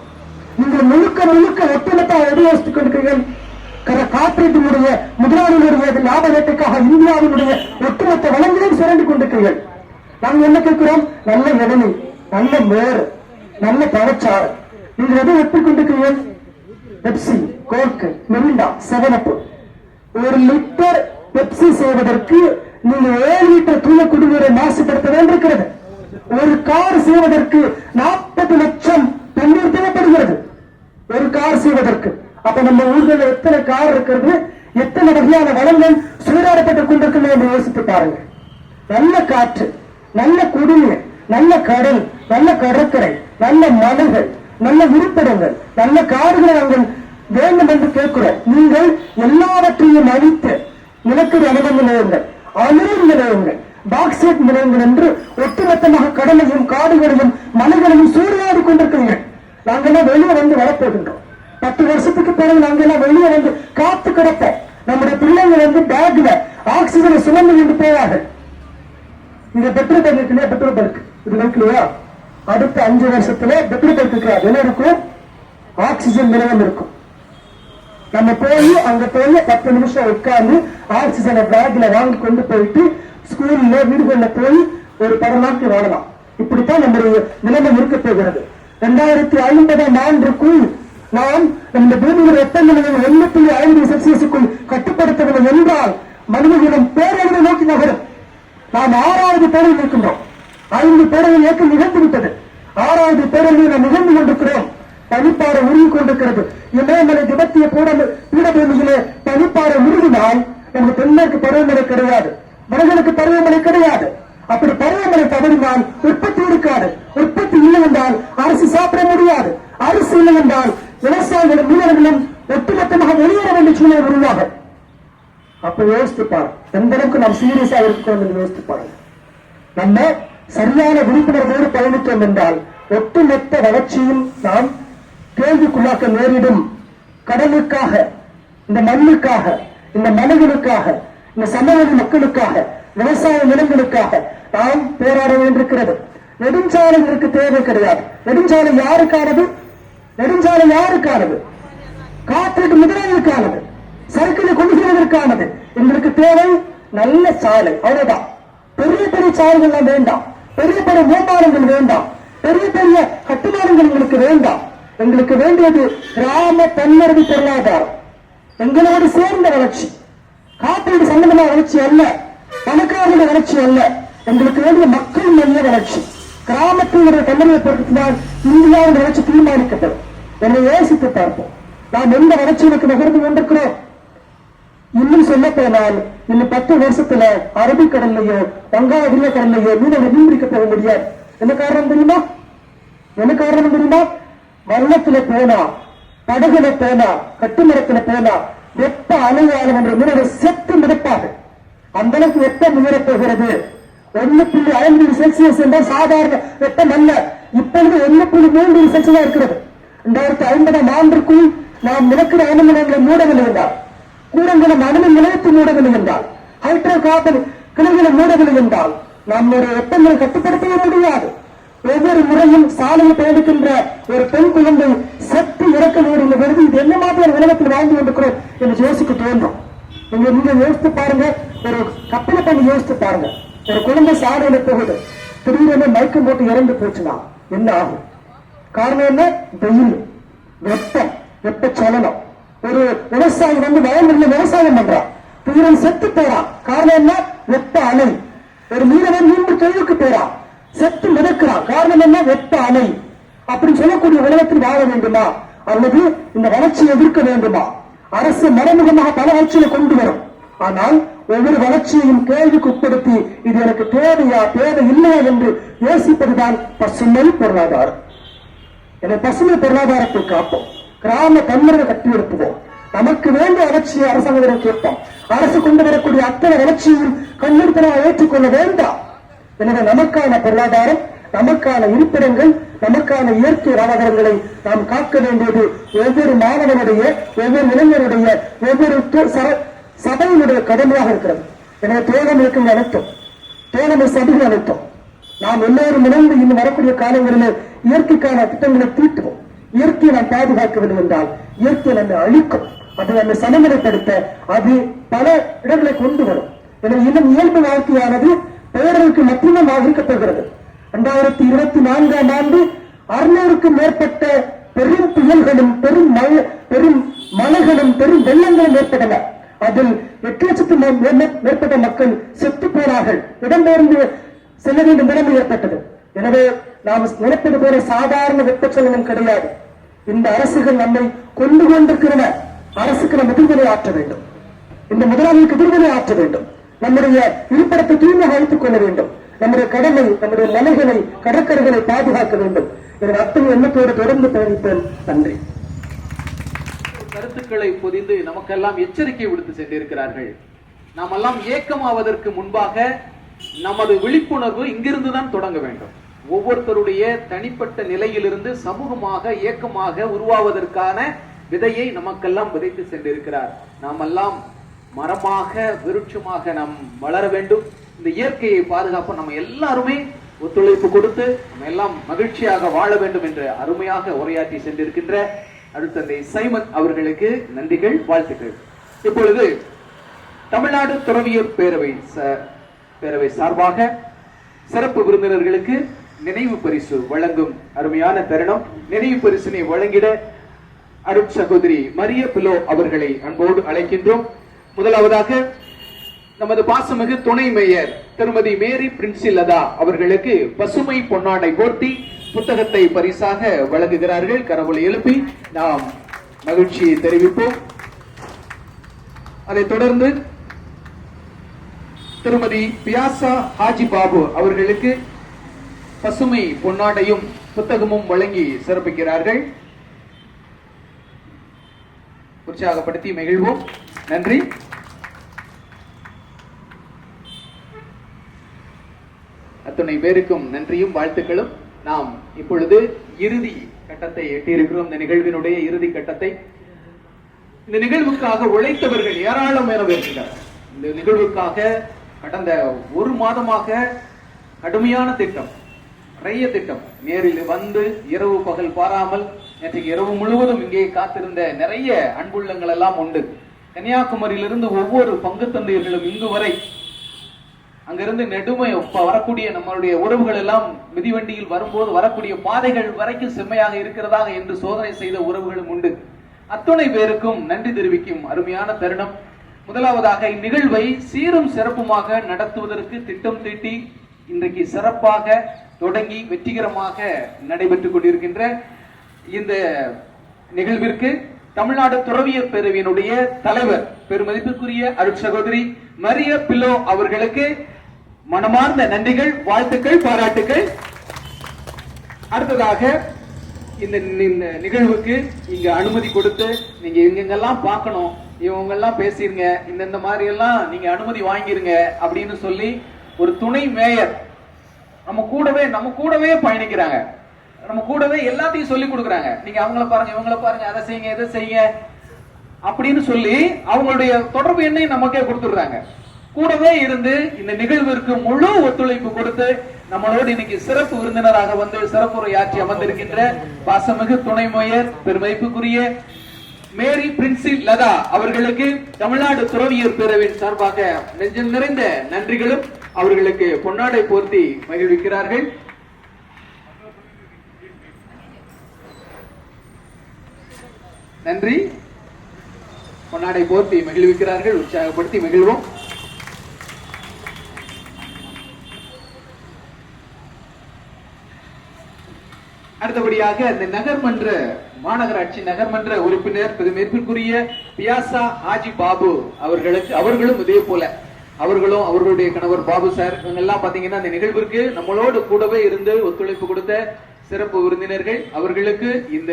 நீங்கள் முழுக்க ஒட்டுமொத்த யோசித்துக் கொண்டிருக்கிறீர்கள். காப்பீட்டினுடைய முதலாளிகளுடைய லாப வேட்டைக்காக இந்தியாவினுடைய ஒட்டுமொத்த வளங்களையும் சுரண்டி கொண்டிருக்கிறீர்கள். நாங்கள் என்ன கேட்கிறோம்? நல்ல இளநீ, நல்ல மோர், நல்ல பழச்சாறு. நீங்கள் எதை எப்படி கொண்டிருக்கிறீர்கள்? Pepsi, Coke, Mirinda, 7up. 1 litre Pepsi செய்வதற்கு நீங்க 7 லிட்டர் தூய குடிநீரை மாசுபடுத்த வேண்டியிருக்கிறது. ஒரு கார் செய்வதற்கு 40 லட்சம் தண்ணீர் தேவைப்படுகிறது. ஒரு கார் செய்வதற்கு. அப்ப நம்ம ஊர்களில் எத்தனை கார் இருக்கிறது, எத்தனை வகையான வளங்கள் சூறாடப்பட்டுக் கொண்டிருக்கிறது என்று யோசித்து பாருங்க. நல்ல காற்று, நல்ல குடிநீர், நல்ல கடல், நல்ல கடற்கரை, நல்ல மலைகள், நல்ல இருப்பிடங்கள், நல்ல காடுகளை நாங்கள் வேண்டும் என்று கேட்கிறோம். நீங்கள் எல்லாவற்றையும் அழித்து நிலக்கரி அணுகும் நிலையங்கள், அணுமின் நிலையங்கள், பாக்சைட் நிலையங்கள் என்று ஒட்டுமொத்தமாக கடலையும் காடுகளையும் மலைகளையும் சூறையாடி கொண்டிருக்கிறீர்கள். நாங்கள் வெளியே வந்து வரப்போகின்றோம். 10 வருஷத்துக்கு பிறகு நாங்கள் வெளியே வந்து காத்து கிடப்போம். நம்முடைய பிள்ளைகள் வந்து பேக்ல ஆக்சிஜனை சுமந்து கொண்டு போவார்கள். இந்த பெட்ரோல் பங்க் இருக்குல்லையா, பெட்ரோல் பங்க் இது இருக்குல்லையா, அடுத்த 5 வருஷத்துல பெட்ரோல் பங்க் என்ன இருக்கும்? ஆக்சிஜன் நிலையம் இருக்கும். நம்ம போய் அங்க போய் 10 நிமிஷம் உட்கார்ந்து ஆக்சிஜனை பேக்ல வாங்கி கொண்டு போயிட்டு ஸ்கூல்ல வீடுகள்ல போய் ஒரு 10 நாட்கள் வாழலாம். இப்படித்தான் நம்முடைய நிலைமை இருக்க போகிறது. 2050ஆம் ஆண்டுக்குள் நாம் இந்த பூமியின் வெப்பநிலையை 1.5 செல்சியஸுக்குள் கட்டுப்படுத்தவில்லை என்றால் மனிதர்களும் பேரழிவை நோக்கி நகரும். நாம் 6வது பேரழிவு இருக்கின்றோம். 5 பேரழிவு இயக்கம் நிகழ்ந்து விட்டது. 6வது பேரழிவு நாம் நிகழ்ந்து கொண்டிருக்கிறோம். பனிப்பாறை உருகி கொண்டிருக்கிறது. இமயமலை திபெத்திய பீடபூமியிலே பனிப்பாறை உருகினால் நமக்கு தென்மேற்கு பருவமழை கிடையாது, வடகிழக்கு பருவமழை கிடையாது. அப்படி பருவமழை தவறினால் உற்பத்தி இருக்காது. உற்பத்தி இல்லை என்றால் அரிசி சாப்பிட முடியாது. அரிசி இல்லை என்றால் விவசாயிகளும் மீனவர்களும் ஒட்டுமொத்தமாக வெளியேற வேண்டிய சூழ்நிலை உருவாகும். அப்ப யோசித்துப்பாரு எந்த அளவுக்கு நாம் சீரியஸா இருக்கோம் என்று யோசித்துப்பாரு. நம்ம சரியான விழிப்புணர்வோடு பயணித்தோம் என்றால் ஒட்டுமொத்த வளர்ச்சியும் நாம் கேள்விக்குள்ளாக்க நேரிடும். கடலுக்காக, இந்த மண்ணுக்காக, இந்த மலைகளுக்காக, இந்த சமவெளி மக்களுக்காக, விவசாய நிலங்களுக்காக நாம் போராட வேண்டியிருக்கிறது. நெடுஞ்சாலைகளுக்கு தேவை கிடையாது. நெடுஞ்சாலை யாருக்கானது? நெடுஞ்சாலை யாருக்கானது? காப்பீட்டு முதலாளிகளுக்கானது, சரக்குகளை கொண்டு செல்வதற்கானது. எங்களுக்கு தேவை நல்ல சாலை, அவ்வளவுதான். பெரிய பெரிய சாலைகள் வேண்டாம், பெரிய பெரிய மேம்பாலங்கள் வேண்டாம், பெரிய பெரிய கட்டுமானங்கள் எங்களுக்கு வேண்டாம். எங்களுக்கு வேண்டியது கிராம தன்னறிவு பொருளாதாரம், எங்களோடு சேர்ந்த வளர்ச்சி. காப்பீடு சம்பந்தமான வளர்ச்சி அல்ல, பணக்காரர்களுடைய வளர்ச்சி அல்ல. எங்களுக்கு வேண்டிய மக்கள் மைய வளர்ச்சி. கிராமத்தினுடைய தன்னறிவை பொறுத்தினால் இந்தியாவின் வளர்ச்சி தீர்மானிக்கப்படும். என்னை யோசித்து பார்ப்போம். நாம் எந்த வளர்ச்சிகளுக்கு நகர்ந்து கொண்டிருக்கிறோம்? இன்னும் சொல்ல போனால் இன்னும் 10 வருஷத்துல அரபிக்கடல்லையோ வங்காள விரிவக்கடல்லையோ மீனவர்கள் மீன்பிடிக்க போக முடியாது. என்ன காரணம் தெரியுமா? என்ன காரணம் தெரியுமா? வள்ளத்துல போனா, படகுல போனா, கட்டுமரத்துல போனா வெப்ப அலையாளம் என்ற மீனவர் செத்து மிதப்பாக. அந்த அளவுக்கு வெப்பம் உயரப் போகிறது. 1.5 செல்சியஸ் என்ற சாதாரண வெப்பம் அல்ல. இப்பொழுது 1.3 செல்சியஸ் இருக்கிறது. 2050ஆம் ஆண்டுக்குள் நாம் நிலக்கரி அணு நிலையங்களை மூடவில்லை என்றால், கூடங்குளம் அணு நிலையத்தை மூடவில்லை என்றால், ஹைட்ரோ கார்பன் கிளைகளை மூடவில்லை என்றால் நம்முடைய வெப்பங்களை கட்டுப்படுத்தவே முடியாது. ஒவ்வொரு முறையும் சாலையை பயணிக்கின்ற ஒரு பெண் குழந்தை செத்து இறக்க நேரில் வருது. இது என்ன மாதிரி உலகத்தில் வாழ்ந்து கொண்டிருக்கிறோம் என்று யோசிக்க தோன்றும். நீங்க யோசித்து பாருங்க, ஒரு கப்பலை பண்ணி யோசித்து பாருங்க. ஒரு குழந்தை சாலையில போகுது, திடீரென மயக்கம் போட்டு இறந்து போச்சுன்னா என்ன ஆகும்? காரணம் என்ன? வெயில், வெப்பம், வெப்பச்சலனம். ஒரு விவசாயி வயல்வெளியில விவசாயம் பண்றான், திடீரென செத்து போறான். காரணம் என்ன? வெப்ப அலை. ஒரு மீனவன் மீண்டும் தொழிலுக்கு போறான், செத்து மிதக்கிறான். காரணம் என்ன? வெப்ப அலை. அப்படின்னு சொல்லக்கூடிய உலகத்தில் வாழ வேண்டுமா அல்லது இந்த வளர்ச்சியை எதிர்க்க வேண்டுமா? அரசு மறைமுகமாக பல வளர்ச்சியை கொண்டு வரும். ஆனால் ஒவ்வொரு வளர்ச்சியையும் கேள்விக்கு உட்படுத்தி இது எனக்கு தேவையா தேவை இல்லையா என்று யோசிப்பதுதான் பசுமை பொருளாதாரம். என பசுமை பொருளாதாரத்தை காப்போம், கிராம தன்முறை கட்டியெழுப்புவோம். நமக்கு வேண்டிய வளர்ச்சியை அரசாங்கம் கேட்போம். அரசு கொண்டு வரக்கூடிய அத்தனை வளர்ச்சியும் கண்ணீர்த்தனமாக ஏற்றுக்கொள்ள வேண்டாம். எனவே நமக்கான பொருளாதாரம், நமக்கான இருப்பிடங்கள், நமக்கான இயற்கை வளங்களை நாம் காக்க வேண்டியது ஒவ்வொரு மாணவனுடைய, ஒவ்வொரு இளைஞருடைய, ஒவ்வொரு சபையினுடைய கடமையாக இருக்கிறது. எனவே தோழமைக்கு அனைத்தும், தோழமை சபைகள் அனைத்தும் நாம் எல்லோரும் இணைந்து இன்னும் வரக்கூடிய காலங்களில் இயற்கைக்கான திட்டங்களை தீட்டுவோம். இயற்கையை நாம் பாதுகாக்க வேண்டும் என்றால் இயற்கை நம்மை அழிக்கும். அதை நம்மை சமநிலைப்படுத்த அது பல இடங்களை கொண்டு வரும். எனவே இன்னும் இயல்பு வாழ்க்கையானது பெயர்களுக்கு மட்டுமே பாதிக்கப்படுகிறது. 2024ஆம் ஆண்டு 600க்கும் மேற்பட்ட பெரும் புயல்களும் பெரும் மழைகளும் பெரும் வெள்ளங்களும் ஏற்பட்டன. அதில் 8,00,000 மேற்பட்ட மக்கள் செத்து போனார்கள், இடம்பெயர்ந்து செல்ல வேண்டும் நிலைமை ஏற்பட்டது. எனவே நாம் நினைப்பது போல சாதாரண வெப்பச்சலனம் கிடையாது. இந்த அரசுகள் நம்மை கொண்டு கொண்டிருக்கின்றன. அரசுக்கு நாம் எதிர்வினை ஆற்ற வேண்டும், இந்த முதலாளிக்கு எதிர்வினை ஆற்ற வேண்டும். நம்முடைய இருப்பிடத்தை தூய்மையாக வைத்துக் கொள்ள வேண்டும். நம்முடைய கடமை, நம்முடைய மலைகளை, கடற்கரைகளை பாதுகாக்க வேண்டும். இதன் அத்தனை எண்ணத்தோடு தொடர்ந்து பயணிப்பேன். நன்றி. கருத்துக்களை பொதிந்து நமக்கெல்லாம் எச்சரிக்கை விடுத்து சென்றிருக்கிறார்கள். நாம் எல்லாம் ஏக்கமாவதற்கு முன்பாக நமது விழிப்புணர்வு இங்கிருந்துதான் தொடங்க வேண்டும். ஒவ்வொருத்தருடைய தனிப்பட்ட நிலையிலிருந்து சமூகமாக இயக்கமாக உருவாவதற்கான விதையை நமக்கெல்லாம் விதைத்து சென்றிருக்கிறார். நாம் எல்லாம் மரமாக விருட்சமாக நாம் வளர வேண்டும். இந்த இயற்கையை பாதுகாப்ப நம்ம எல்லாருமே ஒத்துழைப்பு கொடுத்து நம்ம எல்லாம் மகிழ்ச்சியாக வாழ வேண்டும் என்று அருமையாக உரையாற்றி சென்றிருக்கின்ற அருட்தந்தை சைமன் அவர்களுக்கு நன்றிகள், வாழ்த்துக்கள். இப்பொழுது தமிழ்நாடு துறவியர் பேரவை சார்பாக சிறப்பு விருந்தினர்களுக்கு நினைவு பரிசு வழங்கும் அருமையான தருணம். நினைவு பரிசினை வழங்கிட அருட்சகோதரி மரிய பிலோ அவர்களை அன்போடு அழைக்கின்றோம். முதலாவதாக நமது பாசமிகு துணை மேயர் திருமதி மேரி பிரின்சிலதா அவர்களுக்கு பசுமை பொன்னாடை போர்த்தி புத்தகத்தை பரிசாக வழங்குகிறார்கள். கரவொலி எழுப்பி நாம் மகிழ்ச்சியை தெரிவிப்போம். அதைத் தொடர்ந்து திருமதி பியாசா ஹாஜி பாபு அவர்களுக்கு பசுமை பொன்னாடையும் புத்தகமும் வழங்கி சிறப்பிக்கிறார்கள். உற்சாகப்படுத்தி மகிழ்வோம். நன்றி. அத்துணை பேருக்கும் நன்றியும் வாழ்த்துக்களும். நாம் இப்பொழுது இறுதி கட்டத்தை எட்டியிருக்கிறோம். இந்த நிகழ்வினுடைய இறுதி கட்டத்தை. இந்த நிகழ்வுக்காக உழைத்தவர்கள் ஏராளமானவர் இருக்கிறார். இந்த நிகழ்வுக்காக கடந்த ஒரு மாதமாக கடுமையான திட்டம், நிறைய திட்டம், நேரில் வந்து இரவு பகல் பாராமல் நேற்றைக்கு இரவு முழுவதும் இங்கே காத்திருந்த நிறைய அன்புள்ளங்கள் எல்லாம் உண்டு. கன்னியாகுமரியிலிருந்து ஒவ்வொரு பங்கு தந்தையர்களும் இங்கு வரை, அங்கிருந்து நெடுமை வரக்கூடிய நம்மளுடைய உறவுகள் எல்லாம் மிதிவண்டியில் வரும்போது வரக்கூடிய பாதைகள் வரைக்கும் செம்மையாக இருக்கிறதாக என்று சோதனை செய்த உறவுகளும் உண்டு. அத்துணை பேருக்கும் நன்றி தெரிவிக்கும் அருமையான தருணம். முதலாவதாக இந்நிகழ்வை சீரும் சிறப்புமாக நடத்துவதற்கு திட்டம் தீட்டி இன்றைக்கு சிறப்பாக தொடங்கி வெற்றிகரமாக நடைபெற்றுக் கொண்டிருக்கின்ற இந்த நிகழ்விற்கு தமிழ்நாடு துறவியர் பேரவையினுடைய தலைவர் பெருமதிப்புக்குரிய அருட்சகோதரி மரிய பிலோ அவர்களுக்கு மனமார்ந்த நன்றிகள், வாழ்த்துக்கள், பாராட்டுகள். அடுத்ததாக இந்த நிகழ்வுக்கு இங்க அனுமதி கொடுத்து நீங்க எங்கெங்கெல்லாம் பார்க்கணும், இவங்க எல்லாம் பேசிருங்க, இந்த மாதிரி எல்லாம் நீங்க அனுமதி வாங்கிருங்க அப்படின்னு சொல்லி ஒரு துணை மேயர் நம்ம கூடவே பயணிக்கிறாங்க. நம்ம கூடவே எல்லாத்தையும் சொல்லி கொடுக்குறாங்க. நீங்க அவங்கள பாருங்க, இவங்கள பாருங்க, அதை செய்யுங்க, இதை செய்யுங்க அப்படின்னு சொல்லி அவங்களுடைய தொடர்பு எண்ணையும் நமக்கே கொடுத்துடுறாங்க. கூடவே இருந்து இந்த நிகழ்விற்கு முழு ஒத்துழைப்பு கொடுத்து நம்மளோடு இன்னைக்கு சிறப்பு விருந்தினராக வந்து சிறப்புரையாற்றி அமர்ந்திருக்கின்ற பாசமிகு துணை மேயர் பெருமைப்புக்குரிய மேரி பிரின்சில் லதா அவர்களுக்கு தமிழ்நாடு துறவியர் பேரவையின் சார்பாக நெஞ்சம் நிறைந்த நன்றிகளும் அவர்களுக்கு பொன்னாடை போர்த்தி மகிழ்விக்கிறார்கள். நன்றி. பொன்னாடை போர்த்தி மகிழ்விக்கிறார்கள். உற்சாகப்படுத்தி மகிழ்வோம். அடுத்தபடியாக இந்த நகர்மன்ற மாநகராட்சி நகர்மன்ற உறுப்பினர் பெருமைக்குரிய பியாசா ஹாஜி பாபு அவர்களும் இதே போல அவர்களும் அவர்களுடைய கணவர் பாபு சார் இவங்க எல்லாம் பாத்தீங்கன்னா இந்த நிகழ்விற்கு நம்மளோடு கூடவே இருந்து ஒத்துழைப்பு கொடுத்த சிறப்பு விருந்தினர்கள். அவர்களுக்கு இந்த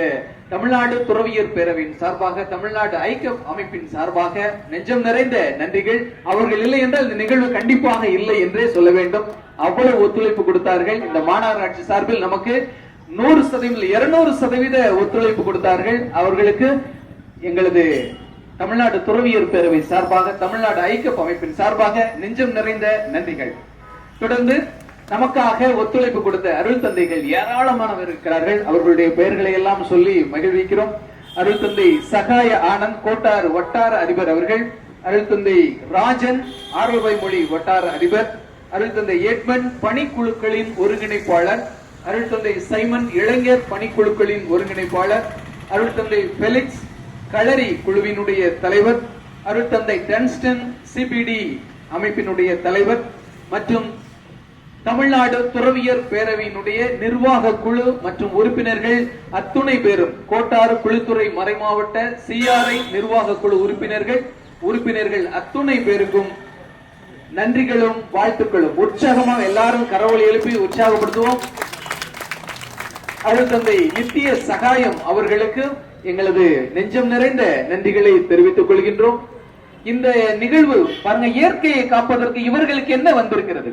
தமிழ்நாடு துறவியர் பேரவையின் சார்பாக தமிழ்நாடு ஐக்கிய அமைப்பின் சார்பாக நெஞ்சம் நிறைந்த நன்றிகள். அவர்கள் இல்லை என்றால் இந்த நிகழ்வு கண்டிப்பாக இல்லை என்றே சொல்ல வேண்டும். அவ்வளவு ஒத்துழைப்பு கொடுத்தார்கள். இந்த மாநகராட்சி சார்பில் நமக்கு 100% 200% ஒத்துழைப்பு கொடுத்தார்கள். அவர்களுக்கு எங்களது தமிழ்நாடு துறவியர் பேரவை சார்பாக தமிழ்நாடு ஐக்கிய அமைப்பின் சார்பாக நெஞ்சம் நிறைந்த நன்றிகள். தொடர்ந்து நமக்காக ஒத்துழைப்பு கொடுத்த அருள் தந்தைகள் ஏராளமானவர் இருக்கிறார்கள். அவர்களுடைய பெயர்களை எல்லாம் சொல்லி மகிழ்விக்கிறோம். அருள் தந்தை சகாய ஆனந்த் கோட்டார் வட்டார அதிபர் அவர்கள், அருள் தந்தை ராஜன் ஆரோபாய் மொழி வட்டார அதிபர், அருள் தந்தை எட்மன் பணிக்குழுக்களின் ஒருங்கிணைப்பாளர், அருள் தந்தை சைமன் இளைஞர் பணிக்குழுக்களின் ஒருங்கிணைப்பாளர், அருள் தந்தை பெலிக்ஸ் களரி குழுவினுடைய தலைவர், அருள் தந்தை டன்ஸ்டன் சிபிடி அமைப்பினுடைய தலைவர் மற்றும் தமிழ்நாடு துறவியர் பேரவையினுடைய நிர்வாக குழு மற்றும் உறுப்பினர்கள் அத்துணை பேரும், கோட்டாறு குழுத்துறை மறைமாவட்ட சிஆர்ஐ நிர்வாக குழு உறுப்பினர்கள் அத்துணை பேருக்கும் நன்றிகளும் வாழ்த்துக்களும். உற்சாகமாக எல்லாரும் கரவொலி எழுப்பி உற்சாகப்படுத்துவோம். அருள் தந்தை நித்திய சகாயம் அவர்களுக்கு எங்களது நெஞ்சம் நிறைந்த நன்றிகளை தெரிவித்துக் கொள்கின்றோம். இந்த நிகழ்வு பாருங்க, இயற்கையை காப்பதற்கு இவர்களுக்கு என்ன வந்திருக்கிறது,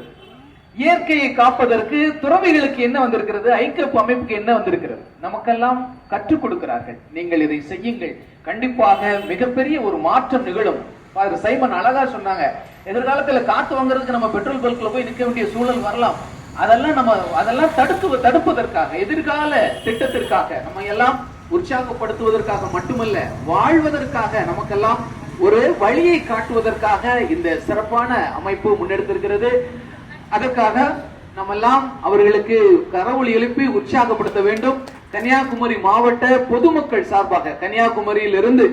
இயற்கையை காப்பதற்கு துறவிகளுக்கு என்ன வந்திருக்கிறது, ஐக்கிய அமைப்புக்கு என்ன வந்திருக்கிறது, நமக்கெல்லாம் கற்றுக் கொடுக்கிறார்கள். நீங்கள் இதை செய்யுங்கள், கண்டிப்பாக மிகப்பெரிய ஒரு மாற்றம் நிகழும். சைமன் அழகா சொன்னாங்க, எதிர்காலத்துல காத்து வாங்குறதுக்கு நம்ம பெட்ரோல் பல்க்ல போய் நிற்க வேண்டிய சூழல் வரலாம். அதெல்லாம் தடுப்பதற்காக, எதிர்கால திட்டத்திற்காக, நம்ம எல்லாம் உற்சாகப்படுத்துவதற்காக மட்டுமல்ல, வாழ்வதற்காக, நமக்கெல்லாம் ஒரு வழியை காட்டுவதற்காக இந்த சிறப்பான அமைப்பு முன்னெடுத்திருக்கிறது. அதற்காக நம்ம எல்லாம் அவர்களுக்கு கரவொலி எழுப்பி உற்சாகப்படுத்த வேண்டும். கன்னியாகுமரி மாவட்ட பொதுமக்கள் சார்பாக கன்னியாகுமரியிலிருந்து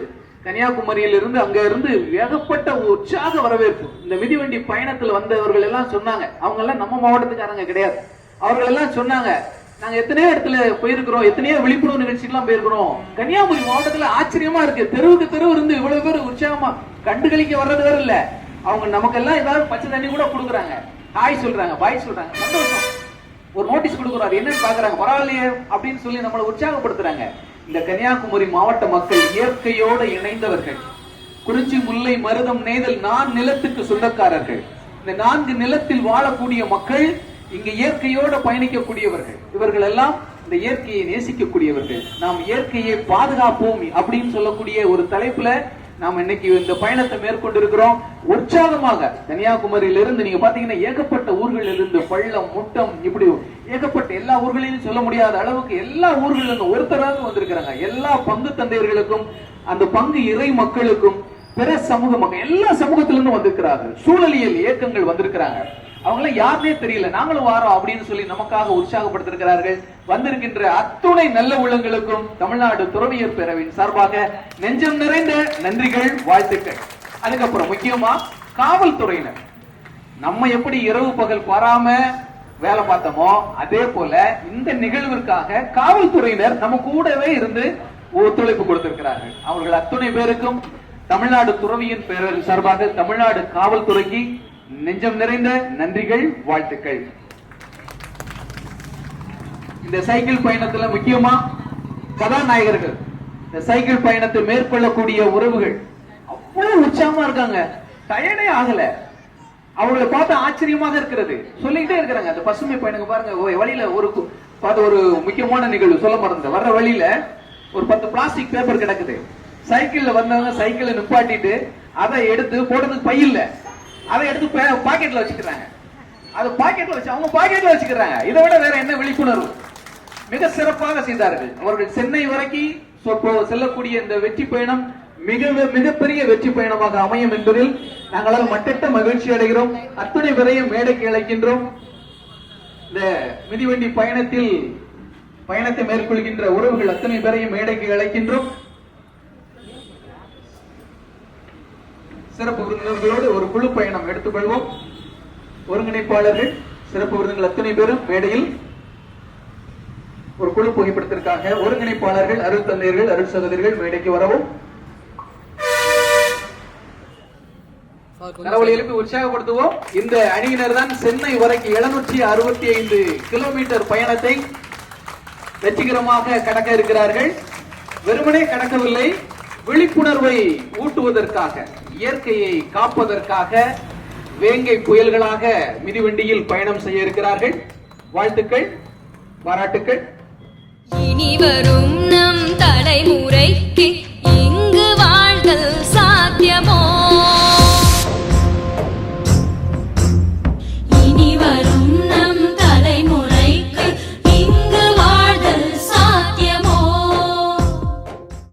அங்க இருந்து ஏகப்பட்ட உற்சாக வரவேற்பு. இந்த மிதிவண்டி பயணத்தில் வந்தவர்கள் எல்லாம் சொன்னாங்க, அவங்க எல்லாம் நம்ம மாவட்டத்துக்காரங்க கிடையாது. அவர்கள் எல்லாம் சொன்னாங்க, நாங்க எத்தனையோ இடத்துல போயிருக்கிறோம், எத்தனையோ விழிப்புணர்வு நிகழ்ச்சிக்கெல்லாம் போயிருக்கிறோம். கன்னியாகுமரி மாவட்டத்துல ஆச்சரியமா இருக்கு, தெருவுக்கு தெருவு இருந்து இவ்வளவு பேர் உற்சாகமா கண்டுகளிக்க வர்றது வேற இல்ல, அவங்க நமக்கெல்லாம் ஏதாவது பச்சை தண்ணி கூட கொடுக்குறாங்க, ஹாய் சொல்றாங்க, பாய் சொல்றாங்க, சந்தோஷம். ஒரு நோட்டீஸ் கொடுக்குறாரு, என்னன்னு பாக்குறாங்க, பரவாயில்லையே அப்படின்னு சொல்லி நம்மளை உற்சாகப்படுத்துறாங்க. இந்த கன்னியாகுமரி மாவட்ட மக்கள் இயற்கையோடு இணைந்தவர்கள். குறிஞ்சி முல்லை மருதம் நெய்தல் 4 நிலத்துக்கு சொந்தக்காரர்கள். இந்த 4 நிலத்தில் வாழக்கூடிய மக்கள், இங்க இயற்கையோடு பயணிக்கக்கூடியவர்கள். இவர்கள் எல்லாம் இந்த இயற்கையை நேசிக்கக்கூடியவர்கள். நாம் இயற்கையை பாதுகாப்போம் அப்படின்னு சொல்லக்கூடிய ஒரு தலைப்புல நாம் இன்னைக்கு இந்த பயணத்தை மேற்கொண்டிருக்கிறோம். உற்சாகமாக கன்னியாகுமரியிலிருந்து நீங்க பாத்தீங்கன்னா ஏகப்பட்ட ஊர்களில் இருந்து, பள்ளம் முட்டம் இப்படி ஏகப்பட்ட எல்லா ஊர்களிலும் சொல்ல முடியாத அளவுக்கு எல்லா ஊர்களிலும் ஒருத்தராக வந்திருக்கிறாங்க. எல்லா பங்கு தந்தையர்களுக்கும், அந்த பங்கு இறை மக்களுக்கும், பிற சமூக மக்கள் எல்லா சமூகத்திலிருந்து வந்திருக்கிறார்கள். சூழலியல் இயக்கங்கள் வந்திருக்கிறாங்க. அவங்கள யாருனே தெரியல, நாங்களும் வாரோம் அப்படின்னு சொல்லி நமக்காக உற்சாகப்படுத்திருக்கிறார்கள். வந்திருக்கின்ற அத்துணை நல்ல உள்ளங்களுக்கும் தமிழ்நாடு துறவியர் பேரவையின் சார்பாக நெஞ்சம் நிறைந்த நன்றிகள், வாழ்த்துக்கள். அதுக்கப்புறம் முக்கியமா காவல்துறையினர், நம்ம எப்படி இரவு பகல் பாராம வேலை பார்த்தோமோ அதே போல இந்த நிகழ்விற்காக காவல்துறையினர் நம்ம கூடவே இருந்து ஒத்துழைப்பு கொடுத்திருக்கிறார்கள். அவர்கள் அத்துணை பேருக்கும் தமிழ்நாடு துறவியின் பேரவை சார்பாக தமிழ்நாடு காவல்துறைக்கு நெஞ்சம் நிறைந்த நன்றிகள், வாழ்த்துக்கள். இந்த சைக்கிள் பயணத்துல முக்கியமா கதாநாயகர்கள், இந்த சைக்கிள் பயணத்தை மேற்கொள்ளக்கூடிய உறவுகள் அவ்வளவு உற்சாகமா இருக்காங்க, டயர்டே ஆகல. அவங்களை பார்த்து ஆச்சரியமாக இருக்கிறது, சொல்லிக்கிட்டே இருக்கிறாங்க. அந்த பசுமை பயணம் பாருங்க, வழியில ஒரு முக்கியமான நிகழ்வு சொல்ல மறந்த, வர்ற வழியில ஒரு 10 பிளாஸ்டிக் பேப்பர் கிடக்குது. சைக்கிள்ல வந்தவங்க சைக்கிளை நிப்பாட்டிட்டு அதை எடுத்து போடுறதுக்கு பை இல்ல, அதை எடுத்து பாக்கெட்ல வச்சுக்கிறாங்க. அது பாக்கெட்ல வச்சு அவங்க பாக்கெட்ல வச்சுக்கிறாங்க. இதை விட வேற என்ன விழிப்புணர்வு? மிக சிறப்பாக செய்தார்கள். அவர்கள் சென்னை வரைக்கும் செல்லக்கூடிய இந்த வெற்றி பயணம் மிகப்பெரிய வெற்றி பயணமாக அமையும் என்பதில் நாங்களால் மட்டற்ற மகிழ்ச்சி அடைகிறோம். அத்துணை பேரையும் மேடைக்கு அழைக்கின்றோம். இந்த மிதிவண்டி பயணத்தை மேற்கொள்கின்ற உறவுகள் அத்தனை பேரையும் மேடைக்கு அழைக்கின்றோம். சிறப்பு விருந்தினர்களோடு ஒரு குழு பயணம் எடுத்துக்கொள்வோம். ஒருங்கிணைப்பாளர்கள் சிறப்பு விருந்தினர்கள் அத்தனை பேரும் மேடையில் ஒரு குழு புகைப்படத்திற்காக ஒருங்கிணைப்பாளர்கள் அருள் தந்தையர்கள் அருள் சகோதரிகள் மேடைக்கு வரவும். கரவொலி எழுப்பி உற்சாகப்படுத்துவோம். இந்த அணியினர் தான் சென்னை வரைக்கும் 765 கிலோமீட்டர் பயணத்தை வெற்றிகரமாக கடக்க இருக்கிறார்கள். வெறுமனே கடக்கவில்லை, விழிப்புணர்வை ஊட்டுவதற்காக, இயற்கையை காப்பதற்காக வேங்கை புயல்களாக மிதிவண்டியில் பயணம் செய்ய இருக்கிறார்கள். வாழ்த்துக்கள், பாராட்டுக்கள். இனி வரும் நம் தலைமுறைக்கு இங்கு வாழ்தல் சாத்தியமோ?